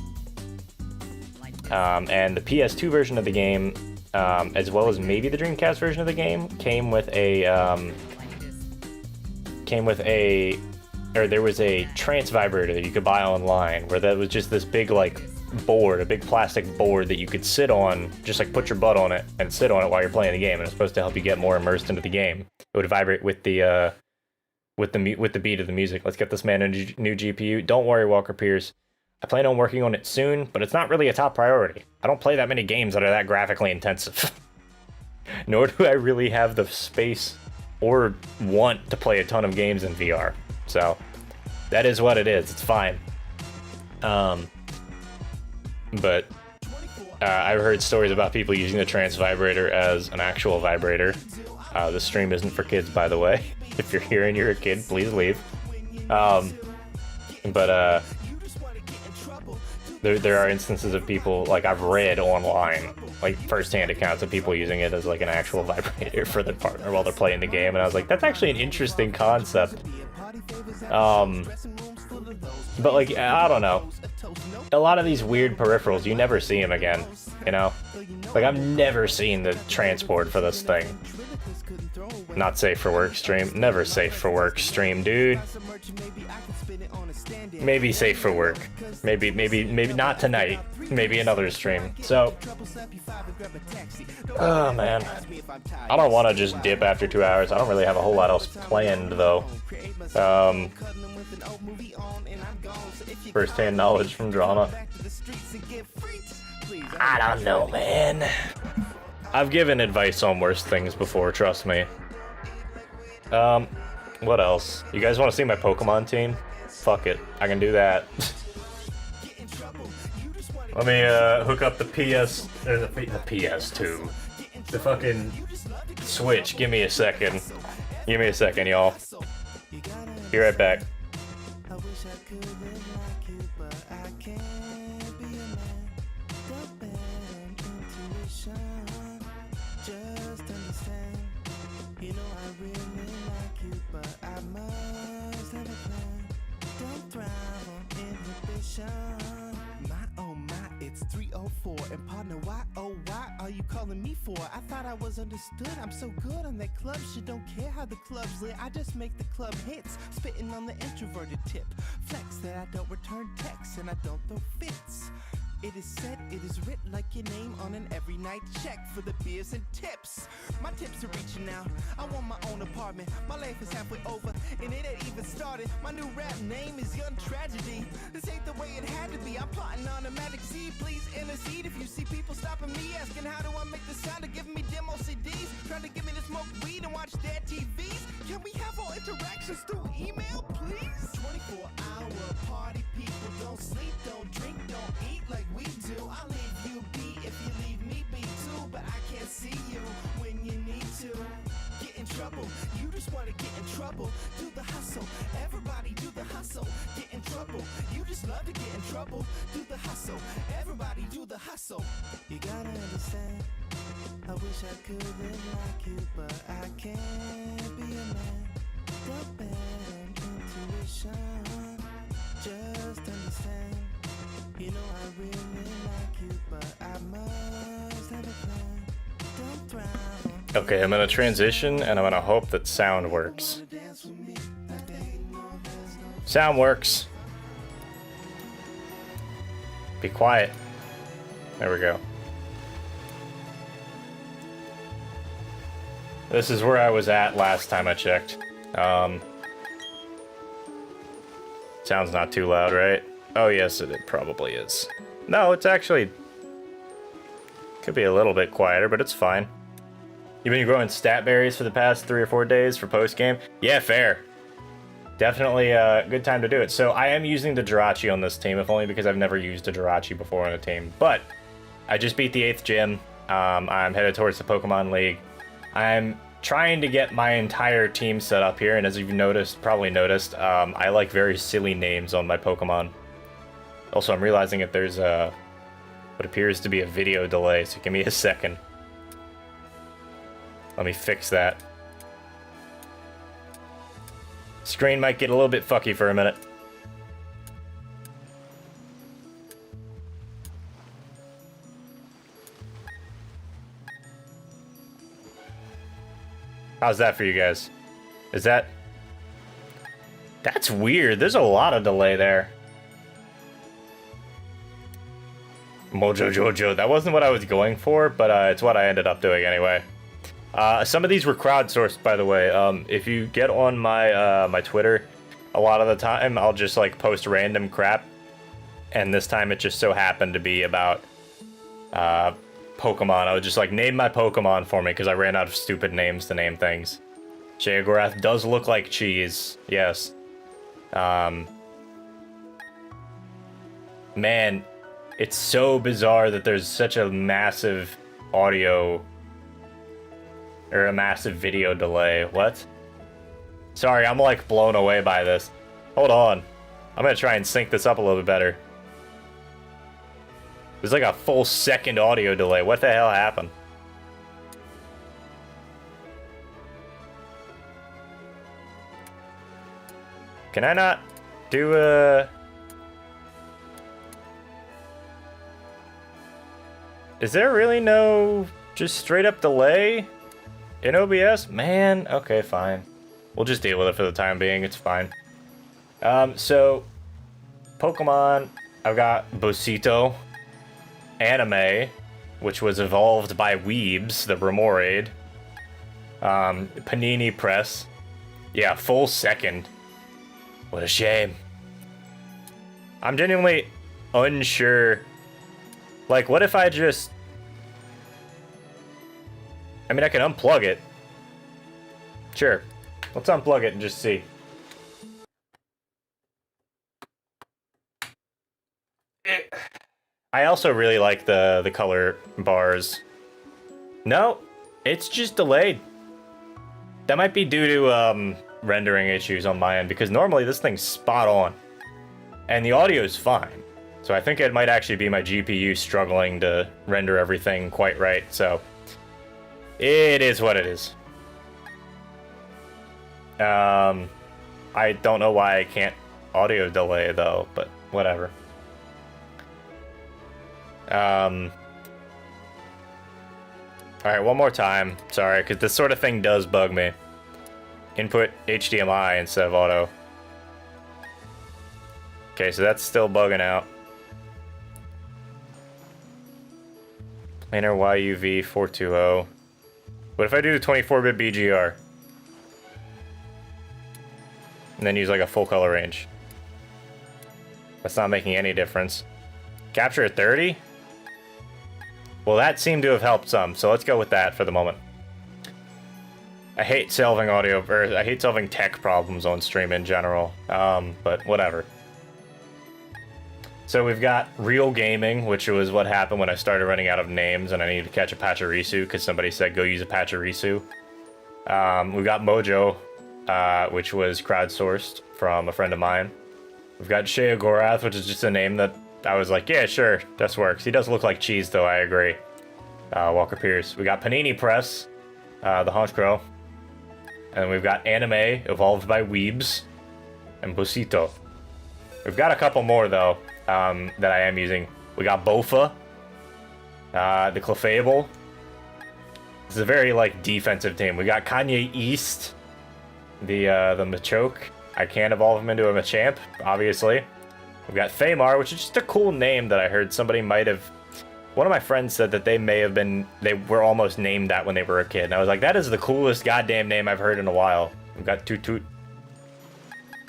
Speaker 1: And the PS2 version of the game, as well as maybe the Dreamcast version of the game, came with a there was a trance vibrator that you could buy online, where that was just this big like board, a big plastic board that you could sit on, just like put your butt on it and sit on it while you're playing the game, and it's supposed to help you get more immersed into the game. It would vibrate with the beat of the music. Let's get this man a new GPU. Don't worry, Walker Pierce. I plan on working on it soon, but it's not really a top priority. I don't play that many games that are that graphically intensive. Nor do I really have the space or want to play a ton of games in VR. So, that is what it is. It's fine. But I've heard stories about people using the trance vibrator as an actual vibrator. This stream isn't for kids, by the way. If you're here and you're a kid, please leave. There are instances of people, like I've read online, like first-hand accounts of people using it as like an actual vibrator for their partner while they're playing the game, and I was like, that's actually an interesting concept. But like, I don't know. A lot of these weird peripherals, you never see them again, you know? Like, I've never seen the transport for this thing. Not safe for work stream. Never safe for work stream, dude. Maybe safe for work. Maybe not tonight. Maybe another stream. So, oh man, I don't want to just dip after 2 hours. I don't really have a whole lot else planned though. First-hand knowledge from Dralnah. I don't know, man. I've given advice on worse things before, trust me. What else? You guys want to see my Pokemon team? Fuck it, I can do that. Let me hook up the PS2. The fucking Switch. Give me a second. Give me a second, y'all. Be right back.
Speaker 2: It's 3:04 and partner, why are you calling me for? I thought I was understood. I'm so good on that club shit. Don't care how the club's lit. I just make the club hits, spitting on the introverted tip. Flex that I don't return texts and I don't throw fits. It is said, it is written like your name on an every night check for the beers and tips. My tips are reaching out. I want my own apartment. My life is halfway over and it ain't even started. My new rap name is Young Tragedy. This ain't the way it had to be. I'm plotting on a magic seed. Please intercede if you see people stopping me, asking how do I make the sound of giving me demo CDs, trying to get me to smoke weed and watch their TVs. Can we have all interactions through email, please? 24-hour party, people don't sleep, don't drink, don't eat like we do. I'll leave you be if you leave me be too, but I can't see you when you need to. Get in trouble, you just wanna get in trouble. Do the hustle, everybody do the hustle. Get in trouble, you just love to get in trouble. Do the hustle, everybody do the hustle. You gotta understand, I wish I could live like you, but I can't be a man. Don't bend intuition, just understand. You know I really like you, but I must have a plan. Don't drown.
Speaker 1: Okay, I'm gonna transition and I'm gonna hope that sound works. Sound works. Be quiet. There we go. This is where I was at last time I checked. Sounds not too loud, right? Oh yes, it probably is. No, it's actually... could be a little bit quieter, but it's fine. You've been growing stat berries for the past 3 or 4 days for post-game? Yeah, fair. Definitely a good time to do it. So I am using the Jirachi on this team, if only because I've never used a Jirachi before on a team. But I just beat the 8th gym. I'm headed towards the Pokemon League. I'm trying to get my entire team set up here, and as you've probably noticed, I like very silly names on my Pokemon. Also, I'm realizing that there's what appears to be a video delay, so give me a second. Let me fix that. Screen might get a little bit fucky for a minute. How's that for you guys? Is that... That's weird. There's a lot of delay there. Mojo Jojo. That wasn't what I was going for, but it's what I ended up doing anyway. Some of these were crowdsourced, by the way. If you get on my my Twitter, a lot of the time I'll just like post random crap, and this time it just so happened to be about Pokemon. I would just like name my Pokemon for me because I ran out of stupid names to name things. Sheogorath does look like cheese, yes. Man, it's so bizarre that there's such a massive audio or a massive video delay. What? Sorry, I'm like blown away by this. Hold on. I'm gonna try and sync this up a little bit better. There's like a full second audio delay. What the hell happened? Can I not do a... Is there really no just straight up delay in OBS? Man, okay, fine. We'll just deal with it for the time being. It's fine. So, Pokemon, I've got Bosito, Anime, which was evolved by Weebs, the Remoraid, Panini Press. Yeah, full second. What a shame. I'm genuinely unsure. Like, what if I just... I mean, I can unplug it. Sure. Let's unplug it and just see. I also really like the color bars. No, it's just delayed. That might be due to rendering issues on my end, because normally this thing's spot on. And the audio is fine. So I think it might actually be my GPU struggling to render everything quite right, so... It is what it is. I don't know why I can't audio delay, though, but whatever. Alright, one more time. Sorry, because this sort of thing does bug me. Input HDMI instead of auto. Okay, so that's still bugging out. Planar YUV 420. What if I do the 24-bit BGR? And then use like a full color range. That's not making any difference. Capture at 30? Well, that seemed to have helped some, so let's go with that for the moment. I hate solving I hate solving tech problems on stream in general, but whatever. So we've got Real Gaming, which was what happened when I started running out of names and I needed to catch a Pachirisu because somebody said go use a Pachirisu. We've got Mojo, which was crowdsourced from a friend of mine. We've got Sheogorath, which is just a name that I was like, yeah, sure, this works. He does look like cheese, though, I agree. Walker Pierce. We got Panini Press, the Honchkrow. And we've got Anime, evolved by Weebs, and Busito. We've got a couple more, though, that I am using. We got Bofa, the Clefable. This is a very, like, defensive team. We got Kanye East, the Machoke. I can't evolve him into a Machamp, obviously. We've got Thamar, which is just a cool name that I heard somebody might have... One of my friends said that they may have been... They were almost named that when they were a kid. And I was like, that is the coolest goddamn name I've heard in a while. We've got Toot Toot.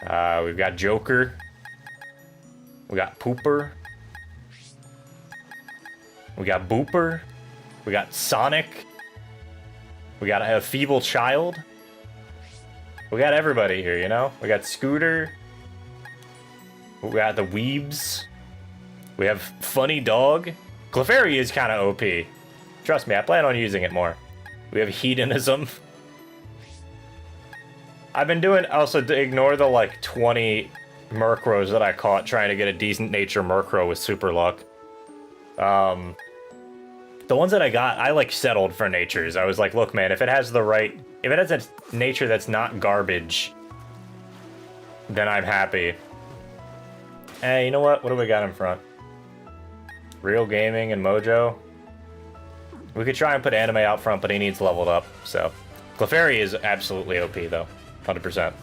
Speaker 1: We've got Joker. We got Pooper. We got Booper. We got Sonic. We got a Feeble Child. We got everybody here, you know? We got Scooter. We got the Weebs. We have Funny Dog. Clefairy is kind of OP. Trust me, I plan on using it more. We have Hedonism. I've been doing... Also, ignore the, like, 20 Murkrows that I caught trying to get a decent nature Murkrow with Super Luck. The ones that I got, I, like, settled for natures. I was like, look, man, if it has the right... If it has a nature that's not garbage, then I'm happy. Hey, you know what? What do we got in front? Real Gaming and Mojo. We could try and put Anime out front, but he needs leveled up, so... Clefairy is absolutely OP, though. 100%.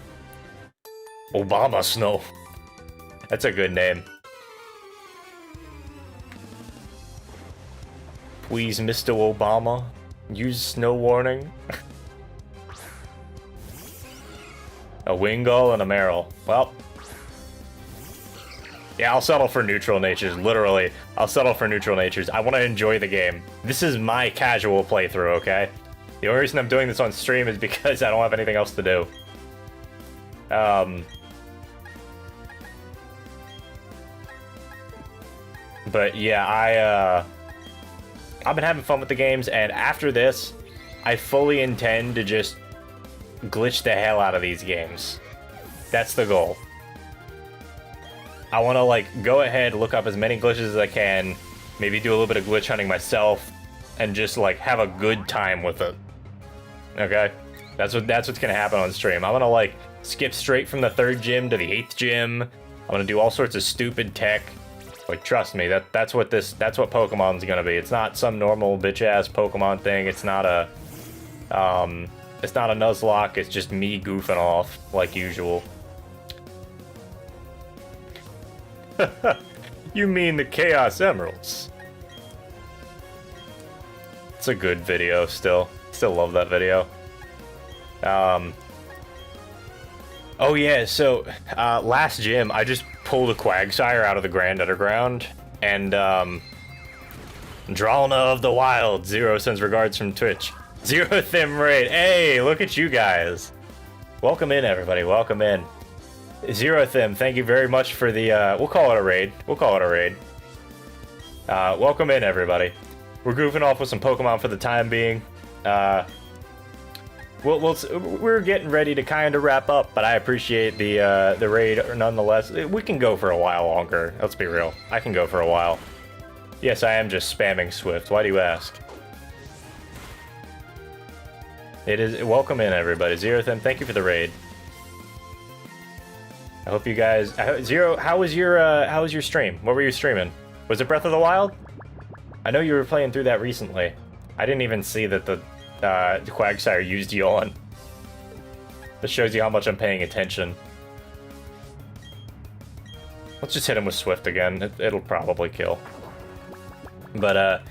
Speaker 1: Obama Snow. That's a good name. Please, Mr. Obama, use snow warning. A Wingull and a Meryl. Well... Yeah, I'll settle for neutral natures, literally. I'll settle for neutral natures. I want to enjoy the game. This is my casual playthrough, okay? The only reason I'm doing this on stream is because I don't have anything else to do. But yeah, I've been having fun with the games, and after this, I fully intend to just glitch the hell out of these games. That's the goal. I want to, like, go ahead, look up as many glitches as I can, maybe do a little bit of glitch hunting myself, and just, like, have a good time with it. Okay? That's what's gonna happen on stream. I'm gonna, like, skip straight from the 3rd gym to the 8th gym. I'm gonna do all sorts of stupid tech. Like, trust me, that's what Pokemon's gonna be. It's not some normal bitch-ass Pokemon thing. It's not a Nuzlocke. It's just me goofing off, like usual. You mean the Chaos Emeralds? It's a good video still. Still love that video. Oh yeah, so last gym I just pulled a Quagsire out of the Grand Underground, and Dralnah of the Wild, Zero sends regards from Twitch. Zero Thim Raid. Hey, look at you guys. Welcome in, everybody. Welcome in. Zero Thim, thank you very much for the, we'll call it a raid. We'll call it a raid. Welcome in, everybody. We're goofing off with some Pokemon for the time being. We're getting ready to kind of wrap up, but I appreciate the raid nonetheless. We can go for a while longer. Let's be real. I can go for a while. Yes, I am just spamming Swift. Why do you ask? It is... Welcome in, everybody. Zero Thim, thank you for the raid. I hope you guys... Zero, how was your stream? What were you streaming? Was it Breath of the Wild? I know you were playing through that recently. I didn't even see that the Quagsire used Yawn. This shows you how much I'm paying attention. Let's just hit him with Swift again. It'll probably kill. But,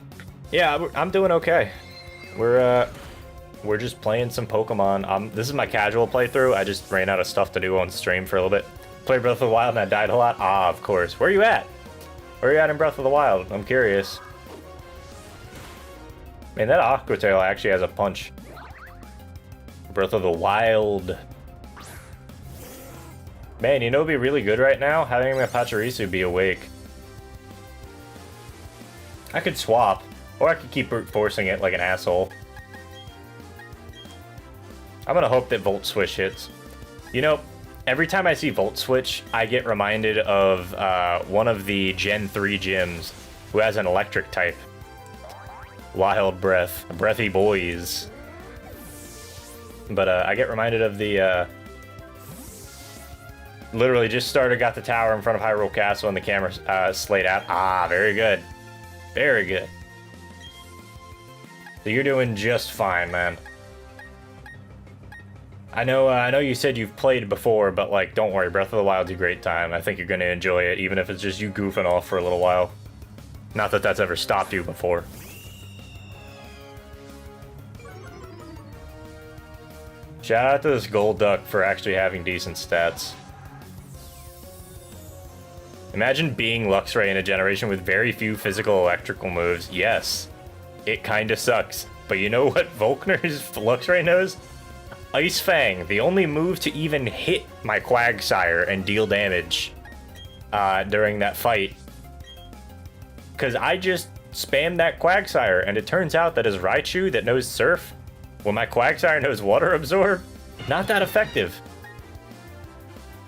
Speaker 1: yeah, I'm doing okay. We're just playing some Pokemon. This is my casual playthrough. I just ran out of stuff to do on stream for a little bit. Played Breath of the Wild and I died a lot. Ah, of course. Where are you at? Where are you at in Breath of the Wild? I'm curious. Man, that Aqua Tail actually has a punch. Breath of the Wild. Man, you know what'd be really good right now? Having my Pachirisu be awake. I could swap, or I could keep brute forcing it like an asshole. I'm gonna hope that Volt Switch hits. You know, every time I see Volt Switch, I get reminded of one of the Gen 3 gyms who has an electric type. Wild breath. Breathy boys. But I get reminded of the literally just got the tower in front of Hyrule Castle and the camera's slayed out. Ah, very good. Very good. So you're doing just fine, man. I know you said you've played before, but like, don't worry, Breath of the Wild's a great time. I think you're gonna enjoy it, even if it's just you goofing off for a little while. Not that that's ever stopped you before. Shout out to this gold duck for actually having decent stats. Imagine being Luxray in a generation with very few physical electrical moves. Yes, it kinda sucks. But you know what Volkner's Luxray knows? Ice Fang, the only move to even hit my Quagsire and deal damage during that fight. Because I just spammed that Quagsire, and it turns out that his Raichu that knows Surf, when my Quagsire knows Water Absorb, not that effective.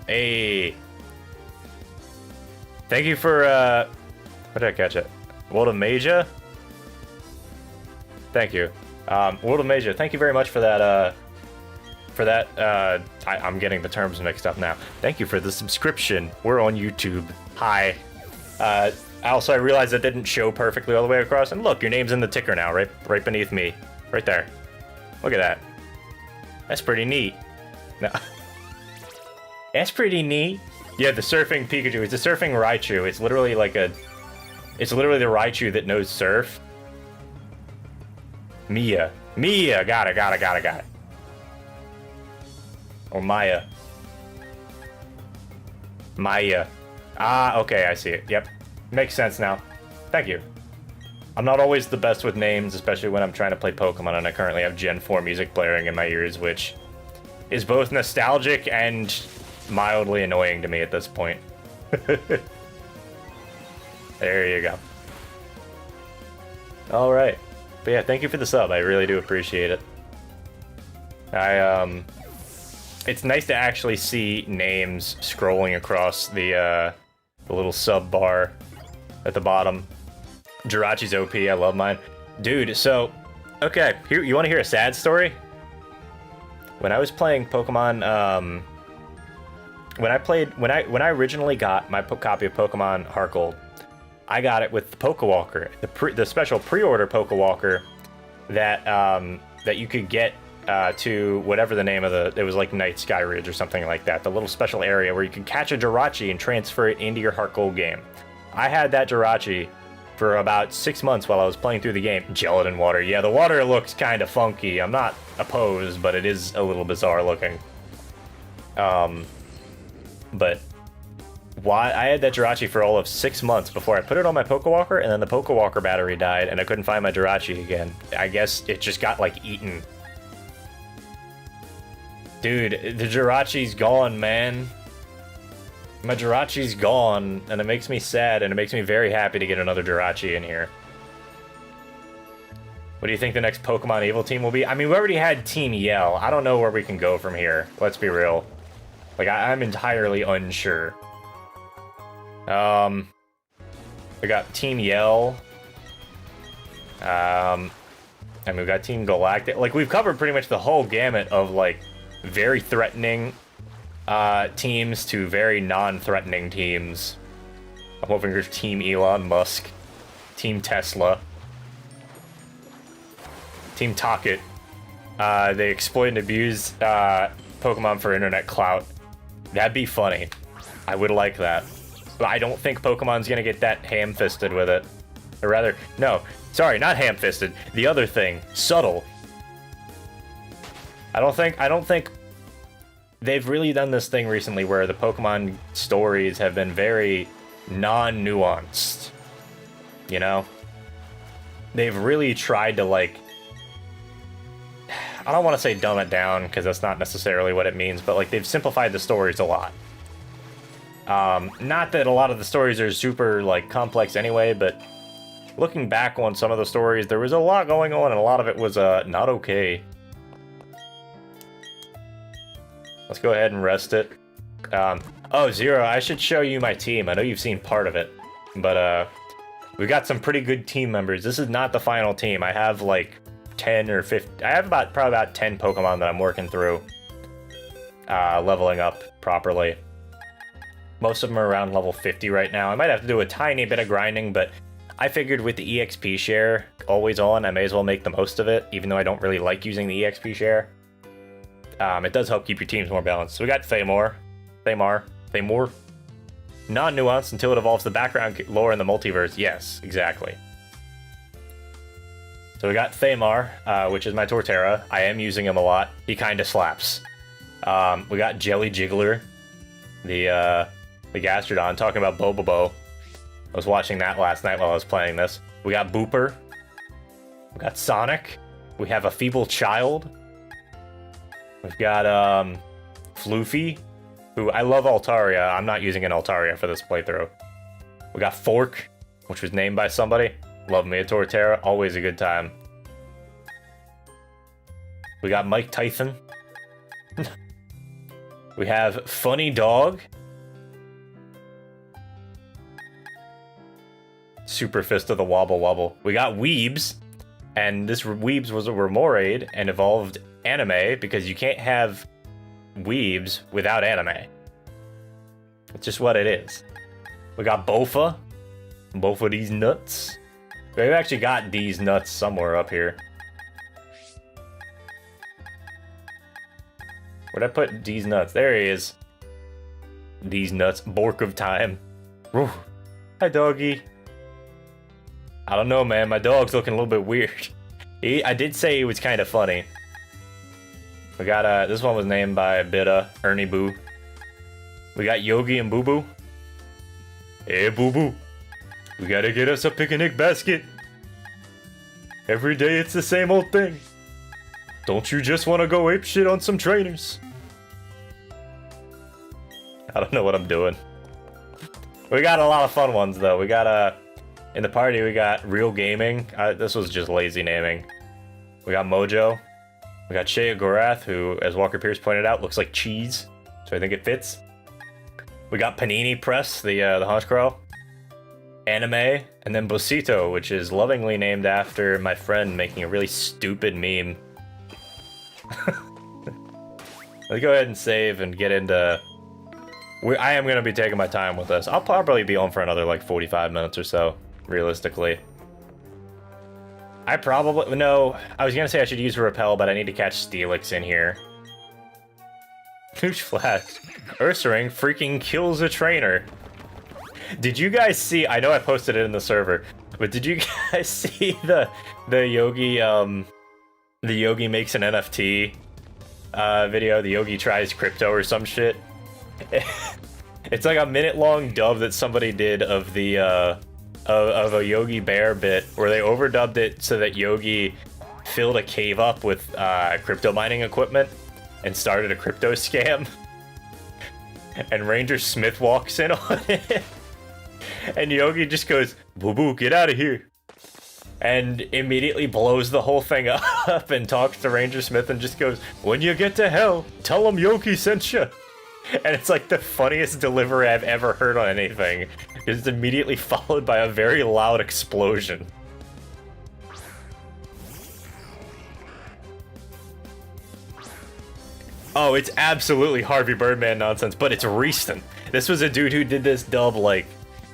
Speaker 1: Hey. Thank you for, what did I catch it? World of Magia? Thank you. World of Magia, thank you very much for that, I'm getting the terms mixed up now. Thank you for the subscription. We're on YouTube. Hi. Also, I realized it didn't show perfectly all the way across. And look, your name's in the ticker now, right beneath me. Right there. Look at that. That's pretty neat. No. That's pretty neat. Yeah, the surfing Pikachu. It's a surfing Raichu. It's literally like it's literally the Raichu that knows Surf. Mia. Got it. Or Maya. Ah, okay, I see it. Yep. Makes sense now. Thank you. I'm not always the best with names, especially when I'm trying to play Pokemon, and I currently have Gen 4 music blaring in my ears, which is both nostalgic and mildly annoying to me at this point. There you go. Alright. But yeah, thank you for the sub. I really do appreciate it. It's nice to actually see names scrolling across the little sub bar at the bottom. Jirachi's OP, I love mine. Dude, so, okay, here, you want to hear a sad story? When I was playing Pokemon, when I originally got my copy of Pokemon Heart Gold, I got it with the Pokewalker, the special pre-order Pokewalker that that you could get to whatever the name of it was, like Night Sky Ridge or something like that, the little special area where you can catch a Jirachi and transfer it into your Heart Gold game. I had that Jirachi for about 6 months while I was playing through the game. Gelatin water. Yeah, the water looks kind of funky. I'm not opposed, but it is a little bizarre looking. But why I had that Jirachi for all of 6 months before I put it on my Pokewalker, and then the Pokewalker battery died, and I couldn't find my Jirachi again. I guess it just got, like, eaten. Dude, the Jirachi's gone, man. My Jirachi's gone, and it makes me sad, and it makes me very happy to get another Jirachi in here. What do you think the next Pokemon Evil team will be? I mean, we already had Team Yell. I don't know where we can go from here. Let's be real. Like, I'm entirely unsure. We got Team Yell. And we got Team Galactic. Like, we've covered pretty much the whole gamut of, like, very threatening teams to very non-threatening teams. I'm hoping there's Team Elon Musk, Team Tesla, Team Talkit. They exploit and abuse Pokemon for internet clout. That'd be funny. I would like that. But I don't think Pokemon's gonna get that ham-fisted with it. Or rather, no, sorry, not ham-fisted. The other thing, subtle. I don't think they've really done this thing recently where the Pokemon stories have been very non-nuanced. You know? They've really tried to, like, I don't want to say dumb it down, because that's not necessarily what it means, but, like, they've simplified the stories a lot. Not that a lot of the stories are super, like, complex anyway, but looking back on some of the stories, there was a lot going on, and a lot of it was, not okay. Let's go ahead and rest it. Oh, Zero, I should show you my team. I know you've seen part of it, but, We got some pretty good team members. This is not the final team. I have like 10 or 50. I have probably about 10 Pokemon that I'm working through, leveling up properly. Most of them are around level 50 right now. I might have to do a tiny bit of grinding, but I figured with the EXP share always on, I may as well make the most of it, even though I don't really like using the EXP share. It does help keep your teams more balanced. So we got Thamor. Non-nuanced until it evolves the background lore in the multiverse. Yes, exactly. So we got Thamar, which is my Torterra. I am using him a lot. He kind of slaps. We got Jelly Jiggler, the Gastrodon, talking about Bobobo. I was watching that last night while I was playing this. We got Booper. We got Sonic. We have a Feeble Child. We've got Floofy, who I love Altaria. I'm not using an Altaria for this playthrough. We got Fork, which was named by somebody. Love me a Torterra. Always a good time. We got Mike Tyson. We have Funny Dog. Super Fist of the Wobble Wobble. We got Weebs, and this Weebs was a Remoraid and evolved anime because you can't have Weebs without anime. It's just what it is. We got Bofa. Bofa these nuts. We've actually got these nuts somewhere up here. Where'd I put these nuts? There he is. These nuts. Bork of time. Woo. Hi, doggy. I don't know, man. My dog's looking a little bit weird. I did say he was kind of funny. We got, this one was named by Bitta, Ernie Boo. We got Yogi and Boo Boo. Hey, Boo Boo. We gotta get us a picnic basket. Every day it's the same old thing. Don't you just want to go apeshit on some trainers? I don't know what I'm doing. We got a lot of fun ones, though. We got, in the party, we got Real Gaming. This was just lazy naming. We got Mojo. We got Shea Gorath, who, as Walker Pierce pointed out, looks like cheese. So I think it fits. We got Panini Press, the Honchcrow. Anime. And then Bosito, which is lovingly named after my friend making a really stupid meme. Let's go ahead and save and get into... I am going to be taking my time with this. I'll probably be on for another, like, 45 minutes or so, realistically. I probably... No, I was going to say I should use a Repel, but I need to catch Steelix in here. Huge flash. Ursaring freaking kills a trainer. Did you guys see... I know I posted it in the server, but did you guys see the Yogi, the Yogi makes an NFT video? The Yogi tries crypto or some shit. It's like a minute-long dub that somebody did of the of a Yogi Bear bit where they overdubbed it so that Yogi filled a cave up with crypto mining equipment and started a crypto scam. And Ranger Smith walks in on it, and Yogi just goes, "Boo boo, get out of here!" And immediately blows the whole thing up and talks to Ranger Smith and just goes, "When you get to hell, tell him Yogi sent you." And it's like the funniest delivery I've ever heard on anything. It's immediately followed by a very loud explosion. Oh, it's absolutely Harvey Birdman nonsense, but it's recent. This was a dude who did this dub, like,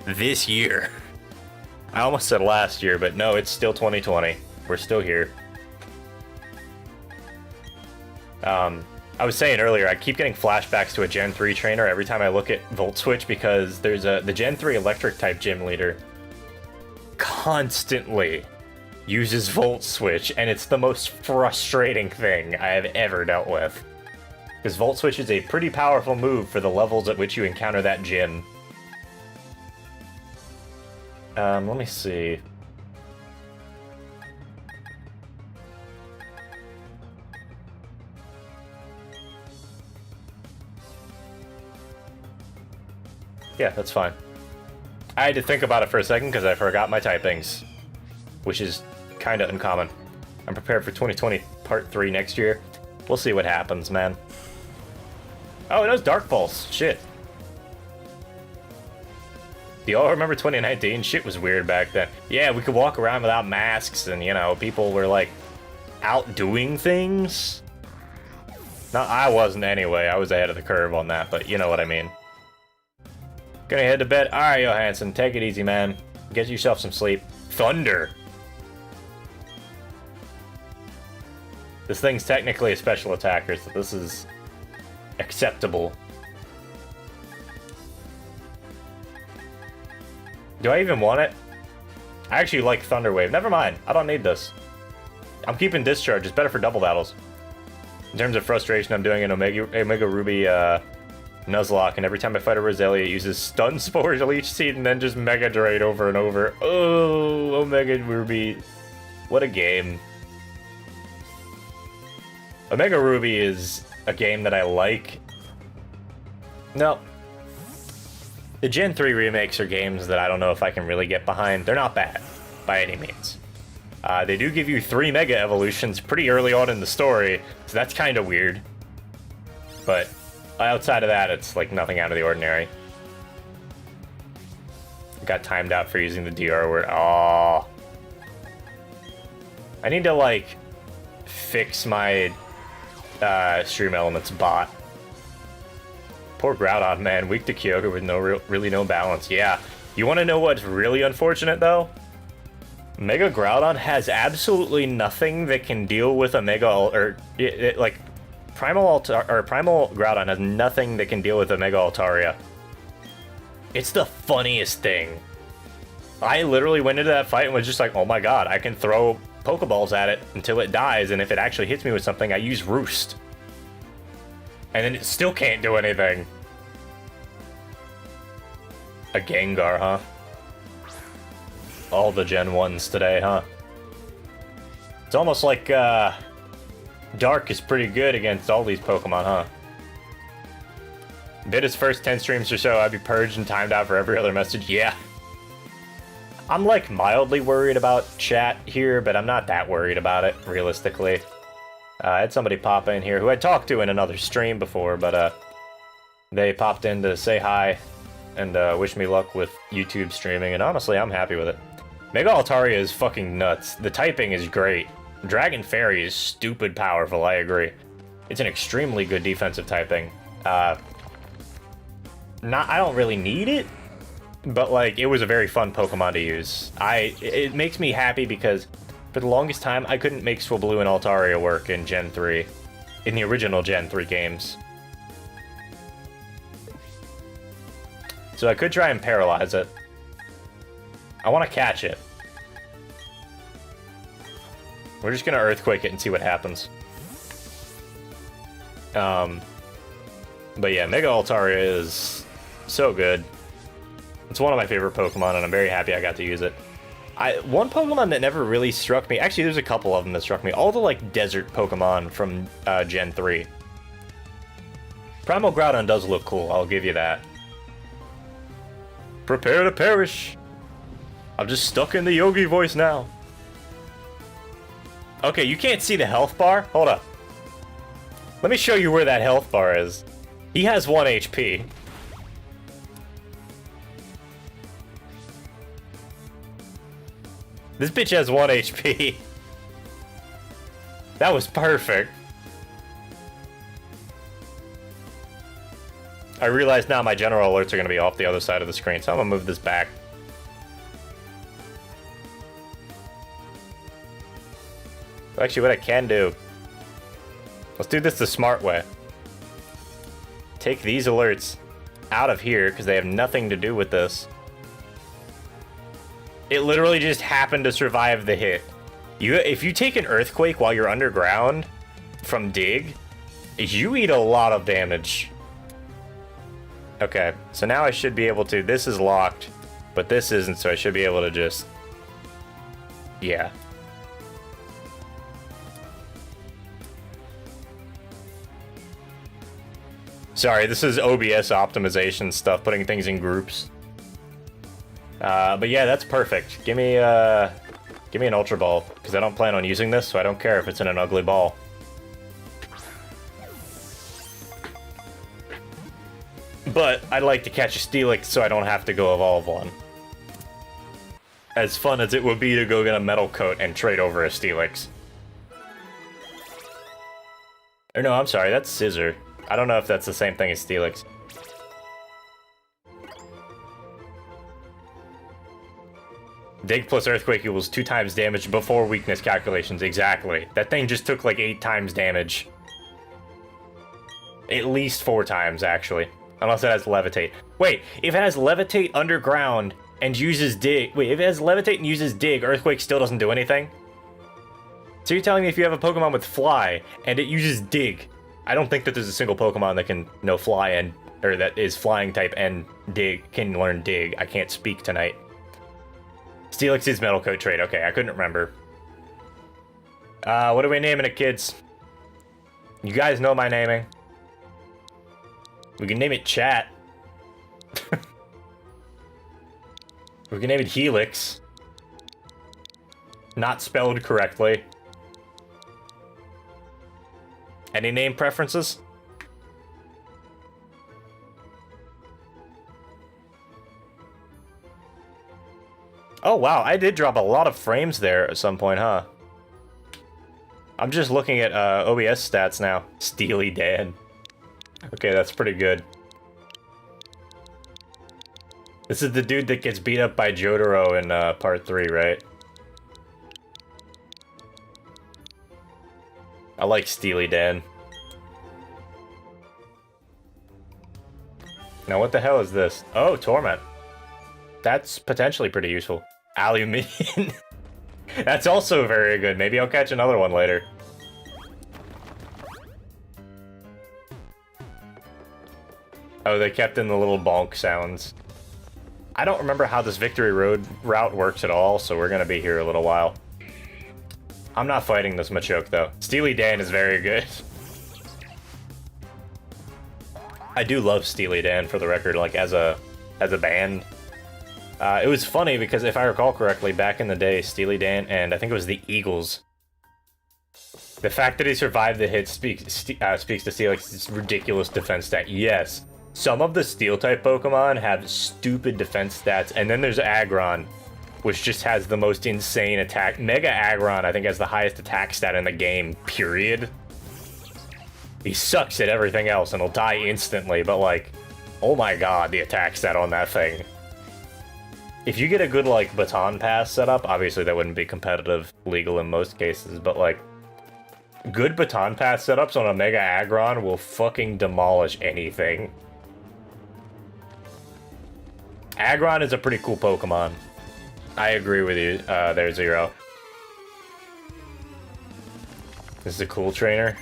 Speaker 1: this year. I almost said last year, but no, it's still 2020. We're still here. I was saying earlier, I keep getting flashbacks to a Gen 3 trainer every time I look at Volt Switch because there's the Gen 3 electric type gym leader constantly uses Volt Switch, and it's the most frustrating thing I have ever dealt with. Because Volt Switch is a pretty powerful move for the levels at which you encounter that gym. Let me see. Yeah, that's fine. I had to think about it for a second because I forgot my typings, which is kind of uncommon. I'm prepared for 2020 Part 3 next year. We'll see what happens, man. Oh, it knows Dark Pulse. Shit. Do y'all remember 2019? Shit was weird back then. Yeah, we could walk around without masks and, you know, people were, like, out doing things. No, I wasn't anyway. I was ahead of the curve on that, but you know what I mean. Gonna head to bed. Alright, Johansson, take it easy, man. Get yourself some sleep. Thunder! This thing's technically a special attacker, so this is acceptable. Do I even want it? I actually like Thunder Wave. Never mind. I don't need this. I'm keeping Discharge. It's better for double battles. In terms of frustration, I'm doing an Omega Ruby Nuzlocke, and every time I fight a Roselia, it uses Stun Spores, Leech Seed, and then just Mega Drain over and over. Oh, Omega Ruby. What a game. Omega Ruby is a game that I like. No. The Gen 3 remakes are games that I don't know if I can really get behind. They're not bad, by any means. They do give you 3 Mega Evolutions pretty early on in the story, so that's kind of weird. But outside of that, it's like nothing out of the ordinary. Got timed out for using the DR word. Oh. I need to, like, fix my Stream Elements bot. Poor Groudon, man. Weak to Kyogre with really no balance. Yeah. You want to know what's really unfortunate, though? Mega Groudon has absolutely nothing that can deal with a Mega... Primal Groudon has nothing that can deal with a Mega Altaria. It's the funniest thing. I literally went into that fight and was just like, oh my god, I can throw Pokeballs at it until it dies, and if it actually hits me with something, I use Roost. And then it still can't do anything. A Gengar, huh? All the Gen 1s today, huh? It's almost like, Dark is pretty good against all these Pokemon, huh? Did his first 10 streams or so, I'd be purged and timed out for every other message. Yeah. I'm, like, mildly worried about chat here, but I'm not that worried about it, realistically. I had somebody pop in here who I talked to in another stream before, but they popped in to say hi and wish me luck with YouTube streaming, and honestly, I'm happy with it. Mega Altaria is fucking nuts. The typing is great. Dragon Fairy is stupid powerful, I agree. It's an extremely good defensive typing. I don't really need it, but like, it was a very fun Pokemon to use. It makes me happy because for the longest time, I couldn't make Swablu and Altaria work in Gen 3. In the original Gen 3 games. So I could try and paralyze it. I want to catch it. We're just gonna Earthquake it and see what happens. But yeah, Mega Altaria is so good. It's one of my favorite Pokemon, and I'm very happy I got to use it. One Pokemon that never really struck me... Actually, there's a couple of them that struck me. All the, like, desert Pokemon from Gen 3. Primal Groudon does look cool, I'll give you that. Prepare to perish! I'm just stuck in the Yogi voice now. Okay, you can't see the health bar? Hold up. Let me show you where that health bar is. He has 1 HP. This bitch has 1 HP. That was perfect. I realize now my general alerts are going to be off the other side of the screen, so I'm going to move this back. Actually, what I can do... Let's do this the smart way. Take these alerts out of here, because they have nothing to do with this. It literally just happened to survive the hit. If you take an Earthquake while you're underground from Dig, you eat a lot of damage. Okay, so now I should be able to... This is locked, but this isn't, so I should be able to just... Yeah. Sorry, this is OBS optimization stuff, putting things in groups. But yeah, that's perfect. Give me an Ultra Ball, because I don't plan on using this, so I don't care if it's in an ugly ball. But I'd like to catch a Steelix so I don't have to go evolve one. As fun as it would be to go get a metal coat and trade over a Steelix. Or no, I'm sorry, that's Scissor. I don't know if that's the same thing as Steelix. Dig plus Earthquake equals 2 times damage before weakness calculations. Exactly. That thing just took like 8 times damage. At least 4 times, actually. Unless it has Levitate. Wait, if it has Levitate underground and uses Dig... Wait, if it has Levitate and uses Dig, Earthquake still doesn't do anything? So you're telling me if you have a Pokemon with Fly and it uses Dig... I don't think that there's a single Pokemon that can know Fly and... Or that is Flying type and Dig, can learn Dig. I can't speak tonight. Steelix is Metal Coat trait. Okay, I couldn't remember. What are we naming it, kids? You guys know my naming. We can name it Chat. We can name it Helix. Not spelled correctly. Any name preferences? Oh wow, I did drop a lot of frames there at some point, huh? I'm just looking at OBS stats now. Steely Dan. Okay, that's pretty good. This is the dude that gets beat up by Jotaro in part 3, right? I like Steely Dan. Now what the hell is this? Oh, Torment. That's potentially pretty useful. Aluminium. That's also very good. Maybe I'll catch another one later. Oh, they kept in the little bonk sounds. I don't remember how this Victory Road route works at all, so we're gonna be here a little while. I'm not fighting this Machoke, though. Steely Dan is very good. I do love Steely Dan, for the record, like, as a band. It was funny because if I recall correctly, back in the day, Steely Dan and I think it was the Eagles. The fact that he survived the hit speaks to Steelix's ridiculous defense stat. Yes, some of the Steel-type Pokemon have stupid defense stats, and then there's Aggron, which just has the most insane attack. Mega Aggron, I think, has the highest attack stat in the game, period. He sucks at everything else and he'll die instantly, but like, oh my god, the attack stat on that thing. If you get a good, like, Baton Pass setup, obviously that wouldn't be competitive, legal in most cases, but, like, good Baton Pass setups on a Mega Aggron will fucking demolish anything. Aggron is a pretty cool Pokemon. I agree with you, there, Zero. This is a cool trainer?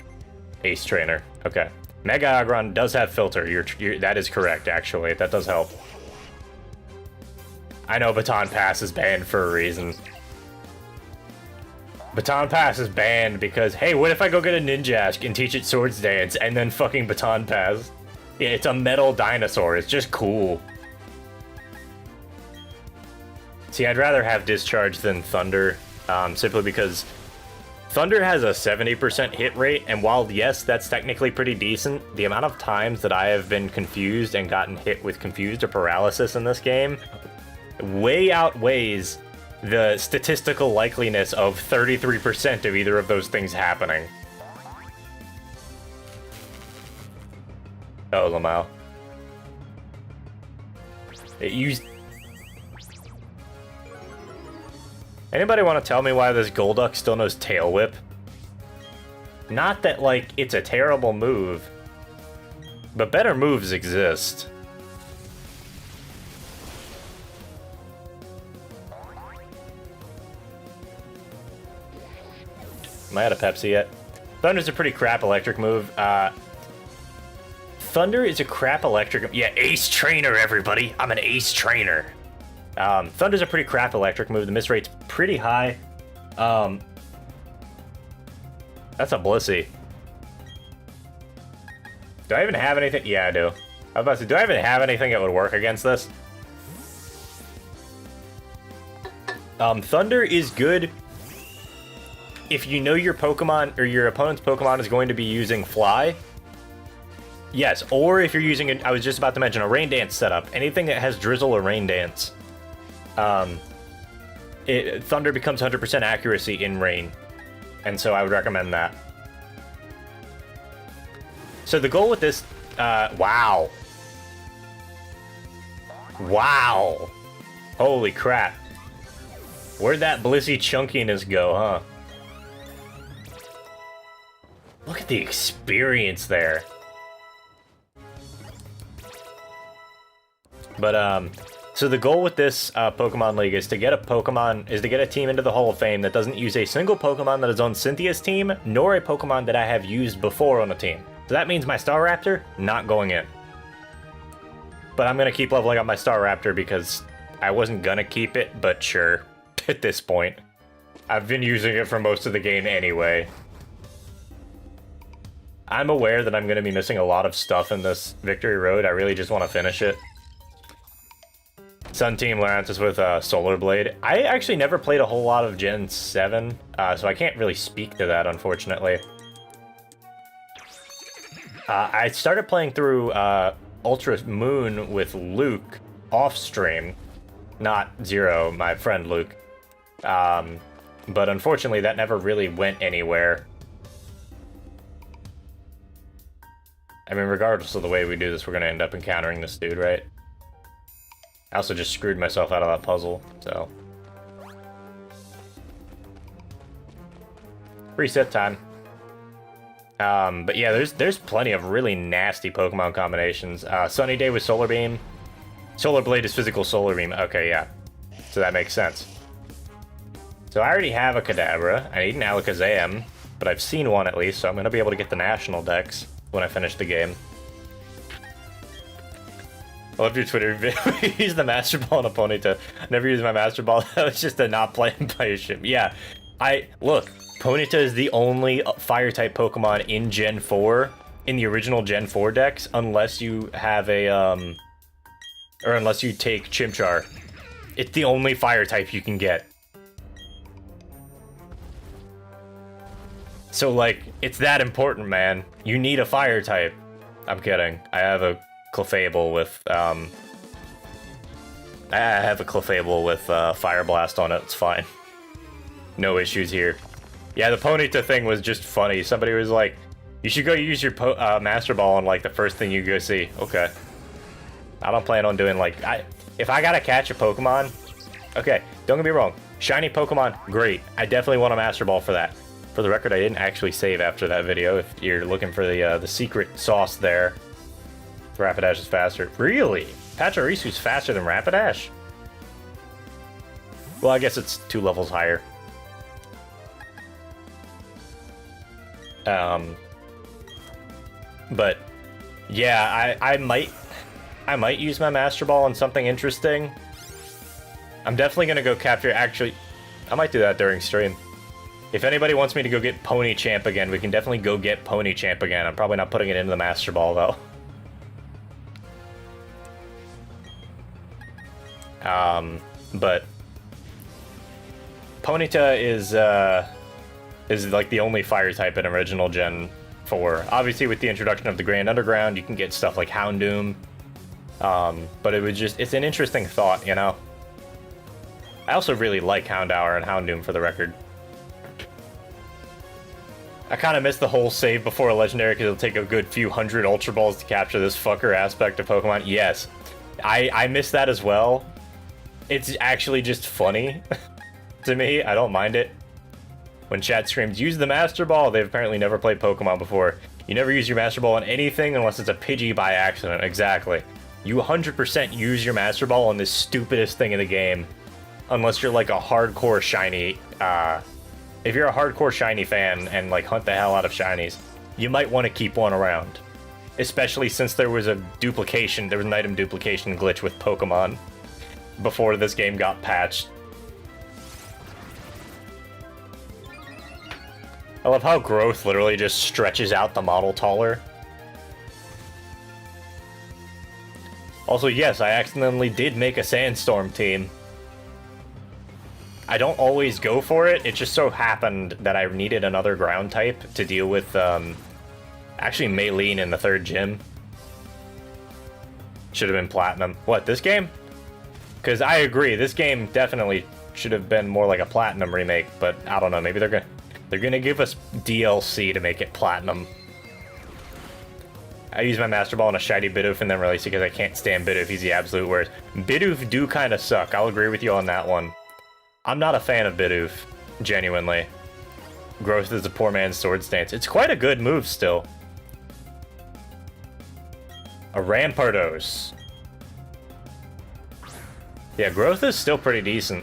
Speaker 1: Ace trainer. Okay. Mega Aggron does have filter. That is correct, actually. That does help. I know Baton Pass is banned for a reason. Baton Pass is banned because, hey, what if I go get a Ninjask and teach it Swords Dance and then fucking Baton Pass? Yeah, it's a metal dinosaur. It's just cool. See, I'd rather have Discharge than Thunder, simply because Thunder has a 70% hit rate, and while, yes, that's technically pretty decent, the amount of times that I have been confused and gotten hit with Confused or Paralysis in this game way outweighs the statistical likeliness of 33% of either of those things happening. Oh, Lamau. It used... Anybody want to tell me why this Golduck still knows Tail Whip? Not that, like, it's a terrible move, but better moves exist. Am I out of Pepsi yet? Thunder's a pretty crap electric move. Thunder is a crap electric... Yeah, Ace Trainer, everybody! I'm an Ace Trainer! Thunder's a pretty crap electric move. The miss rate's pretty high. That's a Blissey. Do I even have anything? Yeah, I do. I was about to say, do I even have anything that would work against this? Thunder is good if you know your Pokemon, or your opponent's Pokemon is going to be using Fly. Yes, or if you're using I was just about to mention a Rain Dance setup. Anything that has Drizzle or Rain Dance. Thunder becomes 100% accuracy in rain. And so I would recommend that. So the goal with this... wow. Wow. Holy crap. Where'd that blissy chunkiness go, huh? Look at the experience there. But, so the goal with this Pokemon League is to get a team into the Hall of Fame that doesn't use a single Pokemon that is on Cynthia's team, nor a Pokemon that I have used before on a team. So that means my Staraptor, not going in. But I'm gonna keep leveling up my Staraptor because I wasn't gonna keep it, but sure, at this point. I've been using it for most of the game anyway. I'm aware that I'm gonna be missing a lot of stuff in this Victory Road. I really just want to finish it. Sun Team Lurantis with Solar Blade. I actually never played a whole lot of Gen 7, so I can't really speak to that, unfortunately. I started playing through Ultra Moon with Luke off-stream. Not Zero, my friend Luke. But unfortunately, that never really went anywhere. I mean, regardless of the way we do this, we're going to end up encountering this dude, right? I also just screwed myself out of that puzzle, so... Reset time. But yeah, there's plenty of really nasty Pokemon combinations. Sunny Day with Solar Beam. Solar Blade is physical Solar Beam. Okay, yeah. So that makes sense. So I already have a Kadabra. I need an Alakazam, but I've seen one at least, so I'm going to be able to get the National Dex when I finish the game. I love your Twitter video. Use the Master Ball and a Ponyta. Never use my Master Ball. That was just a not playing by ship. Yeah, look. Ponyta is the only Fire-type Pokemon in Gen 4, in the original Gen 4 decks, unless you have a, or unless you take Chimchar. It's the only Fire-type you can get. So, like, it's that important, man. You need a Fire-type. I'm kidding. I have a Clefable with, Fire Blast on it. It's fine. No issues here. Yeah, the Ponyta thing was just funny. Somebody was like, you should go use your Master Ball on, like, the first thing you go see. Okay. I don't plan on doing, like... if I gotta catch a Pokemon... Okay, don't get me wrong. Shiny Pokemon, great. I definitely want a Master Ball for that. For the record, I didn't actually save after that video, if you're looking for the secret sauce there. Rapidash is faster. Really? Pachyrisu's faster than Rapidash? Well, I guess it's 2 levels higher. But yeah, I might use my Master Ball on something interesting. I'm definitely gonna go capture. Actually, I might do that during stream. If anybody wants me to go get Ponychamp again, we can definitely go get Ponychamp again. I'm probably not putting it into the Master Ball though. But Ponyta is like the only fire type in original Gen 4. Obviously, with the introduction of the Grand Underground, you can get stuff like Houndoom. But it's an interesting thought, you know? I also really like Houndour and Houndoom, for the record. I kind of miss the whole save before a legendary because it'll take a good few hundred Ultra Balls to capture this fucker aspect of Pokemon. Yes, I miss that as well. It's actually just funny to me. I don't mind it. When chat screams, use the Master Ball, they've apparently never played Pokemon before. You never use your Master Ball on anything unless it's a Pidgey by accident. Exactly. You 100% use your Master Ball on this stupidest thing in the game. Unless you're like a hardcore shiny, if you're a hardcore shiny fan and like hunt the hell out of shinies, you might want to keep one around. Especially since there was an item duplication glitch with Pokemon before this game got patched. I love how growth literally just stretches out the model taller. Also, yes, I accidentally did make a Sandstorm team. I don't always go for it, it just so happened that I needed another ground type to deal with, actually Maylene in the 3rd gym. should have been platinum. What, this game? Because I agree, this game definitely should have been more like a platinum remake, but I don't know, maybe they're gonna give us DLC to make it platinum. I use my Master Ball on a shiny Bidoof and then release it because I can't stand Bidoof. He's the absolute worst. Bidoof do kind of suck. I'll agree with you on that one. I'm not a fan of Bidoof, genuinely. Growth is a poor man's sword stance. It's quite a good move still. A Rampardos. Yeah, growth is still pretty decent.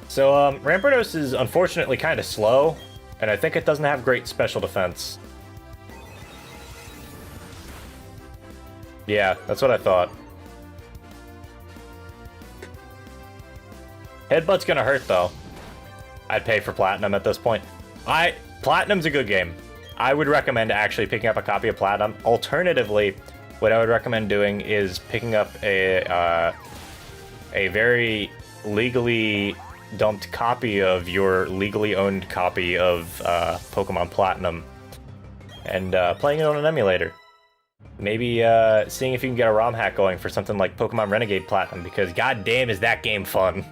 Speaker 1: So, Rampardos is unfortunately kind of slow, and I think it doesn't have great special defense. Yeah, that's what I thought. Headbutt's gonna hurt, though. I'd pay for Platinum at this point. Platinum's a good game. I would recommend actually picking up a copy of Platinum. Alternatively, what I would recommend doing is picking up a very legally dumped copy of your legally owned copy of Pokemon Platinum and playing it on an emulator. Maybe seeing if you can get a ROM hack going for something like Pokemon Renegade Platinum, because goddamn is that game fun.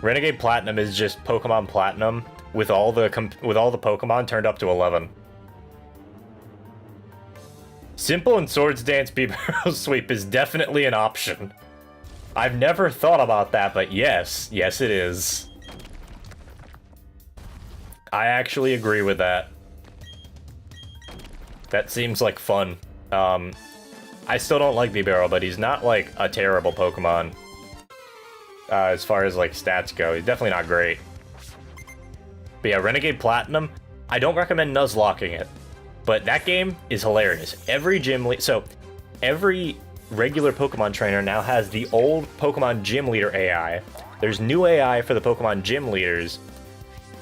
Speaker 1: Renegade Platinum is just Pokemon Platinum with all the Pokemon turned up to 11. Simple and Swords Dance B-Barrel Sweep is definitely an option. I've never thought about that, but yes, it is. I actually agree with that. That seems like fun. I still don't like B-Barrel, but he's not like a terrible Pokemon. As far as like stats go, he's definitely not great. But yeah, Renegade Platinum, I don't recommend Nuzlocking it, but that game is hilarious. Every regular Pokemon trainer now has the old Pokemon Gym Leader AI. There's new AI for the Pokemon Gym Leaders.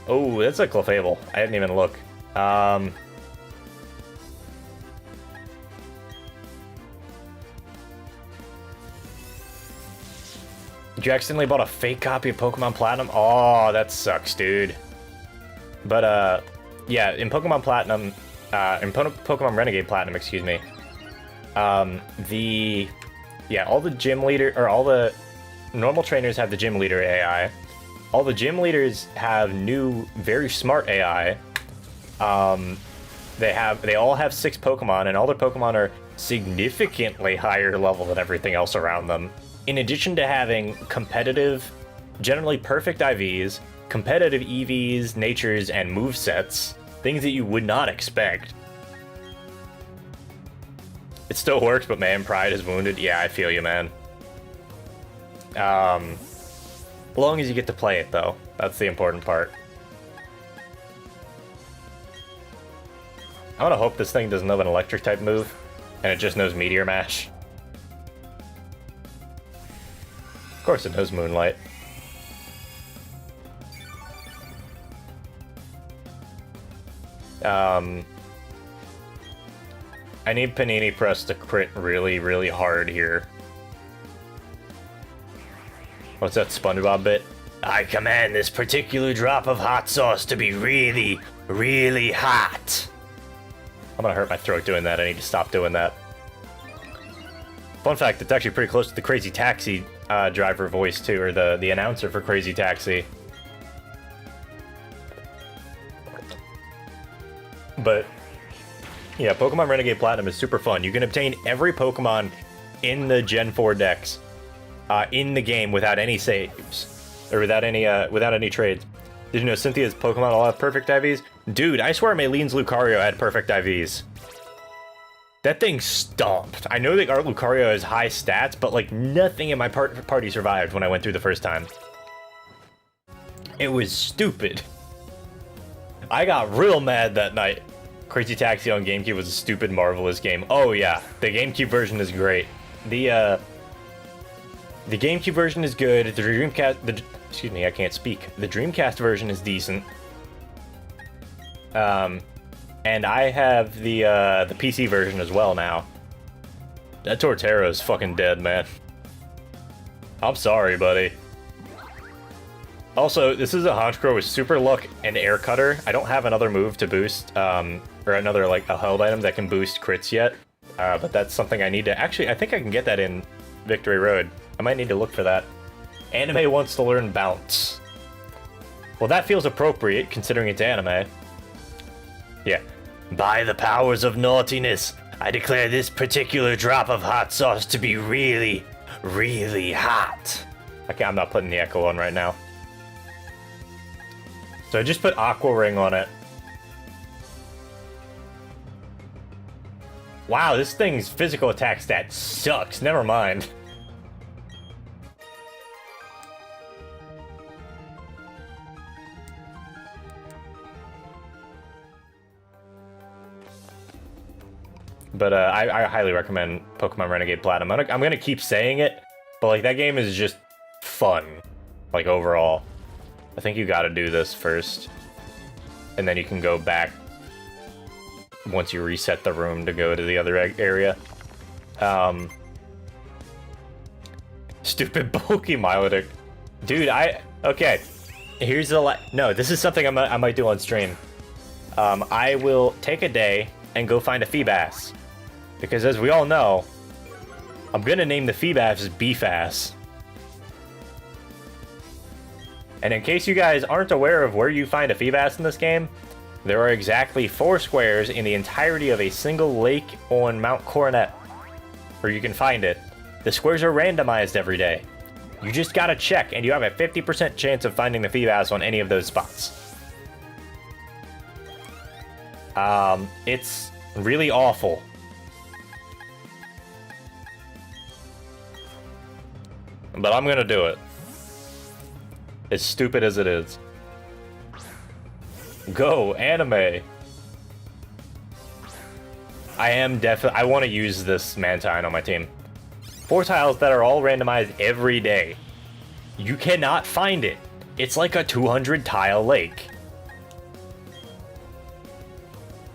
Speaker 1: Oh, that's a Clefable. I didn't even look. You accidentally bought a fake copy of Pokemon Platinum? Oh, that sucks, dude. But, yeah, in Pokemon Platinum, Pokemon Renegade Platinum, excuse me, all the gym leader, or all the normal trainers have the gym leader AI. All the gym leaders have new, very smart AI. They all have 6 Pokemon, and all their Pokemon are significantly higher level than everything else around them. In addition to having competitive, generally perfect IVs, competitive EVs, natures, and movesets, things that you would not expect. It still works, but man, pride is wounded. Yeah, I feel you, man. As long as you get to play it, though. That's the important part. I want to hope this thing doesn't have an electric type move, and it just knows Meteor Mash. Of course it knows Moonlight. I need Panini Press to crit really, really hard here. What's that SpongeBob bit? I command this particular drop of hot sauce to be really, really hot. I'm gonna hurt my throat doing that. I need to stop doing that. Fun fact, it's actually pretty close to the Crazy Taxi driver voice too, or the announcer for Crazy Taxi. But yeah, Pokemon Renegade Platinum is super fun. You can obtain every Pokemon in the Gen 4 decks in the game without any saves, or without any trades. Did you know Cynthia's Pokemon all have perfect IVs? Dude, I swear Maylene's Lucario had perfect IVs. That thing stomped. I know that our Lucario has high stats, but like nothing in my party survived when I went through the first time. It was stupid. I got real mad that night. Crazy Taxi on GameCube was a stupid, marvelous game. Oh yeah, the GameCube version is great. The GameCube version is good. The Dreamcast, excuse me, I can't speak. The Dreamcast version is decent. And I have the PC version as well now. That Torterra is fucking dead, man. I'm sorry, buddy. Also, this is a Honchkrow with Super Luck and Air Cutter. I don't have another move to boost, or another, like, a held item that can boost crits yet. But that's something I need to... Actually, I think I can get that in Victory Road. I might need to look for that. Anime wants to learn bounce. Well, that feels appropriate, considering it's anime. Yeah. By the powers of naughtiness, I declare this particular drop of hot sauce to be really, really hot. Okay, I'm not putting the echo on right now. So I just put Aqua Ring on it. Wow, this thing's physical attack stat sucks. Never mind. But I highly recommend Pokemon Renegade Platinum. I'm gonna keep saying it, but like that game is just fun, like overall. I think you gotta do this first, and then you can go back once you reset the room to go to the other area. Stupid Pokemon. Dude, okay. Here's the no, this is something I might do on stream. I will take a day and go find a Feebas. Because as we all know, I'm gonna name the Feebas Beefass. And in case you guys aren't aware of where you find a Feebas in this game, there are exactly 4 squares in the entirety of a single lake on Mount Coronet where you can find it. The squares are randomized every day. You just gotta check, and you have a 50% chance of finding the Feebas on any of those spots. It's really awful. But I'm gonna do it. As stupid as it is. Go, anime! I want to use this Mantine on my team. 4 tiles that are all randomized every day. You cannot find it. It's like a 200 tile lake.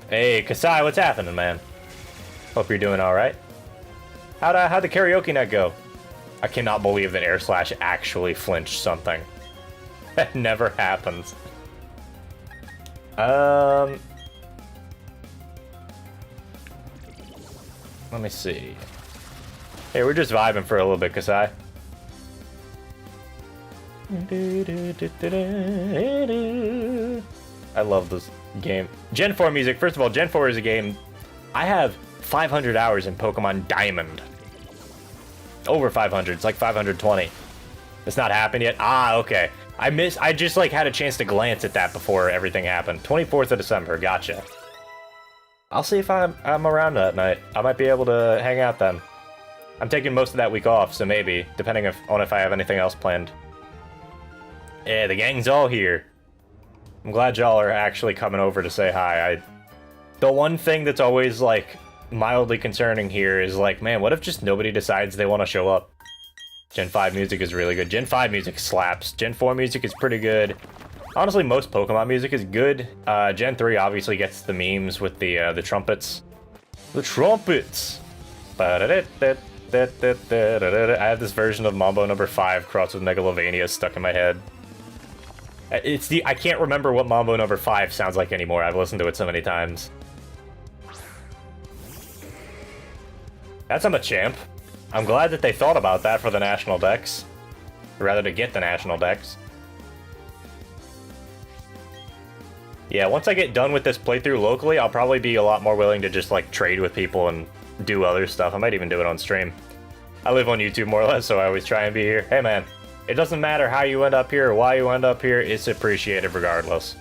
Speaker 1: Hey, Kasai, what's happening, man? Hope you're doing alright. How'd the karaoke night go? I cannot believe that Air Slash actually flinched something. That never happens. Let me see. Hey, we're just vibing for a little bit, Kasai. I love this game. Gen 4 music. First of all, Gen 4 is a game... I have 500 hours in Pokemon Diamond. Over 500. It's like 520. It's not happened yet? Ah, okay. I just like had a chance to glance at that before everything happened. 24th of December. Gotcha. I'll see if I'm around that night. I might be able to hang out then. I'm taking most of that week off, so maybe, depending on if I have anything else planned. Yeah, the gang's all here. I'm glad y'all are actually coming over to say hi. The one thing that's always, like, mildly concerning here is, like, man, what if just nobody decides they want to show up? Gen 5 music is really good. Gen 5 music slaps. Gen 4 music is pretty good. Honestly, most Pokemon music is good. Gen 3 obviously gets the memes with the trumpets. The trumpets! I have this version of Mambo number 5 crossed with Megalovania stuck in my head. I can't remember what Mambo number 5 sounds like anymore. I've listened to it so many times. That's a Machamp. I'm glad that they thought about that for the National Dex. Or rather, to get the National Dex. Yeah, once I get done with this playthrough locally, I'll probably be a lot more willing to just, like, trade with people and do other stuff. I might even do it on stream. I live on YouTube more or less, so I always try and be here. Hey, man, it doesn't matter how you end up here or why you end up here. It's appreciated regardless.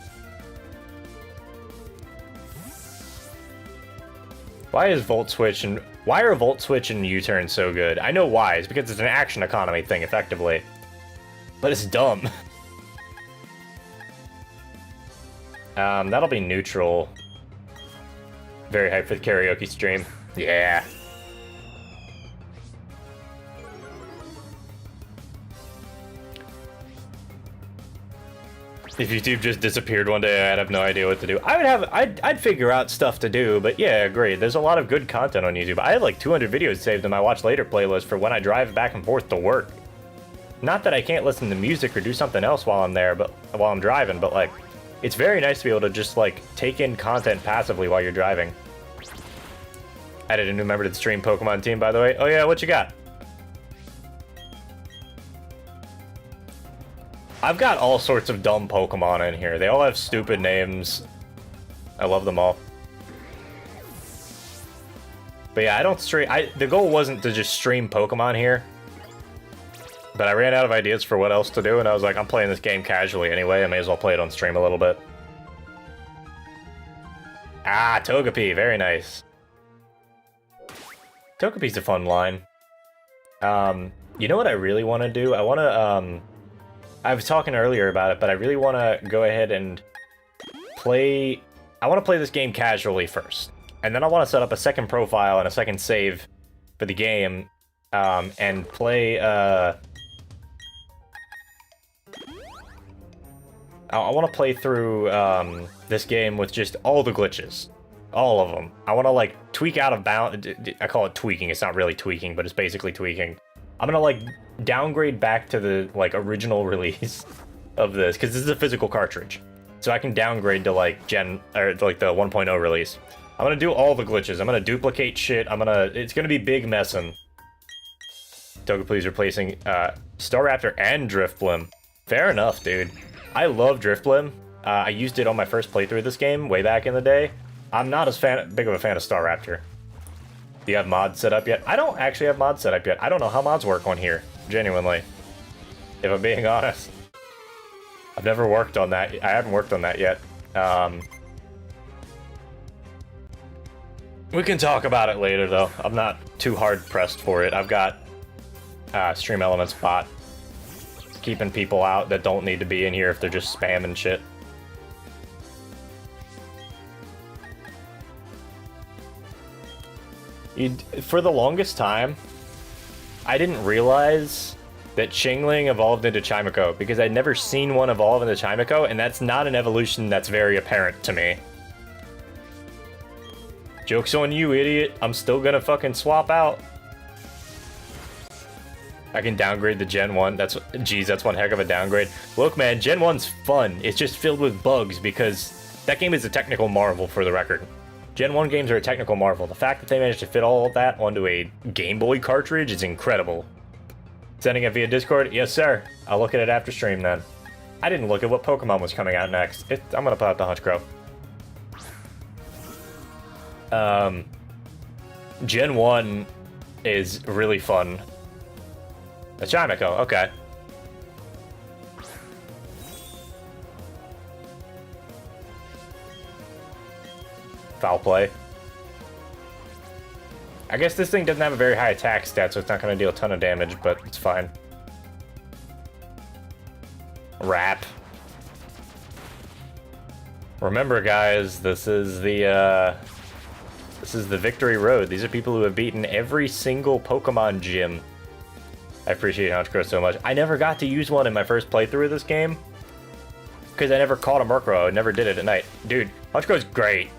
Speaker 1: Why are Volt Switch and U-Turn so good? I know why. It's because it's an action economy thing, effectively. But it's dumb. That'll be neutral. Very hyped for the karaoke stream. Yeah. If YouTube just disappeared one day, I'd have no idea what to do. I'd figure out stuff to do, but yeah, agreed. There's a lot of good content on YouTube. I have like 200 videos saved in my Watch Later playlist for when I drive back and forth to work. Not that I can't listen to music or do something else while I'm there, but while I'm driving, but like, it's very nice to be able to just like take in content passively while you're driving. Added a new member to the stream Pokemon team, by the way. Oh yeah, what you got? I've got all sorts of dumb Pokemon in here. They all have stupid names. I love them all. But yeah, I don't stream... the goal wasn't to just stream Pokemon here. But I ran out of ideas for what else to do, and I was like, I'm playing this game casually anyway. I may as well play it on stream a little bit. Ah, Togepi. Very nice. Togepi's a fun line. You know what I really want to do? I want to, I was talking earlier about it, but I really want to go ahead and play... I want to play this game casually first. And then I want to set up a second profile and a second save for the game, and play, I want to play through, this game with just all the glitches. All of them. I want to, like, tweak out of bound... I call it tweaking. It's not really tweaking, but it's basically tweaking. I'm gonna, like, downgrade back to the, like, original release of this, because this is a physical cartridge. So I can downgrade to, like, or, like, the 1.0 release. I'm gonna do all the glitches. I'm gonna duplicate shit. It's gonna be big messin'. Togepi's replacing, Staraptor and Drifblim. Fair enough, dude. I love Drifblim. I used it on my first playthrough of this game, way back in the day. I'm not as big of a fan of Staraptor. Do you have mods set up yet? I don't actually have mods set up yet. I don't know how mods work on here, genuinely. If I'm being honest. I've never worked on that. I haven't worked on that yet. We can talk about it later, though. I'm not too hard-pressed for it. I've got Stream Elements bot. Keeping people out that don't need to be in here if they're just spamming shit. For the longest time, I didn't realize that Chingling evolved into Chimico, because I'd never seen one evolve into Chimico, and that's not an evolution that's very apparent to me. Joke's on you, idiot. I'm still gonna fucking swap out. I can downgrade the Gen 1. Geez, that's one heck of a downgrade. Look, man, Gen 1's fun. It's just filled with bugs, because that game is a technical marvel, for the record. Gen 1 games are a technical marvel. The fact that they managed to fit all of that onto a Game Boy cartridge is incredible. Sending it via Discord? Yes, sir. I'll look at it after stream, then. I didn't look at what Pokemon was coming out next. I'm gonna put out the Honchkrow. Gen 1 is really fun. A Chimico, okay. Foul play. I guess this thing doesn't have a very high attack stat, so it's not going to deal a ton of damage, but it's fine. Wrap. Remember, guys, this is the victory road. These are people who have beaten every single Pokemon gym. I appreciate Honchkrow so much. I never got to use one in my first playthrough of this game, because I never caught a Murkrow. I never did it at night. Dude, Honchkrow's great.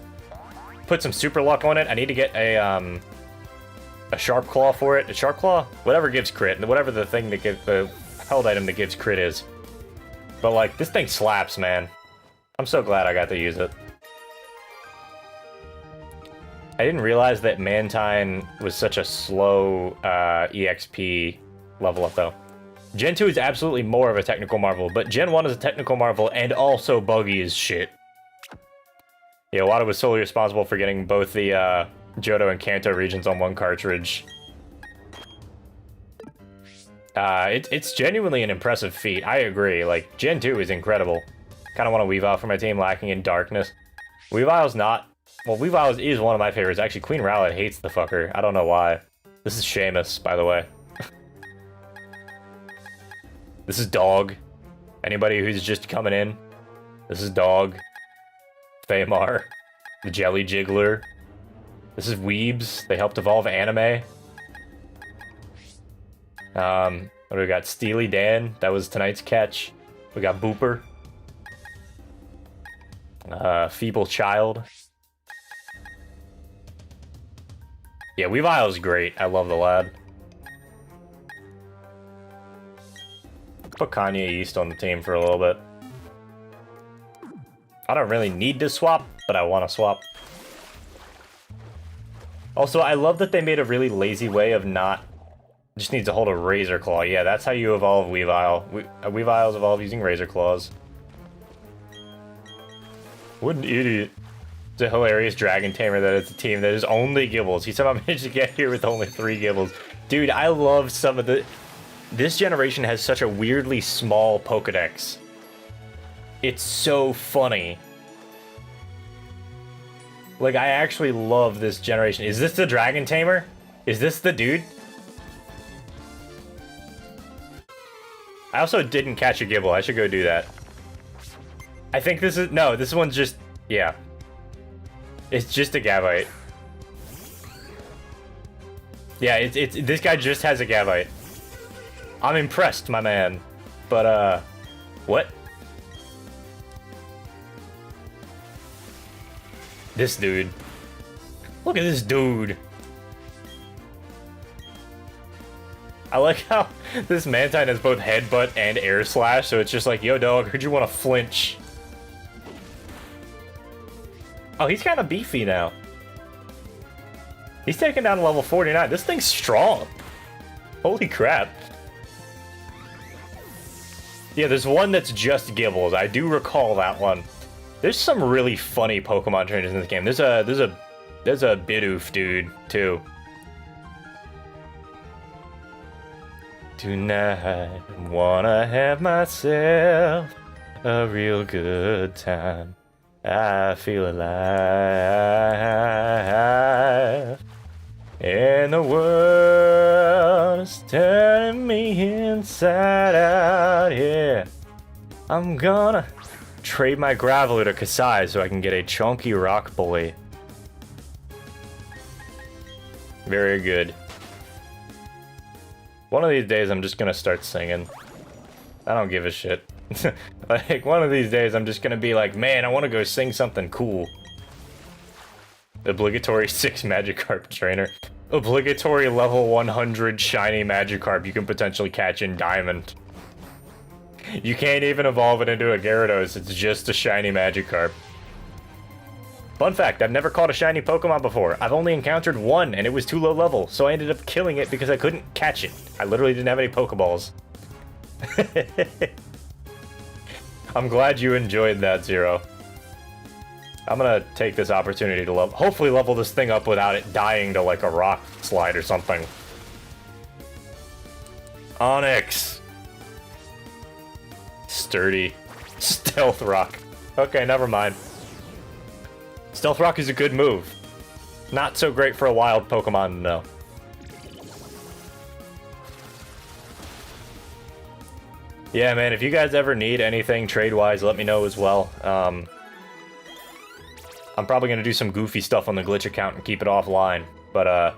Speaker 1: Put some super luck on it. I need to get a Sharp Claw for it. A Sharp Claw? Whatever gives crit. Whatever the thing that gives the held item that gives crit is. But like, this thing slaps, man. I'm so glad I got to use it. I didn't realize that Mantine was such a slow EXP level up, though. Gen 2 is absolutely more of a technical marvel, but Gen 1 is a technical marvel and also buggy as shit. Yeah, Wada was solely responsible for getting both the Johto and Kanto regions on one cartridge. It's genuinely an impressive feat. I agree. Like, Gen 2 is incredible. Kind of want a Weavile for my team, lacking in darkness. Weavile's not... Well, Weavile is one of my favorites. Actually, Queen Rowlet hates the fucker. I don't know why. This is Seamus, by the way. This is Dog. Anybody who's just coming in, this is Dog. Feymar. The Jelly Jiggler. This is Weebs. They helped evolve Anime. What do we got? Steely Dan. That was tonight's catch. We got Booper. Feeble Child. Yeah, Weavile's great. I love the lad. Put Kanye East on the team for a little bit. I don't really need to swap, but I want to swap. Also, I love that they made a really lazy way of not... Just needs to hold a Razor Claw. Yeah, that's how you evolve Weavile. Weaviles evolve using Razor Claws. What an idiot. It's a hilarious Dragon Tamer that it's a team that is only Gibbles. He somehow managed to get here with only 3 Gibbles. Dude, I love some of the... This generation has such a weirdly small Pokedex. It's so funny. Like, I actually love this generation. Is this the Dragon Tamer? Is this the dude? I also didn't catch a Gibble. I should go do that. I think this is... No, this one's just... Yeah. It's just a Gavite. Yeah, it's this guy just has a Gavite. I'm impressed, my man. But, what? This dude. Look at this dude. I like how this Mantine has both Headbutt and Air Slash, so it's just like, yo, dog, heard you want to flinch. Oh, he's kind of beefy now. He's taken down to level 49. This thing's strong. Holy crap. Yeah, there's one that's just Gibbles. I do recall that one. There's some really funny Pokemon trainers in this game. There's a Bidoof dude too. Tonight, wanna have myself a real good time. I feel alive. And the world is turning me inside out, yeah. I'm gonna trade my Graveler to Kasai so I can get a chunky rock boy. Very good. One of these days I'm just gonna start singing. I don't give a shit. Like, one of these days I'm just gonna be like, man, I wanna go sing something cool. Obligatory 6 Magikarp trainer. Obligatory level 100 shiny Magikarp you can potentially catch in Diamond. You can't even evolve it into a Gyarados, it's just a shiny Magikarp. Fun fact, I've never caught a shiny Pokemon before. I've only encountered one, and it was too low level, so I ended up killing it because I couldn't catch it. I literally didn't have any Pokeballs. I'm glad you enjoyed that, Zero. I'm gonna take this opportunity to hopefully level this thing up without it dying to like a rock slide or something. Onyx. Sturdy. Stealth Rock. Okay, never mind. Stealth Rock is a good move. Not so great for a wild Pokemon to know. Yeah, man, if you guys ever need anything trade-wise, let me know as well. I'm probably going to do some goofy stuff on the glitch account and keep it offline, but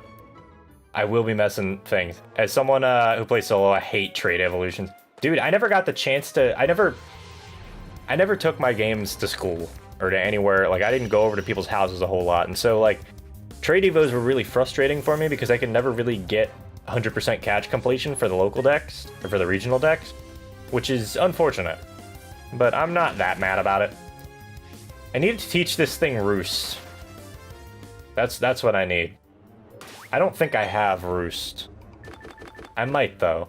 Speaker 1: I will be messing things. As someone who plays solo, I hate trade evolutions. Dude, I never got the chance to... I never took my games to school or to anywhere. Like, I didn't go over to people's houses a whole lot, and so, like, trade evos were really frustrating for me because I could never really get 100% catch completion for the local decks, or for the regional decks, which is unfortunate. But I'm not that mad about it. I need to teach this thing Roost. That's what I need. I don't think I have Roost. I might, though.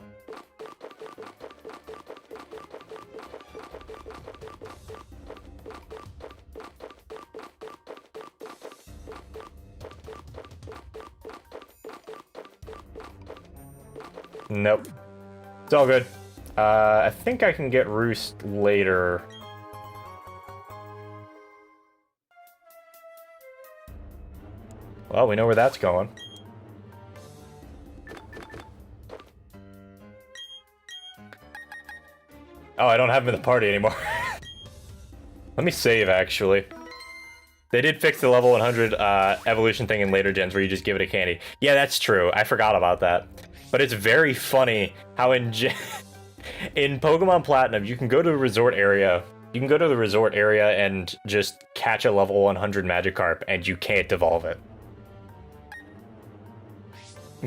Speaker 1: Nope. It's all good. I think I can get Roost later. Well, we know where that's going. Oh, I don't have him in the party anymore. Let me save, actually. They did fix the level 100 evolution thing in later gens where you just give it a candy. Yeah, that's true. I forgot about that. But it's very funny how in Pokemon Platinum, you can go to the resort area. You can go to the resort area and just catch a level 100 Magikarp, and you can't evolve it.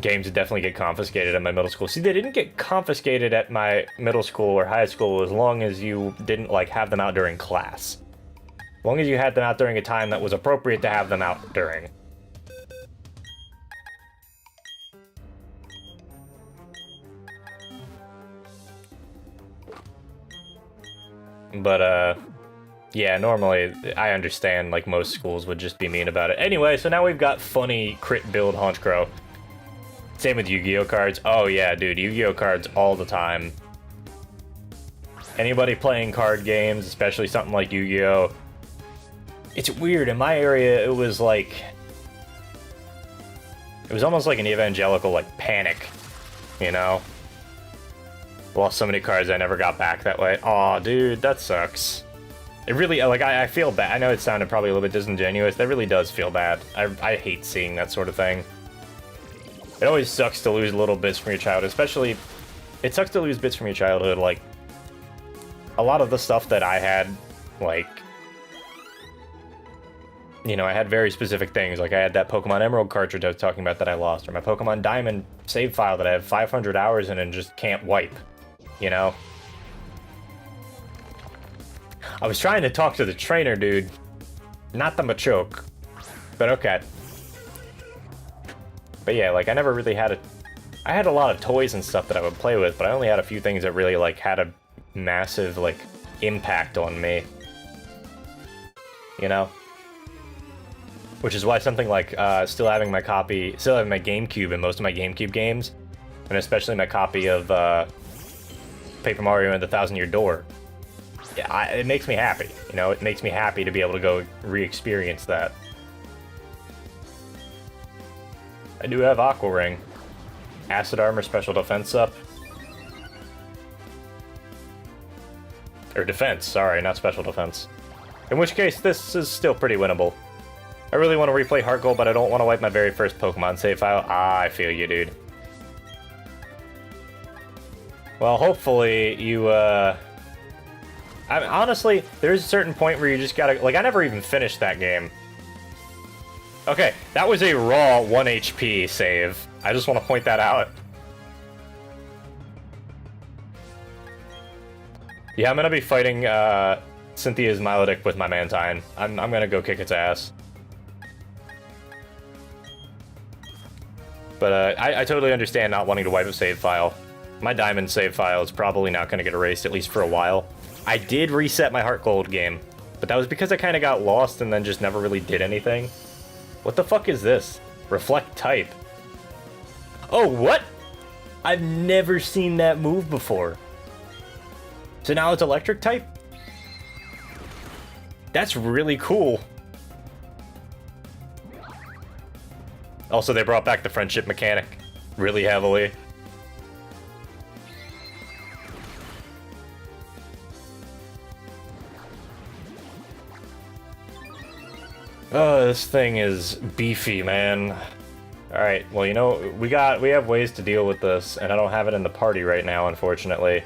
Speaker 1: Games definitely get confiscated at my middle school. See, they didn't get confiscated at my middle school or high school as long as you didn't, like, have them out during class. As long as you had them out during a time that was appropriate to have them out during. But, yeah, normally I understand, like, most schools would just be mean about it. Anyway, so now we've got funny crit build Honchkrow. Same with Yu-Gi-Oh cards. Oh, yeah, dude, Yu-Gi-Oh cards all the time. Anybody playing card games, especially something like Yu-Gi-Oh, it's weird. In my area, it was like... It was almost like an evangelical, like, panic, you know? Lost so many cards I never got back that way. Aw, dude, that sucks. It really, like, I feel bad. I know it sounded probably a little bit disingenuous. That really does feel bad. I hate seeing that sort of thing. It always sucks to lose little bits from your childhood, especially... It sucks to lose bits from your childhood, like... A lot of the stuff that I had, like... You know, I had very specific things, like I had that Pokemon Emerald cartridge I was talking about that I lost, or my Pokemon Diamond save file that I have 500 hours in and just can't wipe, you know? I was trying to talk to the trainer, dude. Not the Machoke. But okay. But yeah, like, I never really had a... I had a lot of toys and stuff that I would play with, but I only had a few things that really, like, had a massive, like, impact on me. You know? Which is why something like, still having my GameCube in most of my GameCube games, and especially my copy of, Paper Mario and the Thousand Year Door. Yeah, it makes me happy, you know? It makes me happy to be able to go re-experience that. I do have Aqua Ring. Acid Armor, Special Defense up. Or Defense, sorry, not Special Defense. In which case, this is still pretty winnable. I really want to replay Heart Gold, but I don't want to wipe my very first Pokemon save file. Ah, I feel you, dude. Well, hopefully you, I mean, honestly, there's a certain point where you just gotta... Like, I never even finished that game. Okay, that was a raw 1 HP save. I just want to point that out. Yeah, I'm gonna be fighting, Cynthia's Milotic with my Mantine. I'm gonna go kick its ass. But, I totally understand not wanting to wipe a save file. My Diamond save file is probably not gonna get erased, at least for a while. I did reset my Heart Gold game, but that was because I kind of got lost and then just never really did anything. What the fuck is this? Reflect type. Oh, what? I've never seen that move before. So now it's electric type? That's really cool. Also, they brought back the friendship mechanic really heavily. Oh, this thing is beefy, man. Alright, well, you know, we have ways to deal with this, and I don't have it in the party right now, unfortunately.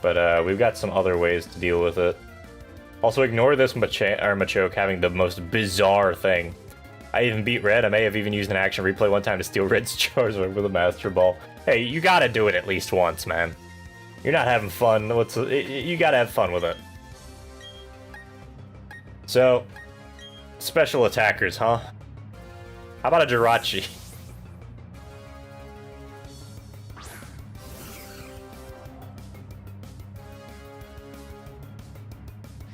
Speaker 1: But, we've got some other ways to deal with it. Also, ignore this Machoke having the most bizarre thing. I even beat Red. I may have even used an action replay one time to steal Red's Charizard with a Master Ball. Hey, you gotta do it at least once, man. You're not having fun. You gotta have fun with it. So... Special attackers, huh? How about a Jirachi?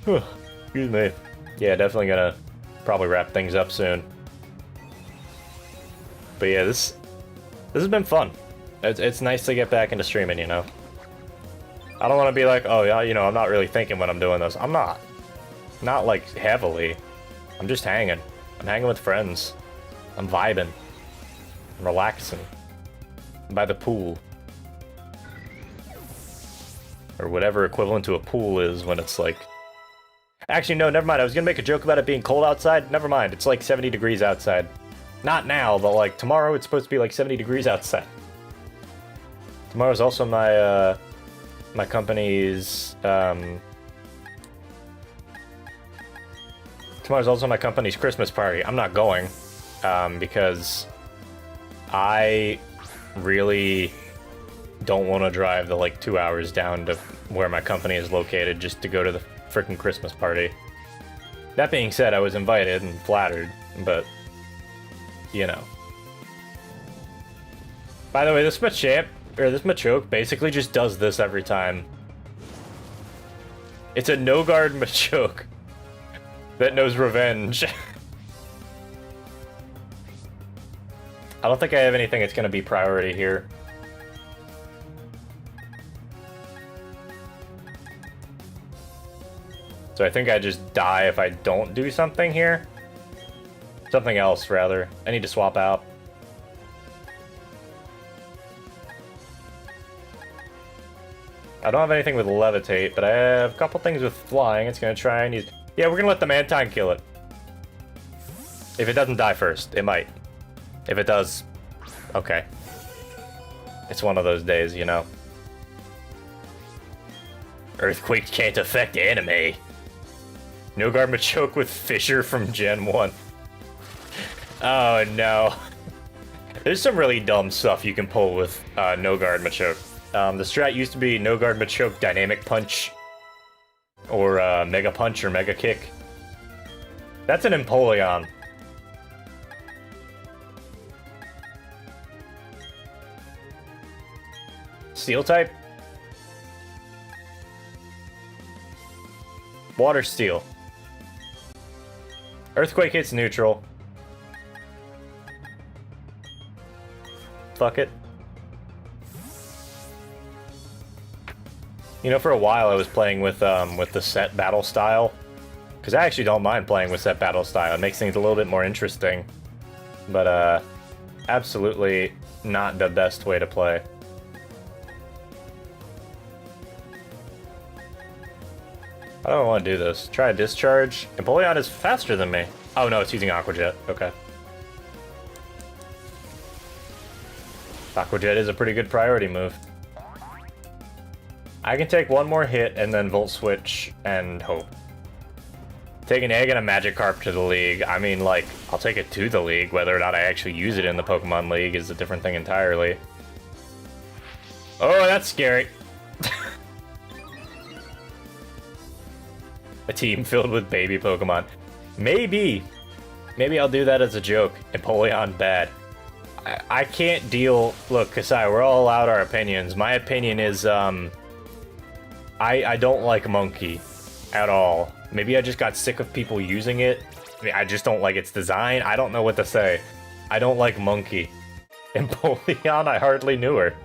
Speaker 1: Excuse me. Yeah, definitely gonna probably wrap things up soon. But yeah, this has been fun. It's nice to get back into streaming, you know? I don't want to be like, oh yeah, you know, I'm not really thinking when I'm doing this. I'm not. Not like heavily. I'm just hanging. I'm hanging with friends. I'm vibing. I'm relaxing. I'm by the pool. Or whatever equivalent to a pool is when it's like... Actually, no, never mind. I was gonna make a joke about it being cold outside. Never mind. It's like 70 degrees outside. Not now, but like tomorrow it's supposed to be like 70 degrees outside. Tomorrow's also my, my company's, Tomorrow's also my company's Christmas party. I'm not going, because I really don't want to drive the, like, 2 hours down to where my company is located just to go to the frickin' Christmas party. That being said, I was invited and flattered, but, you know. By the way, this Machoke basically just does this every time. It's a no-guard Machoke that knows revenge. I don't think I have anything that's going to be priority here. So I think I just die if I don't do something here. Something else, rather. I need to swap out. I don't have anything with levitate, but I have a couple things with flying. It's going to try and use... Yeah, we're going to let the Mantine kill it. If it doesn't die first, it might. If it does, okay. It's one of those days, you know. Earthquake can't affect anime. No-guard Machoke with Fissure from Gen 1. Oh no. There's some really dumb stuff you can pull with no-guard Machoke. The strat used to be no-guard Machoke Dynamic Punch. Or Mega Punch or Mega Kick. That's an Empoleon. Steel type? Water Steel. Earthquake hits neutral. Fuck it. You know, for a while I was playing with the set battle style. Because I actually don't mind playing with set battle style. It makes things a little bit more interesting. But, absolutely not the best way to play. I don't want to do this. Try a discharge. Empoleon is faster than me. Oh no, it's using Aqua Jet. Okay. Aqua Jet is a pretty good priority move. I can take one more hit and then Volt Switch and hope. Take an egg and a Magikarp to the league. I mean, like, I'll take it to the league. Whether or not I actually use it in the Pokemon League is a different thing entirely. Oh, that's scary. A team filled with baby Pokemon. Maybe. Maybe I'll do that as a joke. Empoleon bad. I can't deal... Look, Kasai, we're all allowed our opinions. My opinion is, I don't like Monkey at all. Maybe I just got sick of people using it. I mean, I just don't like its design. I don't know what to say. I don't like Monkey. Empoleon, I hardly knew her.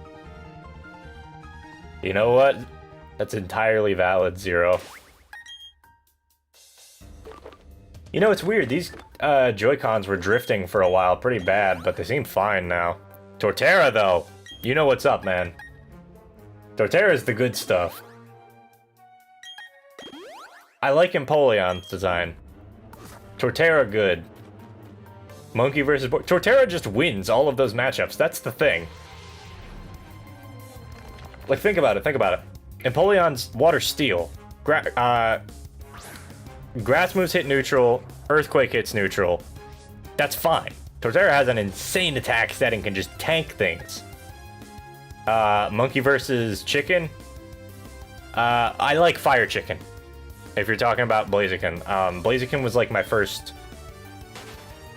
Speaker 1: You know what? That's entirely valid, Zero. You know, it's weird. These Joy-Cons were drifting for a while pretty bad, but they seem fine now. Torterra, though. You know what's up, man. Torterra's the good stuff. I like Empoleon's design. Torterra, good. Monkey versus... Torterra just wins all of those matchups. That's the thing. Like, think about it. Think about it. Empoleon's Water Steel. Grass moves hit neutral, Earthquake hits neutral. That's fine. Torterra has an insane attack set and can just tank things. Monkey versus Chicken. I like Fire Chicken. If you're talking about Blaziken. Blaziken was like my first...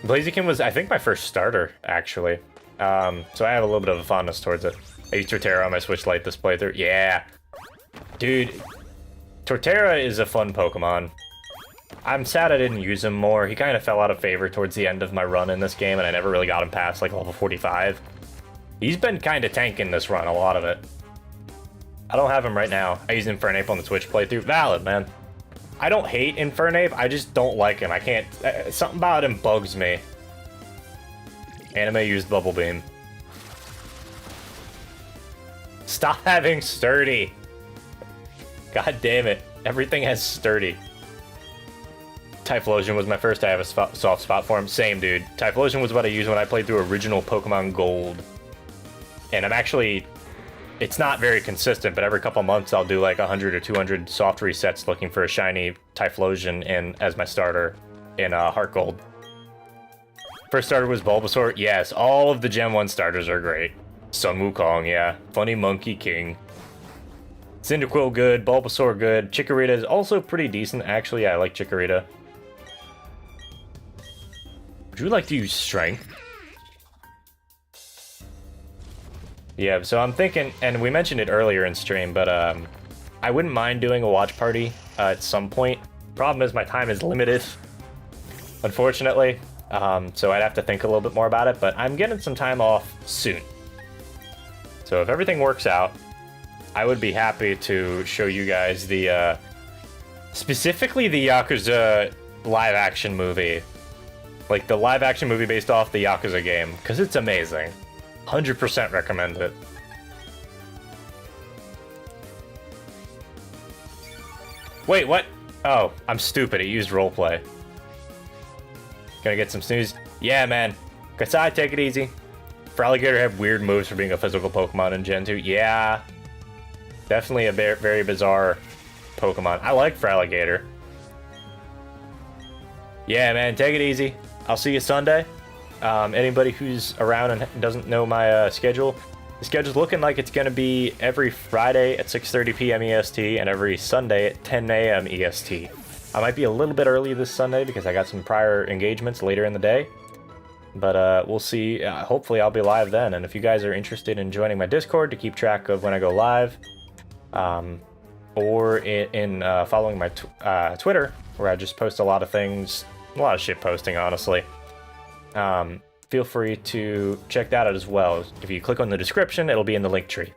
Speaker 1: Blaziken was, I think, my first starter, actually. So I have a little bit of a fondness towards it. I used Torterra on my Switch Lite this playthrough. Yeah. Dude, Torterra is a fun Pokemon. I'm sad I didn't use him more. He kind of fell out of favor towards the end of my run in this game, and I never really got him past, like, level 45. He's been kind of tanking this run, a lot of it. I don't have him right now. I used Infernape on the Twitch playthrough. Valid, man. I don't hate Infernape, I just don't like him. I can't... something about him bugs me. Anime used Bubble Beam. Stop having Sturdy! God damn it. Everything has Sturdy. Typhlosion was my first. I have a soft spot for him. Same, dude. Typhlosion was what I used when I played through original Pokemon Gold. And I'm actually... It's not very consistent, but every couple months I'll do like 100 or 200 soft resets looking for a shiny Typhlosion as my starter in Heart Gold. First starter was Bulbasaur. Yes, all of the Gen 1 starters are great. Sun Wukong, yeah. Funny Monkey King. Cyndaquil good, Bulbasaur good. Chikorita is also pretty decent. Actually, I like Chikorita. Would you like to use Strength? Yeah, so I'm thinking, and we mentioned it earlier in stream, but I wouldn't mind doing a watch party at some point. Problem is my time is limited, unfortunately. So I'd have to think a little bit more about it, but I'm getting some time off soon. So if everything works out, I would be happy to show you guys the, specifically the Yakuza live action movie. Like the live action movie based off the Yakuza game, because it's amazing. 100% recommend it. Wait, what? Oh, I'm stupid. It used roleplay. Gonna get some snooze? Yeah, man. Kasai, take it easy. Fraligator have weird moves for being a physical Pokemon in Gen 2. Yeah. Definitely a very bizarre Pokemon. I like Fraligator. Yeah, man. Take it easy. I'll see you Sunday. Anybody who's around and doesn't know my schedule, the schedule's looking like it's going to be every Friday at 6:30 p.m. EST and every Sunday at 10 a.m. EST. I might be a little bit early this Sunday because I got some prior engagements later in the day. But we'll see. Hopefully I'll be live then. And if you guys are interested in joining my Discord to keep track of when I go live, or in following my Twitter, where I just post a lot of things, a lot of shit posting, honestly. Feel free to check that out as well. If you click on the description, it'll be in the link tree.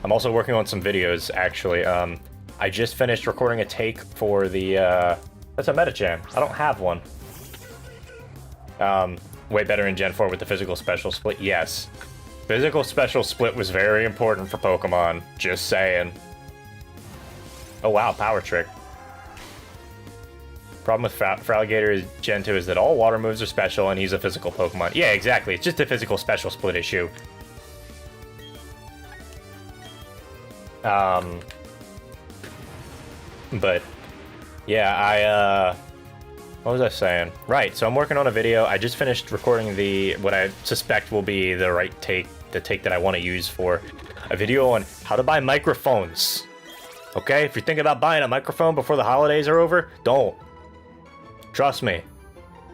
Speaker 1: I'm also working on some videos, actually. I just finished recording a take for the, that's a Medicham. I don't have one. Way better in Gen 4 with the physical special split. Yes. Physical special split was very important for Pokemon. Just saying. Oh wow, Power Trick. Problem with Fraligator is Gen 2 is that all water moves are special and he's a physical Pokemon. Yeah, exactly. It's just a physical special split issue. But yeah, what was I saying? Right, so I'm working on a video. I just finished recording what I suspect will be the take that I want to use for a video on how to buy microphones. Okay, if you're thinking about buying a microphone before the holidays are over, don't. Trust me.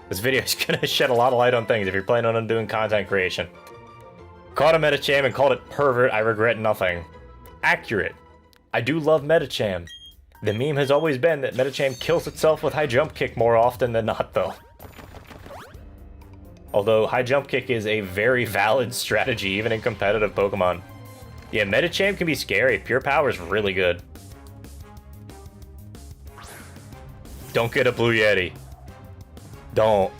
Speaker 1: This video is gonna shed a lot of light on things if you're planning on doing content creation. Caught a Medicham and called it pervert, I regret nothing. Accurate. I do love Medicham. The meme has always been that Medicham kills itself with high jump kick more often than not, though. Although high jump kick is a very valid strategy even in competitive Pokemon. Yeah, Medicham can be scary. Pure Power is really good. Don't get a Blue Yeti. Don't.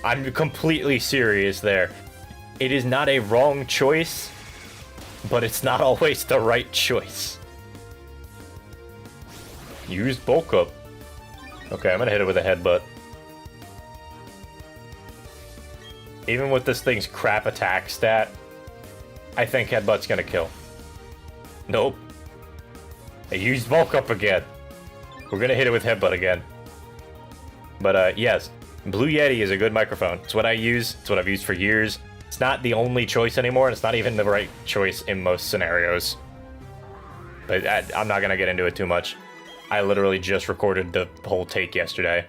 Speaker 1: I'm completely serious there. It is not a wrong choice, but it's not always the right choice. Use Bulk Up. Okay, I'm gonna hit it with a headbutt. Even with this thing's crap attack stat, I think headbutt's gonna kill. Nope. I used Bulk Up again. We're gonna hit it with headbutt again. But yes, Blue Yeti is a good microphone. It's what I use. It's what I've used for years. It's not the only choice anymore, and it's not even the right choice in most scenarios. But I'm not gonna get into it too much. I literally just recorded the whole take yesterday.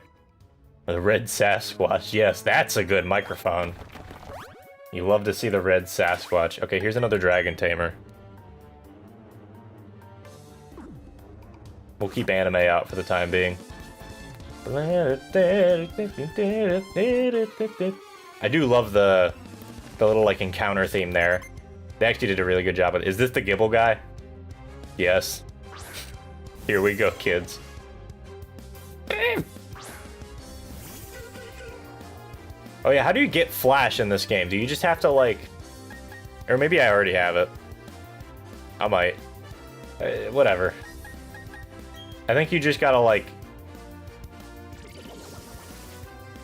Speaker 1: The Red Sasquatch. Yes, that's a good microphone. You love to see the Red Sasquatch. Okay, here's another Dragon Tamer. We'll keep anime out for the time being. I do love the little like encounter theme there. They actually did a really good job with it. Is this the Gibble guy? Yes. Here we go, kids. Oh yeah, how do you get Flash in this game? Do you just have to like... Or maybe I already have it. I might. Whatever. I think you just gotta like...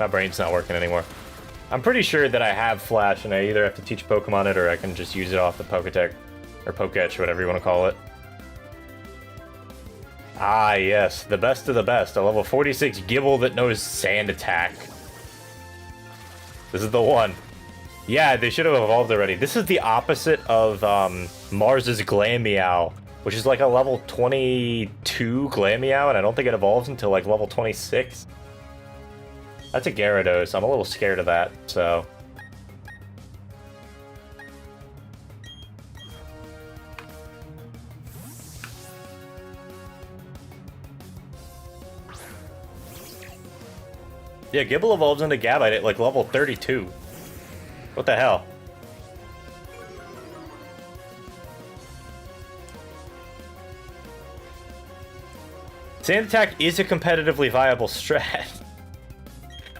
Speaker 1: My brain's not working anymore. I'm pretty sure that I have Flash and I either have to teach Pokemon it or I can just use it off the Poketech. Or Poketch, whatever you want to call it. Ah yes, the best of the best. A level 46 Gibble that knows Sand Attack. This is the one. Yeah, they should have evolved already. This is the opposite of Mars's Glameow, which is like a level 22 Glameow, and I don't think it evolves until like level 26. That's a Gyarados. I'm a little scared of that, so... Yeah, Gible evolves into Gabite at like level 32. What the hell? Sand Attack is a competitively viable strat.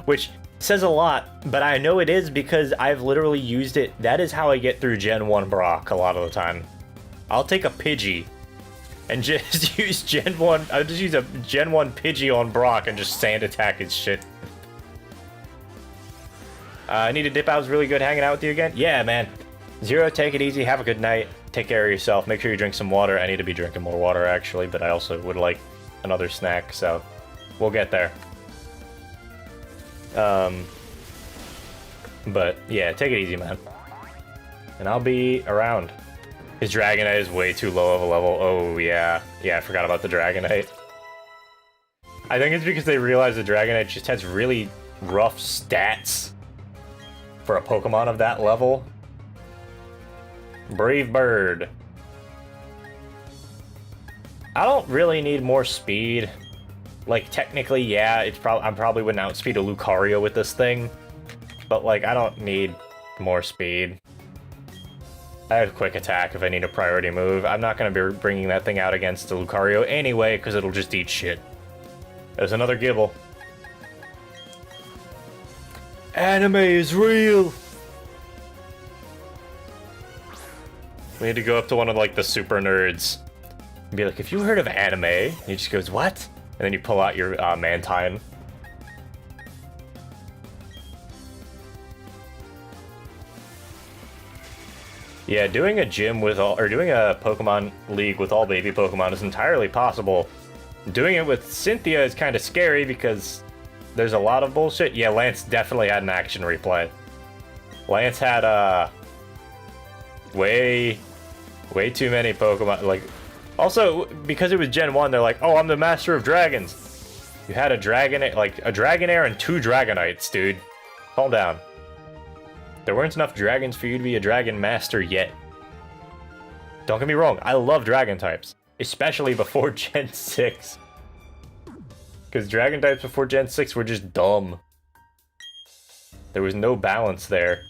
Speaker 1: Which says a lot, but I know it is because I've literally used it. That is how I get through Gen 1 Brock a lot of the time. I'll take a Pidgey and just use Gen 1. I'll just use a Gen 1 Pidgey on Brock and just Sand Attack his shit. I need to dip out. It was really good hanging out with you again. Yeah, man. Zero, take it easy. Have a good night. Take care of yourself. Make sure you drink some water. I need to be drinking more water, actually, but I also would like another snack, so we'll get there. But yeah, take it easy, man. And I'll be around. His Dragonite is way too low of a level. Oh, yeah. Yeah, I forgot about the Dragonite. I think it's because they realized the Dragonite just has really rough stats for a Pokemon of that level. Brave Bird. I don't really need more speed. Like, technically, yeah, it's I probably wouldn't outspeed a Lucario with this thing. But, like, I don't need more speed. I have quick attack if I need a priority move. I'm not going to be bringing that thing out against the Lucario anyway, because it'll just eat shit. There's another Gible. Anime is real! We need to go up to one of, like, the super nerds and be like, have you heard of anime? And he just goes, what? And then you pull out your Mantine. Yeah, doing a gym with all, or doing a Pokemon League with all baby Pokemon is entirely possible. Doing it with Cynthia is kind of scary because there's a lot of bullshit. Yeah, Lance definitely had an action replay. Lance had, way too many Pokemon, like... Also, because it was Gen 1, they're like, oh, I'm the Master of Dragons. You had a Dragonite, like, a Dragonair and 2 Dragonites, dude. Calm down. There weren't enough dragons for you to be a Dragon Master yet. Don't get me wrong, I love Dragon types. Especially before Gen 6. Because Dragon types before Gen 6 were just dumb. There was no balance there.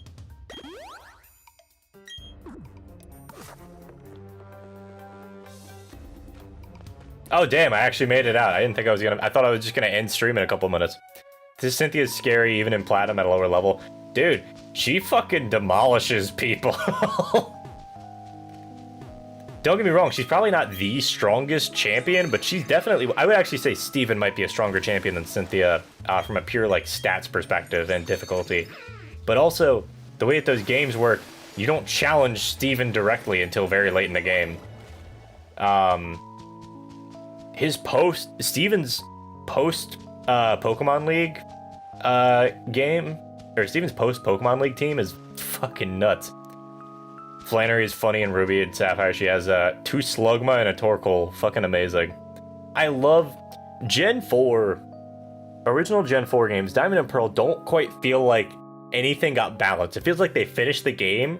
Speaker 1: Oh damn, I actually made it out. I didn't think I was gonna... I thought I was just gonna end stream in a couple minutes. This Cynthia's scary even in Platinum at a lower level. Dude, she fucking demolishes people. Don't get me wrong, she's probably not the strongest champion, but she's definitely... I would actually say Steven might be a stronger champion than Cynthia from a pure, like, stats perspective and difficulty. But also, the way that those games work, you don't challenge Steven directly until very late in the game. Steven's post Pokemon League game, or Steven's post Pokemon League team is fucking nuts. Flannery is funny in Ruby and Sapphire. She has 2 Slugma and a Torkoal. Fucking amazing. I love Gen 4. Original Gen 4 games, Diamond and Pearl, don't quite feel like anything got balanced. It feels like they finished the game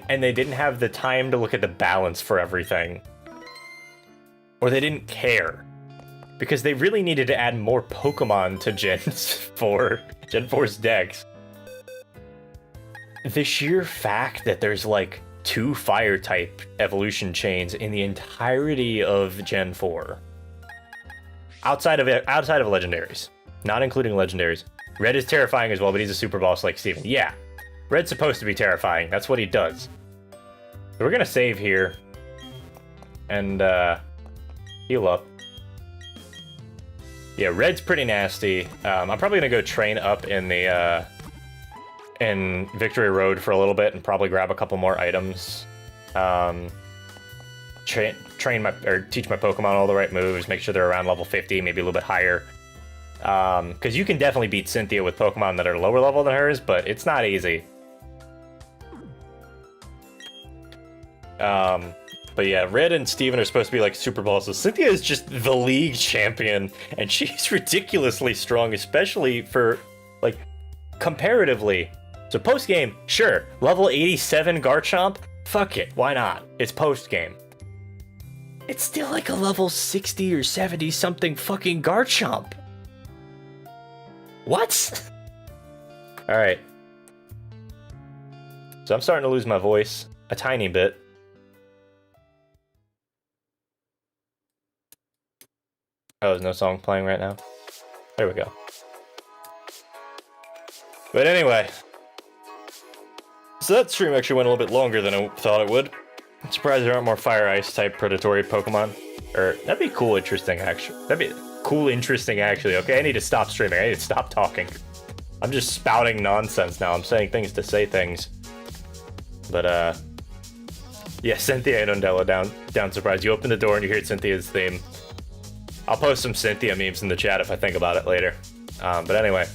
Speaker 1: and they didn't have the time to look at the balance for everything. Or they didn't care. Because they really needed to add more Pokemon to Gen 4. Gen 4's decks. The sheer fact that there's like 2 fire type evolution chains in the entirety of Gen 4. Outside of legendaries. Not including legendaries. Red is terrifying as well, but he's a super boss like Steven. Yeah. Red's supposed to be terrifying. That's what he does. So we're gonna save here. And heal up. Yeah, Red's pretty nasty. I'm probably gonna go train up in the in Victory Road for a little bit and probably grab a couple more items. Teach my Pokemon all the right moves, make sure they're around level 50, maybe a little bit higher. Because you can definitely beat Cynthia with Pokemon that are lower level than hers, but it's not easy. But yeah, Red and Steven are supposed to be like super bosses. Cynthia is just the league champion, and she's ridiculously strong, especially for, like, comparatively. So post-game, sure, level 87 Garchomp? Fuck it, why not? It's post-game. It's still like a level 60 or 70 something fucking Garchomp. What? Alright. So I'm starting to lose my voice a tiny bit. Oh, there's no song playing right now. There we go. But anyway. So that stream actually went a little bit longer than I thought it would. I'm surprised there aren't more Fire Ice type predatory Pokemon. Or, that'd be cool, interesting, actually. That'd be cool, interesting, actually. Okay, I need to stop streaming. I need to stop talking. I'm just spouting nonsense now. I'm saying things to say things. But, yeah, Cynthia and Undella down surprise. You open the door and you hear Cynthia's theme. I'll post some Cynthia memes in the chat if I think about it later. But anyway.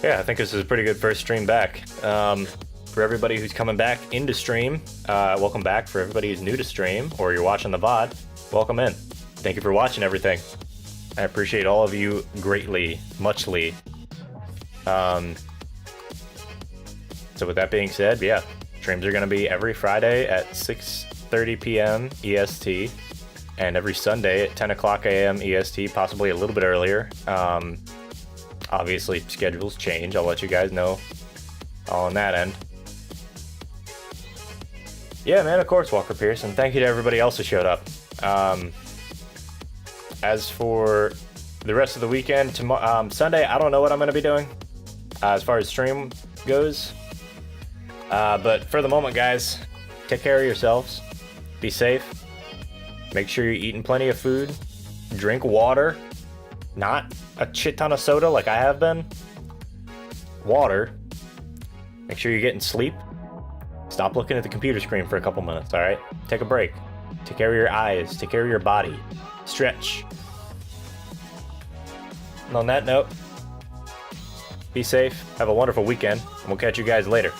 Speaker 1: Yeah, I think this is a pretty good first stream back. For everybody who's coming back into stream, welcome back. For everybody who's new to stream, or you're watching the VOD, welcome in. Thank you for watching everything. I appreciate all of you greatly, muchly. So with that being said, yeah, streams are going to be every Friday at 6:30 p.m. EST, and every Sunday at 10 o'clock a.m. EST, possibly a little bit earlier. Obviously, schedules change. I'll let you guys know all on that end. Yeah, man, of course, Walker Pierce, and thank you to everybody else who showed up. As for the rest of the weekend, Sunday, I don't know what I'm going to be doing as far as stream goes. But for the moment, guys, take care of yourselves. Be safe. Make sure you're eating plenty of food. Drink water. Not a shit ton of soda like I have been. Water. Make sure you're getting sleep. Stop looking at the computer screen for a couple minutes, alright? Take a break. Take care of your eyes. Take care of your body. Stretch. And on that note, be safe. Have a wonderful weekend. And we'll catch you guys later.